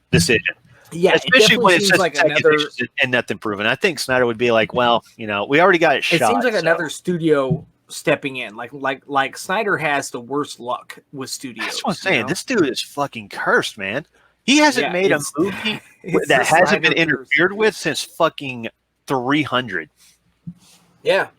Yeah, especially when it's like another and nothing proven. I think Snyder would be like, well, you know, we already got it shot. It seems like another studio stepping in. Like Snyder has the worst luck with studios. That's what I'm saying. You know? This dude is fucking cursed, man. He hasn't made a movie that hasn't been interfered with since fucking 300. Yeah.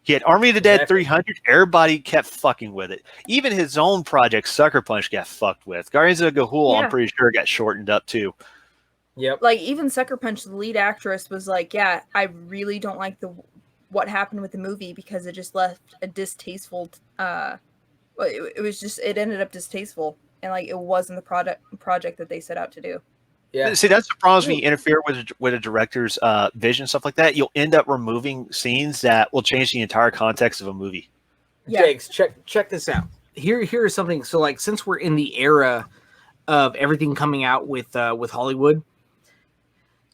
He had Army of the Dead 300. Everybody kept fucking with it. Even his own project, Sucker Punch, got fucked with. Guardians of the Gahul, I'm pretty sure, got shortened up too. Yep. Like, even Sucker Punch, the lead actress was like, yeah, I really don't like what happened with the movie because it just left a distasteful, it ended up distasteful. And, like, it wasn't the project that they set out to do. Yeah. See, that's the problem when you interfere with a director's vision, stuff like that. You'll end up removing scenes that will change the entire context of a movie. Yeah. Jakes, check this out. Here is something. So, like, since we're in the era of everything coming out with Hollywood,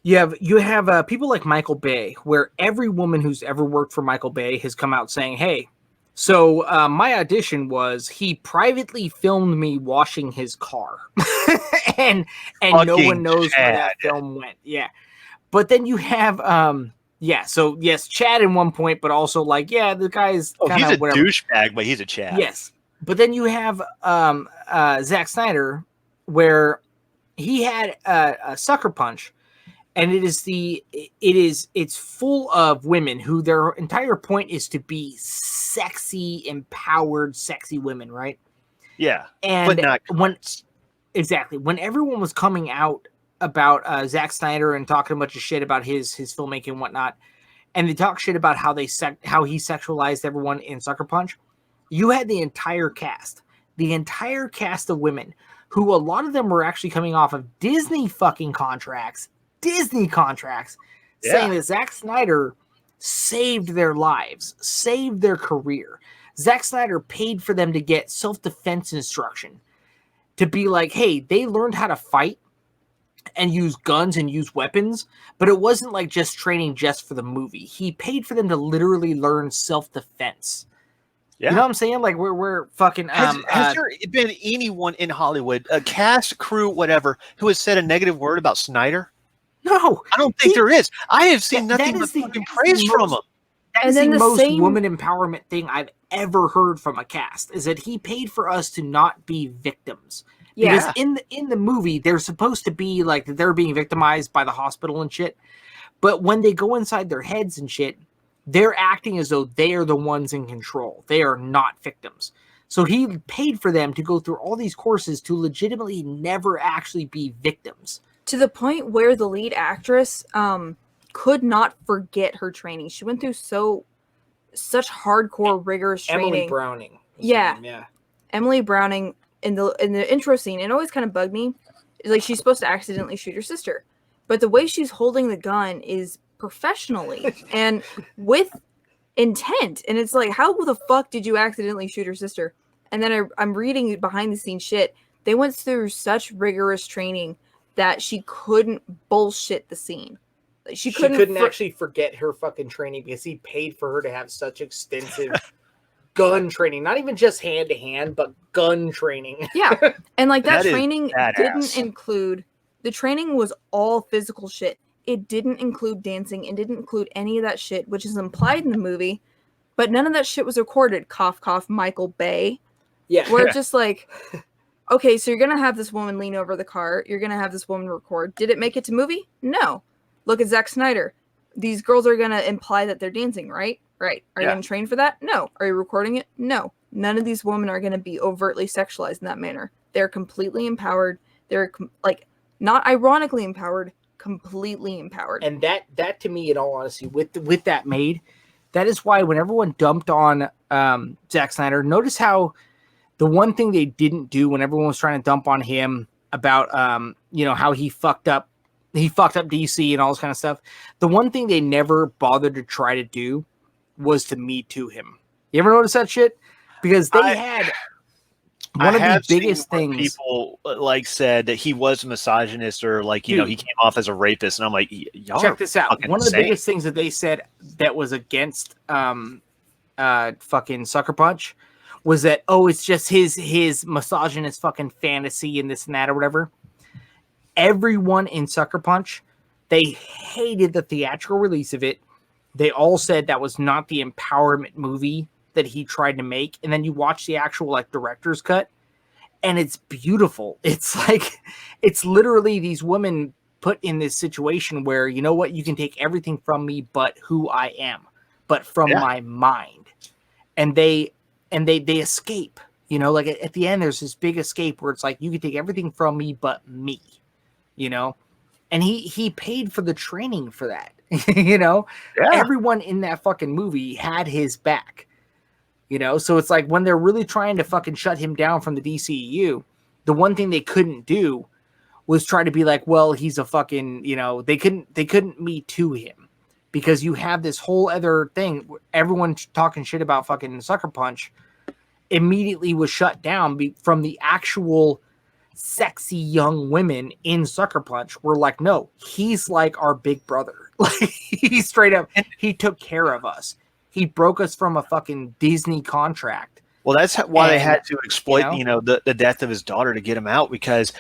you have people like Michael Bay, where every woman who's ever worked for Michael Bay has come out saying, hey, so my audition was he privately filmed me washing his car. and no one knows where that film went. Yeah. But then you have so yes, Chad in one point, but also like, yeah, the guy's he's a douchebag, but he's a Chad. Yes. But then you have Zack Snyder, where he had a Sucker Punch. And it's full of women who their entire point is to be sexy, empowered, sexy women, right? Yeah. And when everyone was coming out about Zack Snyder and talking a bunch of shit about his filmmaking and whatnot, and they talk shit about how he sexualized everyone in Sucker Punch, you had the entire cast of women who a lot of them were actually coming off of Disney contracts, saying that Zack Snyder saved their lives, saved their career. Zack Snyder paid for them to get self-defense instruction, to be like, hey, they learned how to fight and use guns and use weapons, but it wasn't like just training just for the movie. He paid for them to literally learn self-defense. Yeah. You know what I'm saying? Like, we're fucking... Has there been anyone in Hollywood, a cast, crew, whatever, who has said a negative word about Snyder? No, I don't think there is. I have seen nothing but fucking praise from him. That is the most woman empowerment thing I've ever heard from a cast, is that he paid for us to not be victims. Because Yeah. in the movie, they're supposed to be like they're being victimized by the hospital and shit. But when they go inside their heads and shit, they're acting as though they are the ones in control. They are not victims. So he paid for them to go through all these courses to legitimately never actually be victims. To the point where the lead actress could not forget her training. She went through such hardcore, rigorous training. Emily Browning. Yeah. Emily Browning in the intro scene, it always kind of bugged me. Like, she's supposed to accidentally shoot her sister, but the way she's holding the gun is professionally and with intent. And it's like, how the fuck did you accidentally shoot her sister? And then I'm reading behind the scenes shit. They went through such rigorous training that she couldn't bullshit the scene. Like, she couldn't actually forget her fucking training because he paid for her to have such extensive gun training. Not even just hand to hand, but gun training. Yeah. And like that That is training badass. didn't include, the training was all physical shit. It didn't include dancing. It didn't include any of that shit, which is implied in the movie. But none of that shit was recorded. Cough, cough, Michael Bay. Yeah. Where it's just like, okay, so you're going to have this woman lean over the car. You're going to have this woman record. Did it make it to movie? No. Look at Zack Snyder. These girls are going to imply that they're dancing, right? Right. Are you going to train for that? No. Are you recording it? No. None of these women are going to be overtly sexualized in that manner. They're completely empowered. They're not ironically empowered, completely empowered. And that to me, in all honesty, with that made, that is why when everyone dumped on Zack Snyder, notice how the one thing they didn't do when everyone was trying to dump on him about how he fucked up DC and all this kind of stuff. The one thing they never bothered to try to do was to Me Too him. You ever notice that shit? Because they had one of the biggest things. People said that he was a misogynist or he came off as a rapist, and I'm like, y'all check this out. One of the insane. biggest things that they said that was against fucking Sucker Punch was that it's just his misogynist fucking fantasy and this and that or whatever. Everyone in Sucker Punch, they hated the theatrical release of it. They all said that was not the empowerment movie that he tried to make. And then you watch the actual director's cut, and it's beautiful. It's it's literally these women put in this situation where, you know what, you can take everything from me but who I am, but from my mind. And they escape. At the end, there's this big escape where it's like, you can take everything from me but me. And he paid for the training for that. Everyone in that fucking movie had his back. So it's like when they're really trying to fucking shut him down from the DCEU, the one thing they couldn't do was try to be like, well, he's a fucking, they couldn't Me Too him, because you have this whole other thing. Everyone talking shit about fucking Sucker Punch immediately was shut down from the actual sexy young women in Sucker Punch. Were like, no, he's like our big brother. He straight up, he took care of us. He broke us from a fucking Disney contract. Well, that's why they had to exploit, the death of his daughter to get him out, because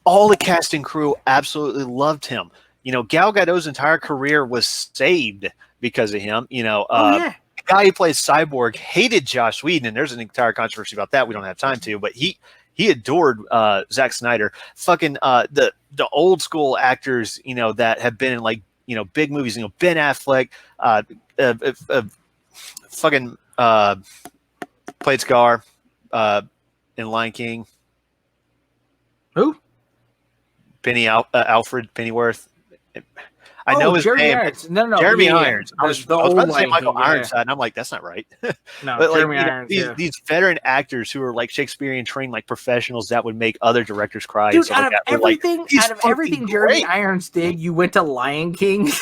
all the cast and crew absolutely loved him. Gal Gadot's entire career was saved because of him. The guy who plays Cyborg hated Joss Whedon, and there's an entire controversy about that. We don't have time to, but he adored Zack Snyder. Fucking the old school actors, that have been in big movies. Ben Affleck, fucking played Scar in Lion King. Who? Alfred Pennyworth. I know his Jeremy name. Irons. No, Jeremy Irons. I was about to say Michael King, Ironside, and I'm like, that's not right. No, but Jeremy Irons. These veteran actors who are Shakespearean trained professionals that would make other directors cry. Dude, out of everything Jeremy Irons did, you went to Lion King.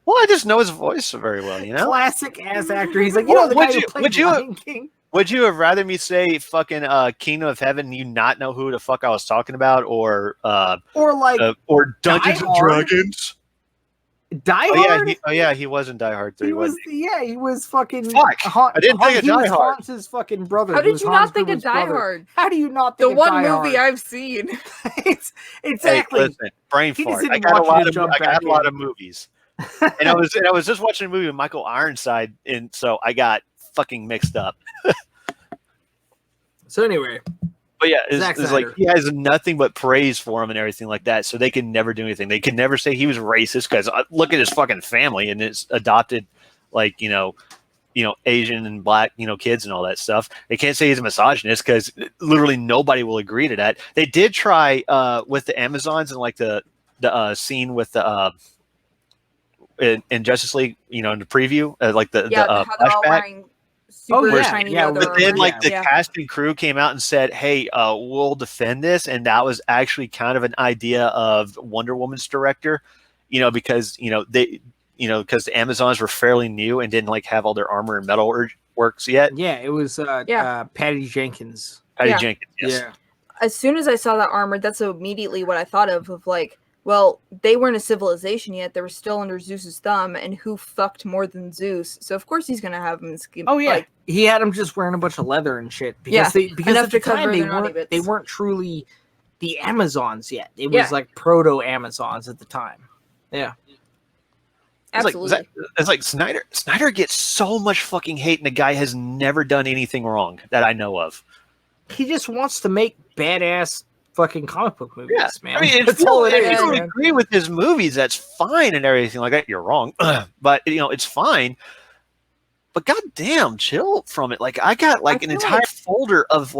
Well, I just know his voice very well, Classic ass actor. He's like, the guy who played Lion King. Would you have rather me say fucking Kingdom of Heaven and you not know who the fuck I was talking about, or Dungeons and Dragons? Die Hard? He was in Die Hard 3. He was fucking. Fuck! I didn't think of Die Hard. Hans's fucking brother. How did you not think of Die Hard? How do you not think the of one Die movie Hard? I've seen? It's exactly. Hey, listen, brain He fart. just I didn't got want you to I got jump a lot back of movies, and I was just watching a movie with Michael Ironside, and so I got fucking mixed up. So anyway, But yeah, Zack it's like Snyder. he has nothing but praise for him and everything like that. So they can never do anything. They can never say he was racist because look at his fucking family and his adopted, like Asian and black kids and all that stuff. They can't say he's a misogynist because literally nobody will agree to that. They did try with the Amazons and like the scene with the in Justice League, in the preview, like the how they're all flashback. wearing super yeah, shiny yeah, leather But then, armor. like the Yeah. cast and crew came out and said, "Hey, we'll defend this," and that was actually kind of an idea of Wonder Woman's director, because they, because the Amazons were fairly new and didn't like have all their armor and metal works yet. Yeah, it was Patty Jenkins. Patty Yeah. Jenkins, yes. Yeah. As soon as I saw that armor, that's immediately what I thought of like, well, they weren't a civilization yet. They were still under Zeus's thumb, and who fucked more than Zeus? So of course he's gonna have him. Oh yeah, like, he had him just wearing a bunch of leather and shit because enough at the to cover time their naughty bits. they weren't truly the Amazons yet. It was Yeah. like proto Amazons at the time. Yeah. absolutely. It's like Snyder gets so much fucking hate, and the guy has never done anything wrong that I know of. He just wants to make badass fucking comic book movies, man. I mean, That's all it if is. you don't Man. agree with his movies, that's fine and everything like that. You're wrong, but it's fine. But goddamn, chill from it. Like I got like an entire folder of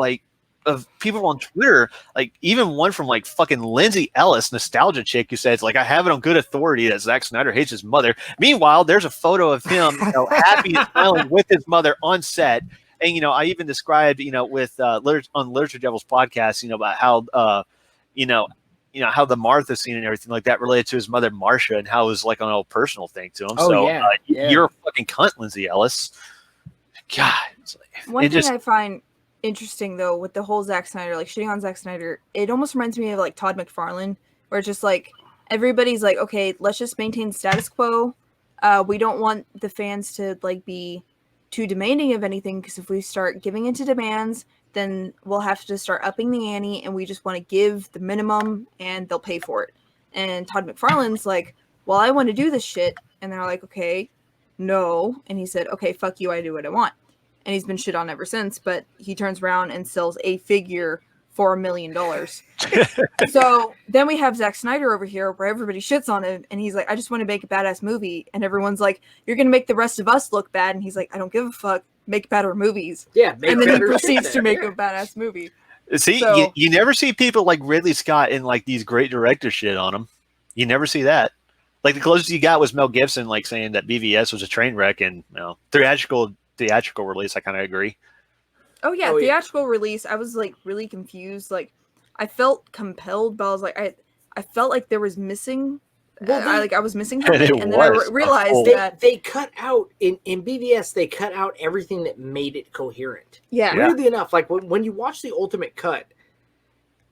people on Twitter, like even one from like fucking Lindsay Ellis, nostalgia chick, who says like I have it on good authority that Zack Snyder hates his mother. Meanwhile, there's a photo of him happy and smiling with his mother on set. And I even described with on Literature Devil's podcast about how how the Martha scene and everything like that related to his mother Marcia and how it was like an old personal thing to him. Oh, So yeah. you're a fucking cunt, Lindsay Ellis. God, it's like, One thing I find interesting though with the whole Zack Snyder, like shitting on Zack Snyder, it almost reminds me of like Todd McFarlane, where it's just like everybody's like, okay, let's just maintain status quo. We don't want the fans to like be too demanding of anything, because if we start giving into demands, then we'll have to start upping the ante, and we just want to give the minimum and they'll pay for it. And Todd McFarlane's like, well, I want to do this shit. And they're like, okay, no. And he said, okay, fuck you, I do what I want. And he's been shit on ever since, but he turns around and sells a figure for $1 million. So then we have Zack Snyder over here where everybody shits on him, and he's like, I just want to make a badass movie. And everyone's like, you're going to make the rest of us look bad. And he's like, I don't give a fuck. Make better movies. Yeah, and then he proceeds to make a badass movie. See, So, you never see people like Ridley Scott in like these great director shit on him. You never see that. Like the closest you got was Mel Gibson like saying that BVS was a train wreck, and theatrical release. I kind of agree. oh yeah, theatrical release. I was like really confused. Like I felt compelled, but I was like, I felt like there was missing. Well, I was missing something, and then I realized that they cut out in BVS. They cut out everything that made it coherent. Yeah. Weirdly enough, like when you watch the ultimate cut,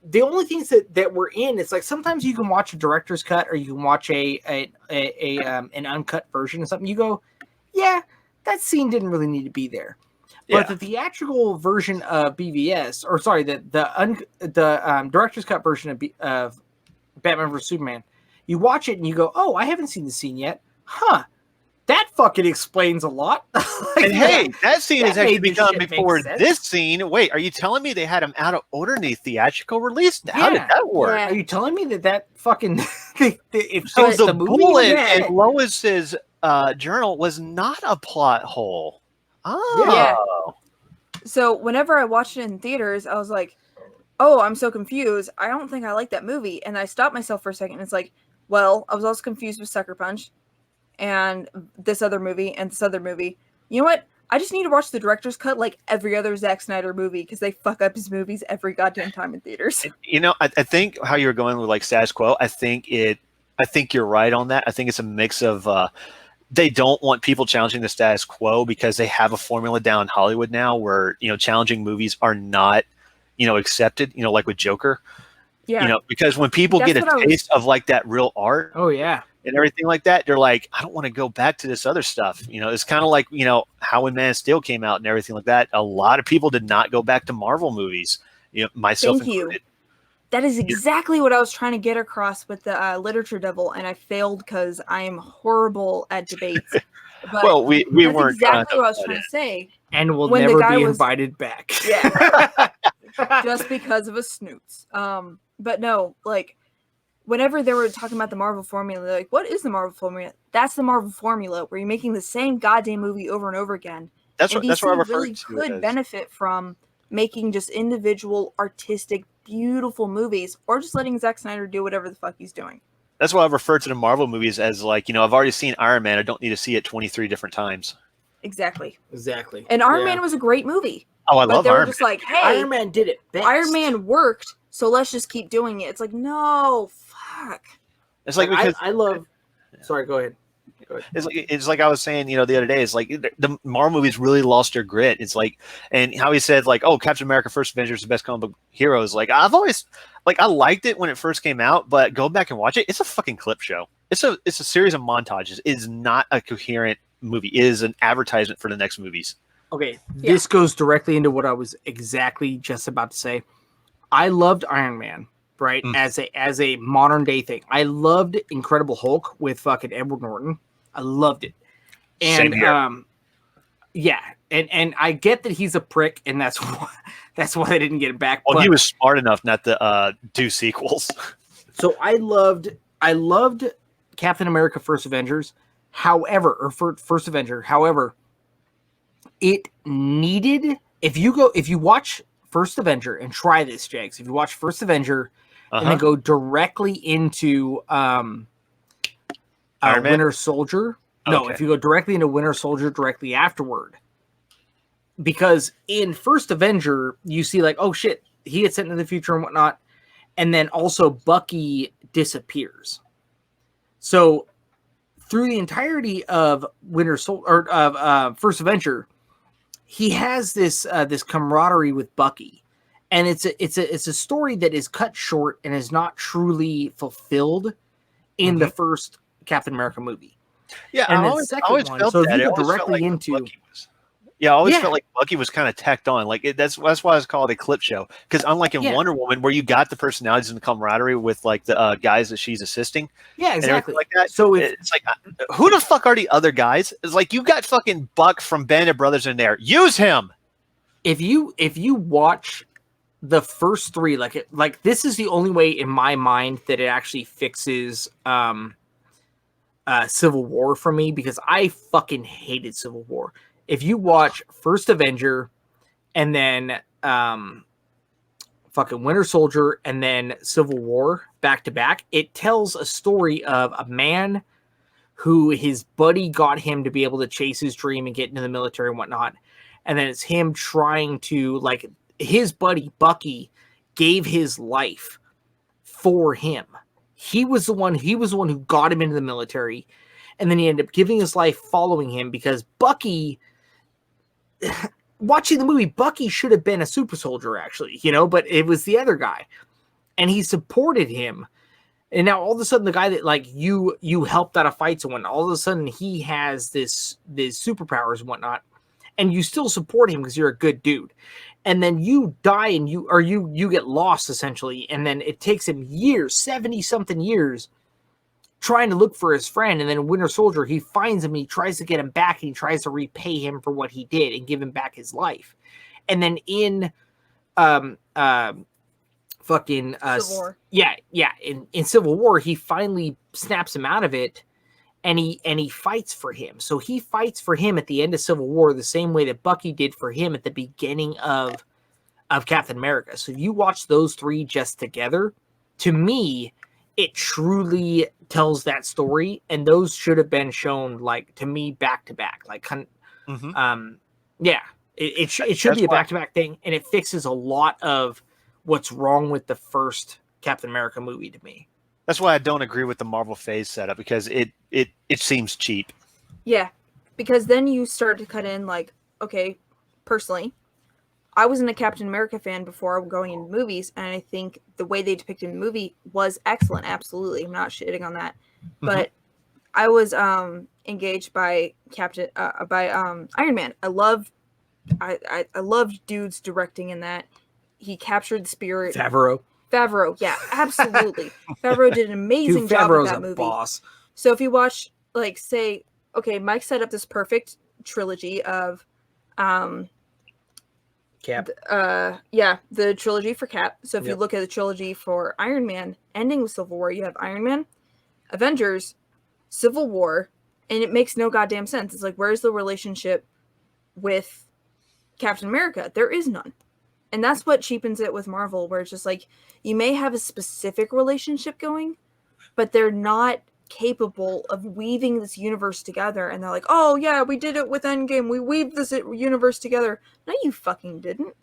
the only things that were in, it's like sometimes you can watch a director's cut or you can watch an uncut version of something. You go, yeah, that scene didn't really need to be there. But the theatrical version of BVS, or sorry, the director's cut version of Batman vs Superman, you watch it and you go, oh, I haven't seen the scene yet. Huh. That fucking explains a lot. And hey, that scene has actually made the begun shit before make sense. this scene. Wait, are you telling me they had him out of order in the theatrical release? How did that work? Yeah. Are you telling me that fucking if So the the movie bullet yeah. in Lois's journal was not a plot hole. Oh. Yeah. So whenever I watched it in theaters, I was like, oh, I'm so confused. I don't think I like that movie. And I stopped myself for a second. And it's like, well, I was also confused with Sucker Punch and this other movie and this other movie. You know what? I just need to watch the director's cut like every other Zack Snyder movie, because they fuck up his movies every goddamn time in theaters. I think how you're going with like status quo, I think you're right on that. I think it's a mix of they don't want people challenging the status quo because they have a formula down in Hollywood now where, challenging movies are not, accepted, like with Joker. Yeah. Because when people get a taste of like that real art, oh yeah, and everything like that, they're like, I don't want to go back to this other stuff. It's kind of like, how when Man of Steel came out and everything like that, a lot of people did not go back to Marvel movies, myself included. That is exactly what I was trying to get across with the Literature Devil, and I failed because I am horrible at debates. But well, we that's weren't exactly what I was trying to say. And will When the never guy be was- invited back. Yeah. just because of a snoots. But no, like whenever they were talking about the Marvel formula, they're like, what is the Marvel formula? That's the Marvel formula where you're making the same goddamn movie over and over again. That's and what I DC refer really to could it as. benefit from making just individual, artistic, beautiful movies, or just letting Zack Snyder do whatever the fuck he's doing. That's why I refer to the Marvel movies as like, I've already seen Iron Man. I don't need to see it 23 different times. Exactly. And Iron Man was a great movie. Oh, I but love they were Iron just Man. like, hey, Iron Man did it best. Iron Man worked, so let's just keep doing it. It's like, no, fuck. It's like because I love. Sorry, go ahead. It's like I was saying, the other day. It's like the Marvel movies really lost their grit. It's like, and how he said like, oh, Captain America: First Avenger is the best comic book heroes. Like I've always I liked it when it first came out, but go back and watch it. It's a fucking clip show. It's a series of montages. It is not a coherent movie. It is an advertisement for the next movies. Okay, this goes directly into what I was exactly just about to say. I loved Iron Man, right? As a modern day thing. I loved Incredible Hulk with fucking Edward Norton. I loved it. And Same here. yeah, and I get that he's a prick, and that's why they didn't get it back. Well, but he was smart enough not to do sequels. So I loved Captain America: First Avengers. However, First Avenger. However, it needed if you watch First Avenger and try this, Jags. If you watch First Avenger and then go directly into Winter Soldier. No, if you go directly into Winter Soldier directly afterward. Because in First Avenger, you see like, oh shit, he gets sent into the future and whatnot. And then also Bucky disappears. So through the entirety of Winter Soldier or of First Avenger, he has this camaraderie with Bucky. And it's a story that is cut short and is not truly fulfilled in the first Captain America movie. Yeah, and I the always second one, felt so that. if you It go always felt directly like into I always felt like Bucky was kind of tacked on. Like that's why it's called a clip show. Because unlike in Wonder Woman, where you got the personalities and the camaraderie with like the guys that she's assisting, exactly like that. So it's like, who the fuck are the other guys? It's like you got fucking Buck from Band of Brothers in there. Use him. If you watch the first three, like this is the only way in my mind that it actually fixes Civil War for me, because I fucking hated Civil War. If you watch First Avenger and then fucking Winter Soldier and then Civil War back to back, it tells a story of a man who his buddy got him to be able to chase his dream and get into the military and whatnot. And then it's him trying to, like, his buddy Bucky gave his life for him. He was the one who got him into the military. And then he ended up giving his life following him because Bucky, watching the movie, Bucky should have been a super soldier, actually, but it was the other guy. And he supported him. And now all of a sudden, the guy that like you helped out of fights and whatnot, all of a sudden he has these superpowers and whatnot, and you still support him because you're a good dude. And then you die and you get lost essentially, and then it takes him years, 70-something years, trying to look for his friend. And then in Winter Soldier, he finds him, and he tries to get him back, and he tries to repay him for what he did and give him back his life. And then in Civil War. In Civil War, he finally snaps him out of it, and he fights for him. So he fights for him at the end of Civil War the same way that Bucky did for him at the beginning of Captain America. So you watch those three just together, to me, it truly tells that story, and those should have been shown, like, to me, back to back. Like, it should be a back to back thing, and it fixes a lot of what's wrong with the first Captain America movie to me. That's why I don't agree with the Marvel Phase setup, because it seems cheap. Yeah, because then you start to cut in, like, okay, personally, I wasn't a Captain America fan before going into movies, and I think the way they depicted the movie was excellent. Absolutely, I'm not shitting on that, but I was engaged by Iron Man. I loved dudes directing in that. He captured the spirit. Favreau, yeah, absolutely. Favreau did an amazing job with that movie. Boss. So if you watch, like, say, okay, Mike set up this perfect trilogy of Cap. The trilogy for Cap. So if you Yep. look at the trilogy for Iron Man, ending with Civil War, you have Iron Man, Avengers, Civil War, and it makes no goddamn sense. It's like, where's the relationship with Captain America? There is none. And that's what cheapens it with Marvel, where it's just like, you may have a specific relationship going, but they're not capable of weaving this universe together. And they're like, oh yeah, we did it with Endgame. We weaved this universe together. No, you fucking didn't.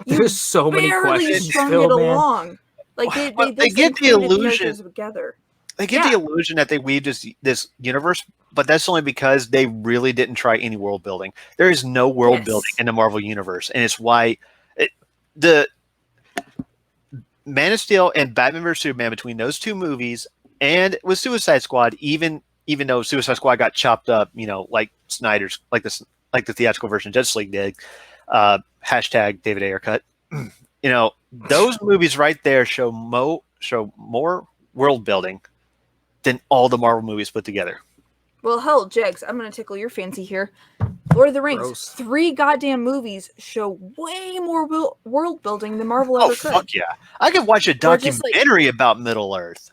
You There's so many barely questions. strung Phil, it man. along. Like they get the included illusion. characters together. They get the illusion that they weaved this universe, but that's only because they really didn't try any world building. There is no world building in the Marvel universe, and it's why the Man of Steel and Batman vs Superman, between those two movies and with Suicide Squad, even though Suicide Squad got chopped up, like Snyder's, like the theatrical version of Justice League did, hashtag David Ayer cut. Those movies right there show more world building than all the Marvel movies put together. Well, hell, Jegs, I'm going to tickle your fancy here. Lord of the Rings, Gross. 3 goddamn movies show way more world building than Marvel ever could. Fuck yeah. I could watch a documentary about Middle Earth.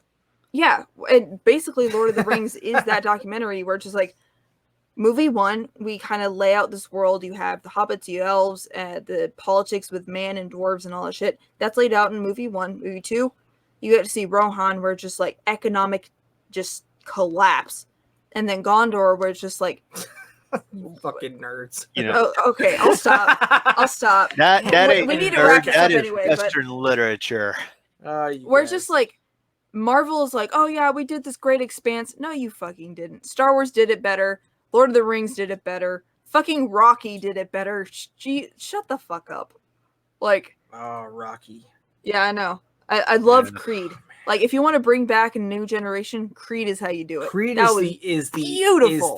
Yeah, and basically Lord of the Rings is that documentary where it's just like, movie 1, we kind of lay out this world. You have the hobbits, you elves, the politics with man and dwarves and all that shit. That's laid out in movie 1. Movie 2, you get to see Rohan, where it's just like economic just collapse. And then Gondor, where it's just like, fucking nerds. Oh, okay, I'll stop. That ain't we need to nerd, wrap this that up is anyway. Western literature. We're just like, Marvel is like, oh yeah, we did this great expanse. No, you fucking didn't. Star Wars did it better. Lord of the Rings did it better. Fucking Rocky did it better. Shut the fuck up. Like, oh, Rocky. Yeah, I know. I love Creed. Like, if you want to bring back a new generation, Creed is how you do it. Creed is beautiful.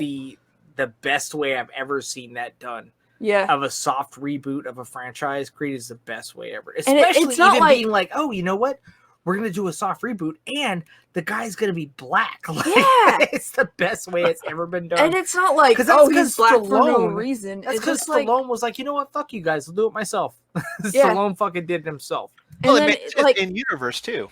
the best way I've ever seen that done. Yeah. Of a soft reboot of a franchise, Creed is the best way ever. And Especially it's not even like, being like, oh, you know what? We're gonna do a soft reboot, and the guy's gonna be black. Like, yeah, it's the best way it's ever been done. And it's not like, oh, he's black for no reason. That's it's because just like, Stallone was like, you know what? Fuck you guys. I'll do it myself. Yeah. Stallone fucking did it himself. Well, it makes sense in universe too.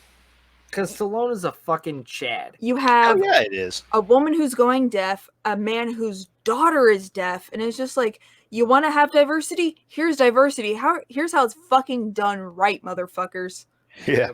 Because Stallone is a fucking Chad. You have it is. A woman who's going deaf, a man whose daughter is deaf, and it's just like, you want to have diversity? Here's diversity. Here's how it's fucking done right, motherfuckers. Yeah.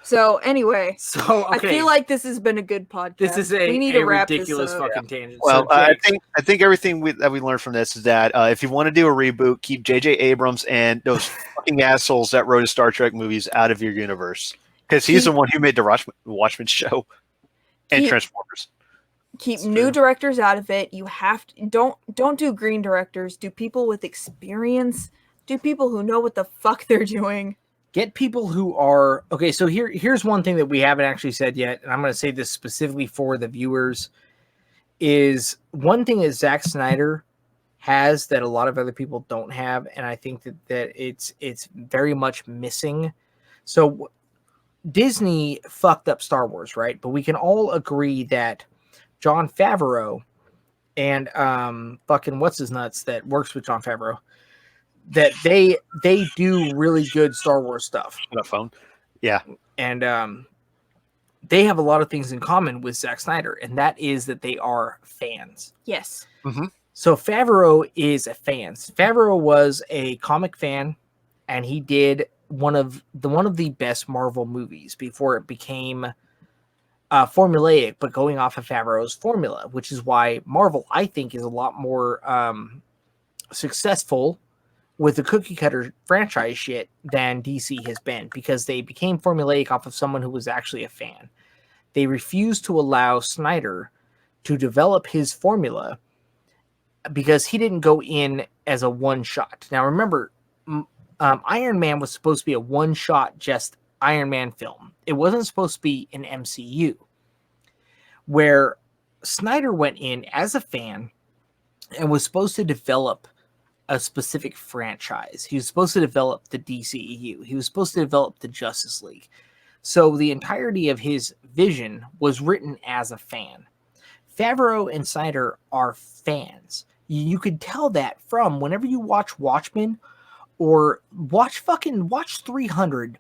So anyway, okay. I feel like this has been a good podcast. This is we need to wrap ridiculous this up. fucking tangent. Well, So, I think everything that we learned from this is that if you want to do a reboot, keep J.J. Abrams and those fucking assholes that wrote his Star Trek movies out of your universe, because he's the one who made the Watchmen show and Transformers. Keep new directors out of it. You have to don't do green directors. Do people with experience. Do people who know what the fuck they're doing. Get people who are okay. So here's one thing that we haven't actually said yet, and I'm going to say this specifically for the viewers. Is one thing that Zack Snyder has that a lot of other people don't have, and I think that it's very much missing. So Disney fucked up Star Wars, right? But we can all agree that Jon Favreau and fucking what's his nuts that works with Jon Favreau, that they do really good Star Wars stuff. On a phone. Yeah. And they have a lot of things in common with Zack Snyder, and that is that they are fans. Yes. Mm-hmm. So Favreau is a fan. Favreau was a comic fan, and he did one of the best Marvel movies before it became formulaic, but going off of Favreau's formula, which is why Marvel, I think, is a lot more successful with the cookie cutter franchise shit than DC has been, because they became formulaic off of someone who was actually a fan. They refused to allow Snyder to develop his formula because he didn't go in as a one shot. Now remember, Iron Man was supposed to be a one shot, just Iron Man film. It wasn't supposed to be an MCU, where Snyder went in as a fan and was supposed to develop a specific franchise. He was supposed to develop the DCEU. He was supposed to develop the Justice League. So the entirety of his vision was written as a fan. Favreau and Snyder are fans. You could tell that from whenever you watch Watchmen or watch 300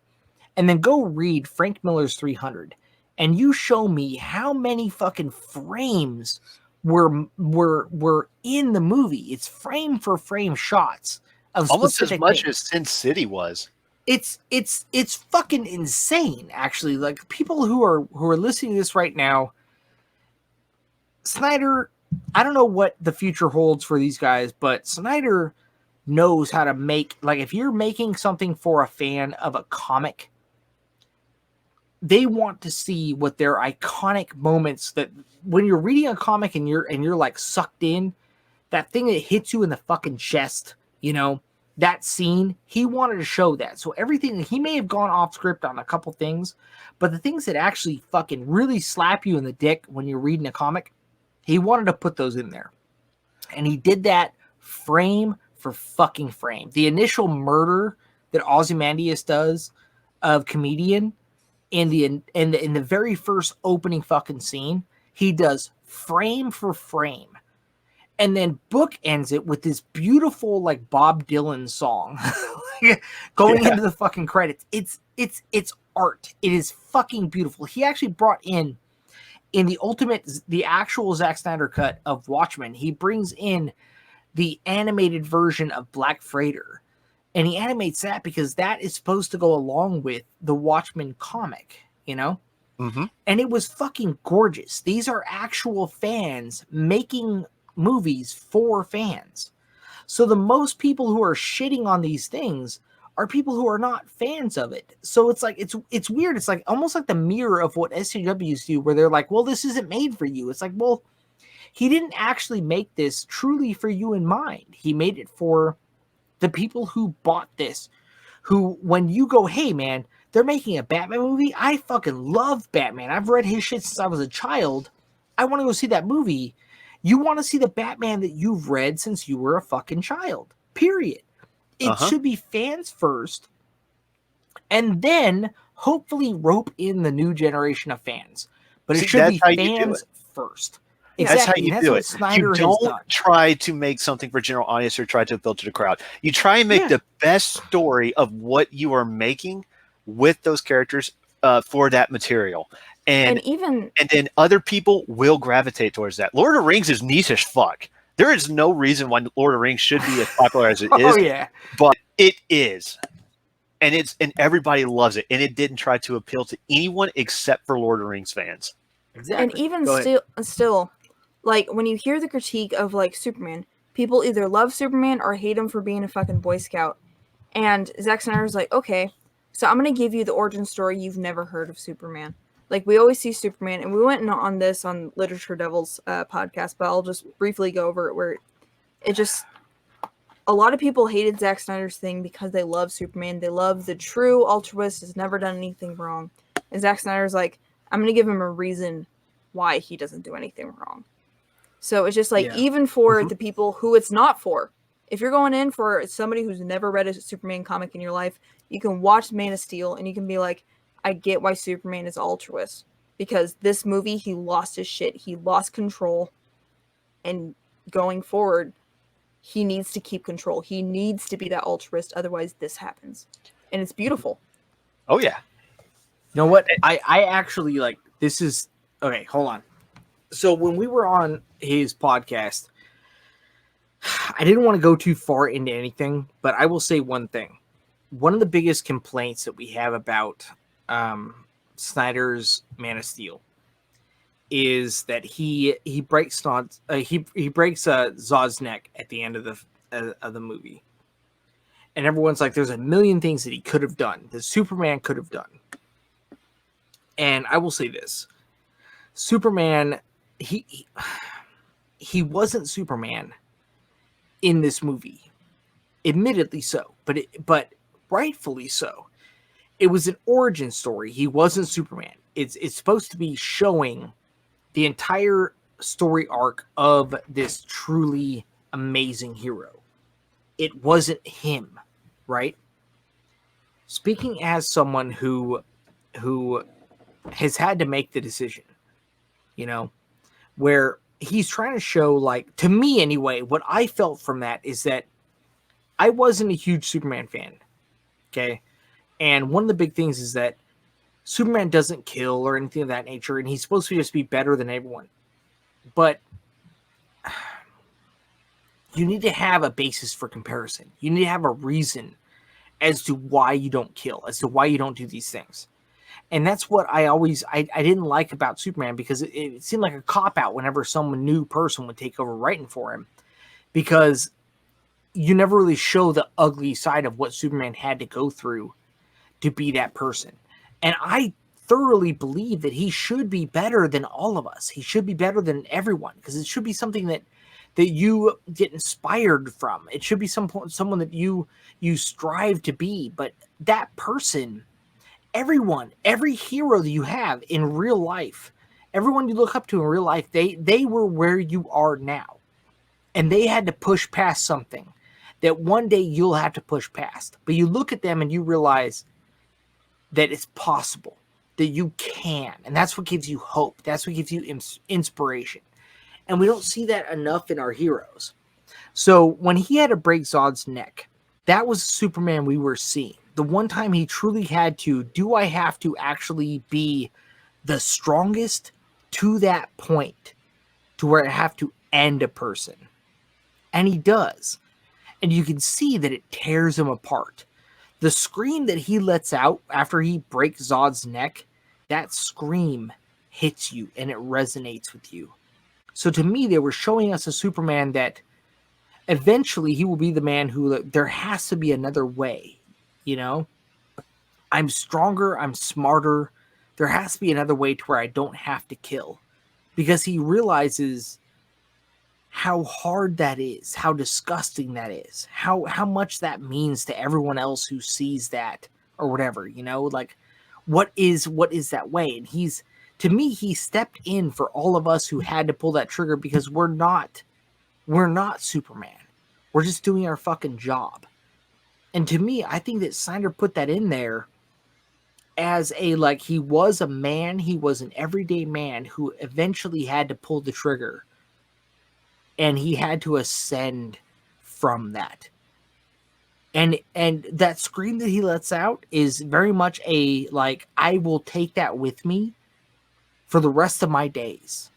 and then go read Frank Miller's 300 and you show me how many fucking frames were in the movie. It's frame for frame shots of almost as specific much things. as Sin City was. It's fucking insane, actually. Like, people who are listening to this right now, Snyder, I don't know what the future holds for these guys, but Snyder knows how to make, like, if you're making something for a fan of a comic, they want to see what their iconic moments, that when you're reading a comic and you're like sucked in, that thing that hits you in the fucking chest, you know, that scene, he wanted to show that. So everything, he may have gone off script on a couple things, but the things that actually fucking really slap you in the dick when you're reading a comic, he wanted to put those in there. And he did that frame for fucking frame. The initial murder that Ozymandias does of Comedian in the very first opening fucking scene, he does frame for frame. And then bookends it with this beautiful, like, Bob Dylan song going into the fucking credits. It's art. It is fucking beautiful. He actually brought in the actual Zack Snyder cut of Watchmen, he brings in the animated version of Black Freighter. And he animates that because that is supposed to go along with the Watchmen comic, you know? Mm-hmm. And it was fucking gorgeous. These are actual fans making movies for fans. So the most people who are shitting on these things are people who are not fans of it. So it's like, it's weird. It's like almost like the mirror of what SJWs do, where they're like, well, this isn't made for you. It's like, well, he didn't actually make this truly for you in mind. He made it for the people who bought this, who, when you go, hey man, they're making a Batman movie. I fucking love Batman. I've read his shit since I was a child. I want to go see that movie. You want to see the Batman that you've read since you were a fucking child. Period. It should be fans first, and then hopefully rope in the new generation of fans. But it should be fans first. Exactly. That's how you do it. Snyder you don't try to make something for general audience or try to appeal to the crowd. You try and make the best story of what you are making with those characters for that material. And then other people will gravitate towards that. Lord of the Rings is niche as fuck. There is no reason why Lord of the Rings should be as popular as it is. But it is. And everybody loves it. And it didn't try to appeal to anyone except for Lord of the Rings fans. Exactly. And even still, like, when you hear the critique of, like, Superman, people either love Superman or hate him for being a fucking Boy Scout. And Zack Snyder's like, okay, so I'm going to give you the origin story you've never heard of Superman. Like, we always see Superman, and we went on this on Literature Devils podcast, but I'll just briefly go over it, where it just, a lot of people hated Zack Snyder's thing because they love Superman. They love the true altruist, has never done anything wrong. And Zack Snyder's like, I'm going to give him a reason why he doesn't do anything wrong. So it's just like, even for the people who it's not for, if you're going in for somebody who's never read a Superman comic in your life, you can watch Man of Steel and you can be like, I get why Superman is altruist, because this movie, he lost his shit. He lost control, and going forward, he needs to keep control. He needs to be that altruist. Otherwise this happens, and it's beautiful. Oh yeah. You know what? I actually, like, this is okay. Hold on. So when we were on his podcast, I didn't want to go too far into anything, but I will say one thing. One of the biggest complaints that we have about Snyder's Man of Steel is that he breaks Zod's neck at the end of the movie, and everyone's like, "There's a million things that he could have done, that Superman could have done." And I will say this: Superman, he wasn't Superman in this movie, admittedly so, but rightfully so. It was an origin story. He wasn't Superman. It's supposed to be showing the entire story arc of this truly amazing hero. It wasn't him, right? Speaking as someone who has had to make the decision, you know, where he's trying to show, like, to me anyway, what I felt from that is that I wasn't a huge Superman fan. Okay. And one of the big things is that Superman doesn't kill or anything of that nature, and he's supposed to just be better than everyone. But you need to have a basis for comparison. You need to have a reason as to why you don't kill, as to why you don't do these things. And that's what I didn't like about Superman, because it seemed like a cop-out whenever some new person would take over writing for him, because you never really show the ugly side of what Superman had to go through to be that person. And I thoroughly believe that he should be better than all of us. He should be better than everyone, because it should be something that you get inspired from. It should be someone that you strive to be. But that person, every hero that you have in real life, everyone you look up to in real life, they were where you are now. And they had to push past something that one day you'll have to push past. But you look at them and you realize that it's possible, that you can. And that's what gives you hope. That's what gives you inspiration. And we don't see that enough in our heroes. So when he had to break Zod's neck, that was Superman we were seeing. The one time he truly had to, do I have to actually be the strongest to that point to where I have to end a person? And he does. And you can see that it tears him apart. The scream that he lets out after he breaks Zod's neck, that scream hits you and it resonates with you. So to me, they were showing us a Superman that eventually he will be the man who, there has to be another way, you know? I'm stronger, I'm smarter. There has to be another way to where I don't have to kill. Because he realizes how hard that is, how disgusting that is, how much that means to everyone else who sees that or whatever, you know, like what is that way? And to me, he stepped in for all of us who had to pull that trigger, because we're not Superman. We're just doing our fucking job. And to me, I think that Snyder put that in there as he was a man, he was an everyday man who eventually had to pull the trigger. And he had to ascend from that. And that scream that he lets out is very much I will take that with me for the rest of my days.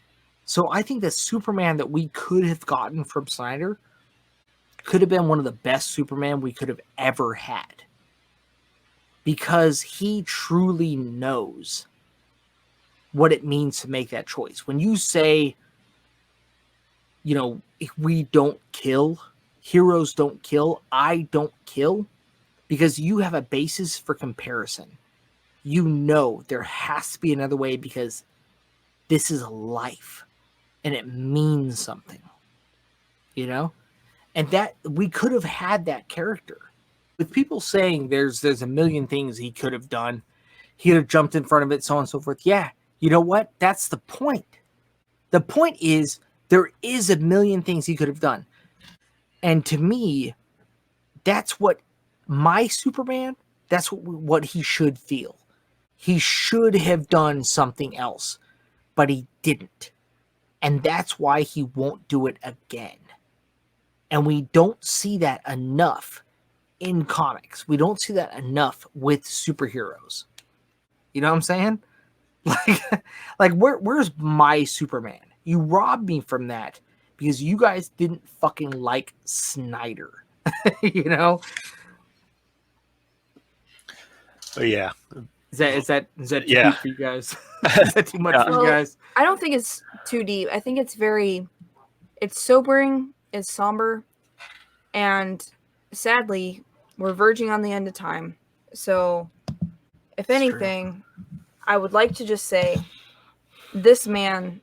So I think the Superman that we could have gotten from Snyder could have been one of the best Superman we could have ever had. Because he truly knows what it means to make that choice. When you say, you know, we don't kill, heroes don't kill, I don't kill, because you have a basis for comparison. You know there has to be another way, because this is life and it means something, you know? And that we could have had that character. With people saying there's a million things he could have done, he could have jumped in front of it, so on and so forth. Yeah, you know what? That's the point. The point is, there is a million things he could have done. And to me, that's what my Superman, that's what he should feel. He should have done something else, but he didn't. And that's why he won't do it again. And we don't see that enough in comics. We don't see that enough with superheroes. You know what I'm saying? Where's my Superman? You robbed me from that because you guys didn't fucking like Snyder. You know? Oh yeah. Is that too Yeah. deep for you guys? Is that too much for you guys? I don't think it's too deep. I think it's sobering, it's somber, and sadly, we're verging on the end of time. So, if anything, I would like to just say, this man,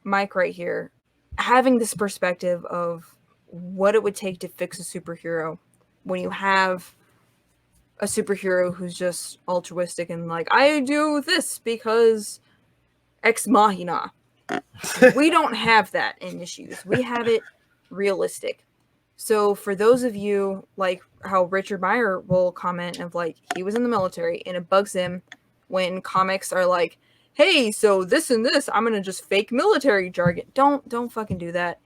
Mike right here, having this perspective of what it would take to fix a superhero when you have a superhero who's just altruistic and like, I do this because ex machina. We don't have that in issues. We have it realistic. So for those of you, like how Richard Meyer will comment of like, he was in the military and it bugs him when comics are like, hey, so this and this, I'm going to just fake military jargon. Don't fucking do that.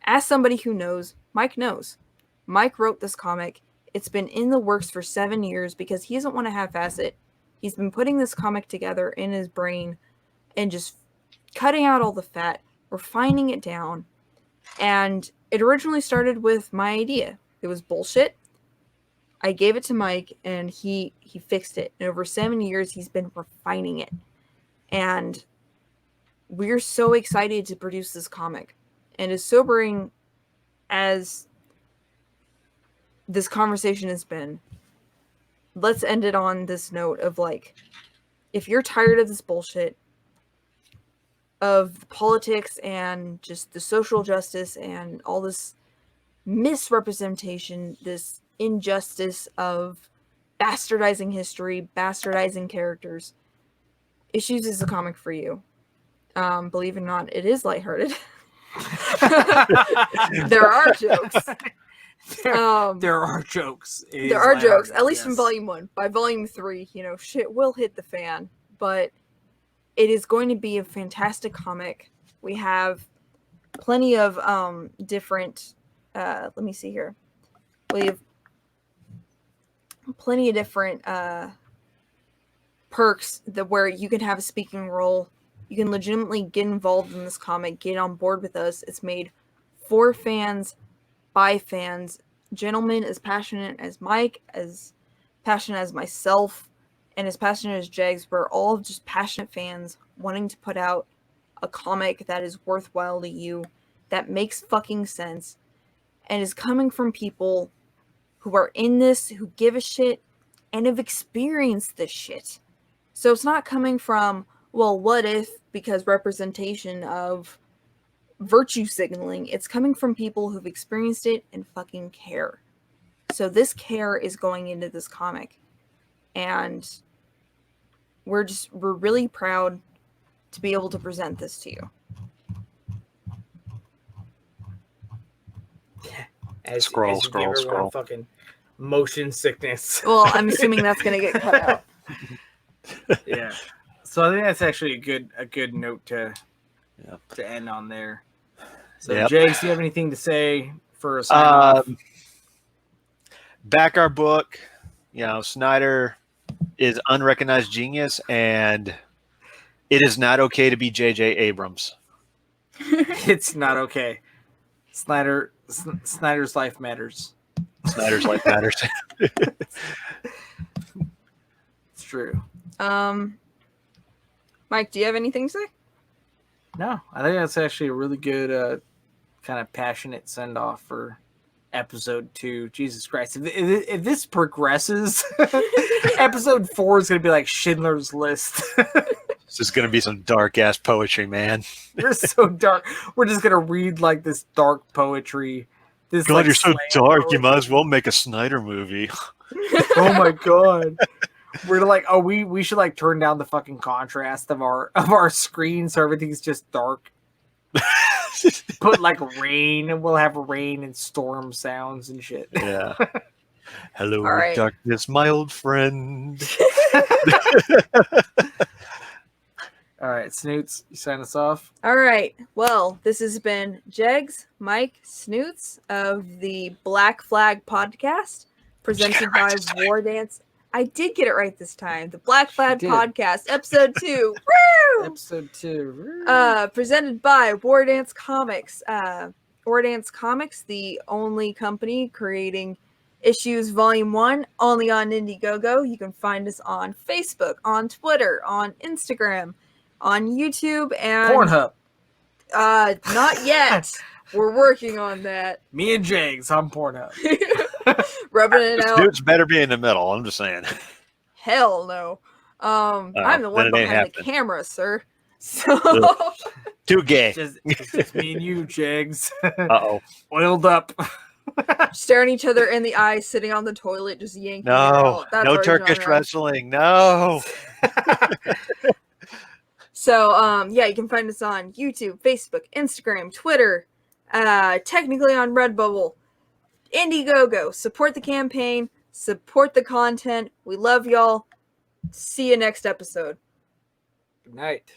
Ask somebody who knows. Mike knows. Mike wrote this comic. It's been in the works for 7 years because he doesn't want to half-ass it. He's been putting this comic together in his brain and just cutting out all the fat, refining it down. And it originally started with my idea. It was bullshit. I gave it to Mike, and he fixed it. And over 7 years, he's been refining it. And we're so excited to produce this comic. And as sobering as this conversation has been, let's end it on this note of, like, if you're tired of this bullshit, of politics and just the social justice and all this misrepresentation, this injustice of bastardizing history, bastardizing characters, Issues is a comic for you. Believe it or not, it is lighthearted. There are jokes. There are jokes. There are jokes, at least in volume 1. By volume 3, shit will hit the fan. But it is going to be a fantastic comic. We have plenty of different... let me see here. We have plenty of different perks where you can have a speaking role. You can legitimately get involved in this comic, get on board with us. It's made for fans, by fans. Gentlemen as passionate as Mike, as passionate as myself, and as passionate as Jags. We're all just passionate fans wanting to put out a comic that is worthwhile to you, that makes fucking sense, and is coming from people who are in this, who give a shit, and have experienced this shit. So it's not coming from, well, what if, because representation of virtue signaling. It's coming from people who've experienced it and fucking care. So this care is going into this comic. And we're really proud to be able to present this to you. Scroll. Fucking motion sickness. Well, I'm assuming that's going to get cut out. Yeah. So I think that's actually a good note to end on there. So, Jace, do you have anything to say for a sign off? Back our book. Snyder is unrecognized genius, and it is not okay to be J.J. Abrams. It's not okay. Snyder's life matters. Snyder's life matters. It's true. Mike, do you have anything to say? No, I think that's actually a really good kind of passionate send-off for episode 2. Jesus Christ. If this progresses, episode 4 is going to be like Schindler's List. This is going to be some dark-ass poetry, man. You're so dark. We're just going to read like this dark poetry. This, God, like, you're so dark. poetry. You might as well make a Snyder movie. Oh my God. We're like, we should like turn down the fucking contrast of our screen so everything's just dark. Put like rain, and we'll have rain and storm sounds and shit. Yeah. Hello, right. darkness, my old friend. All right, Snoots, you sign us off. All right. Well, this has been Jegs, Mike, Snoots of the Black Flag Podcast, presented by War Dance. I did get it right this time. The Black Flag Podcast, episode 2. Woo! Episode 2. Presented by War Dance Comics. War Dance Comics, the only company creating Issues Volume 1, only on Indiegogo. You can find us on Facebook, on Twitter, on Instagram, on YouTube, and Pornhub. Not yet. We're working on that. Me and Jags on Pornhub. Rubbing it out. Dudes better be in the middle. I'm just saying. Hell no. I'm the one behind the camera, sir. So too gay. It's just me and you, Jags. Uh-oh. Oiled up. Staring each other in the eye, sitting on the toilet, just yanking. No Turkish wrestling. No. So, you can find us on YouTube, Facebook, Instagram, Twitter, technically on Redbubble, Indiegogo. Support the campaign, support the content. We love y'all. See you next episode. Good night.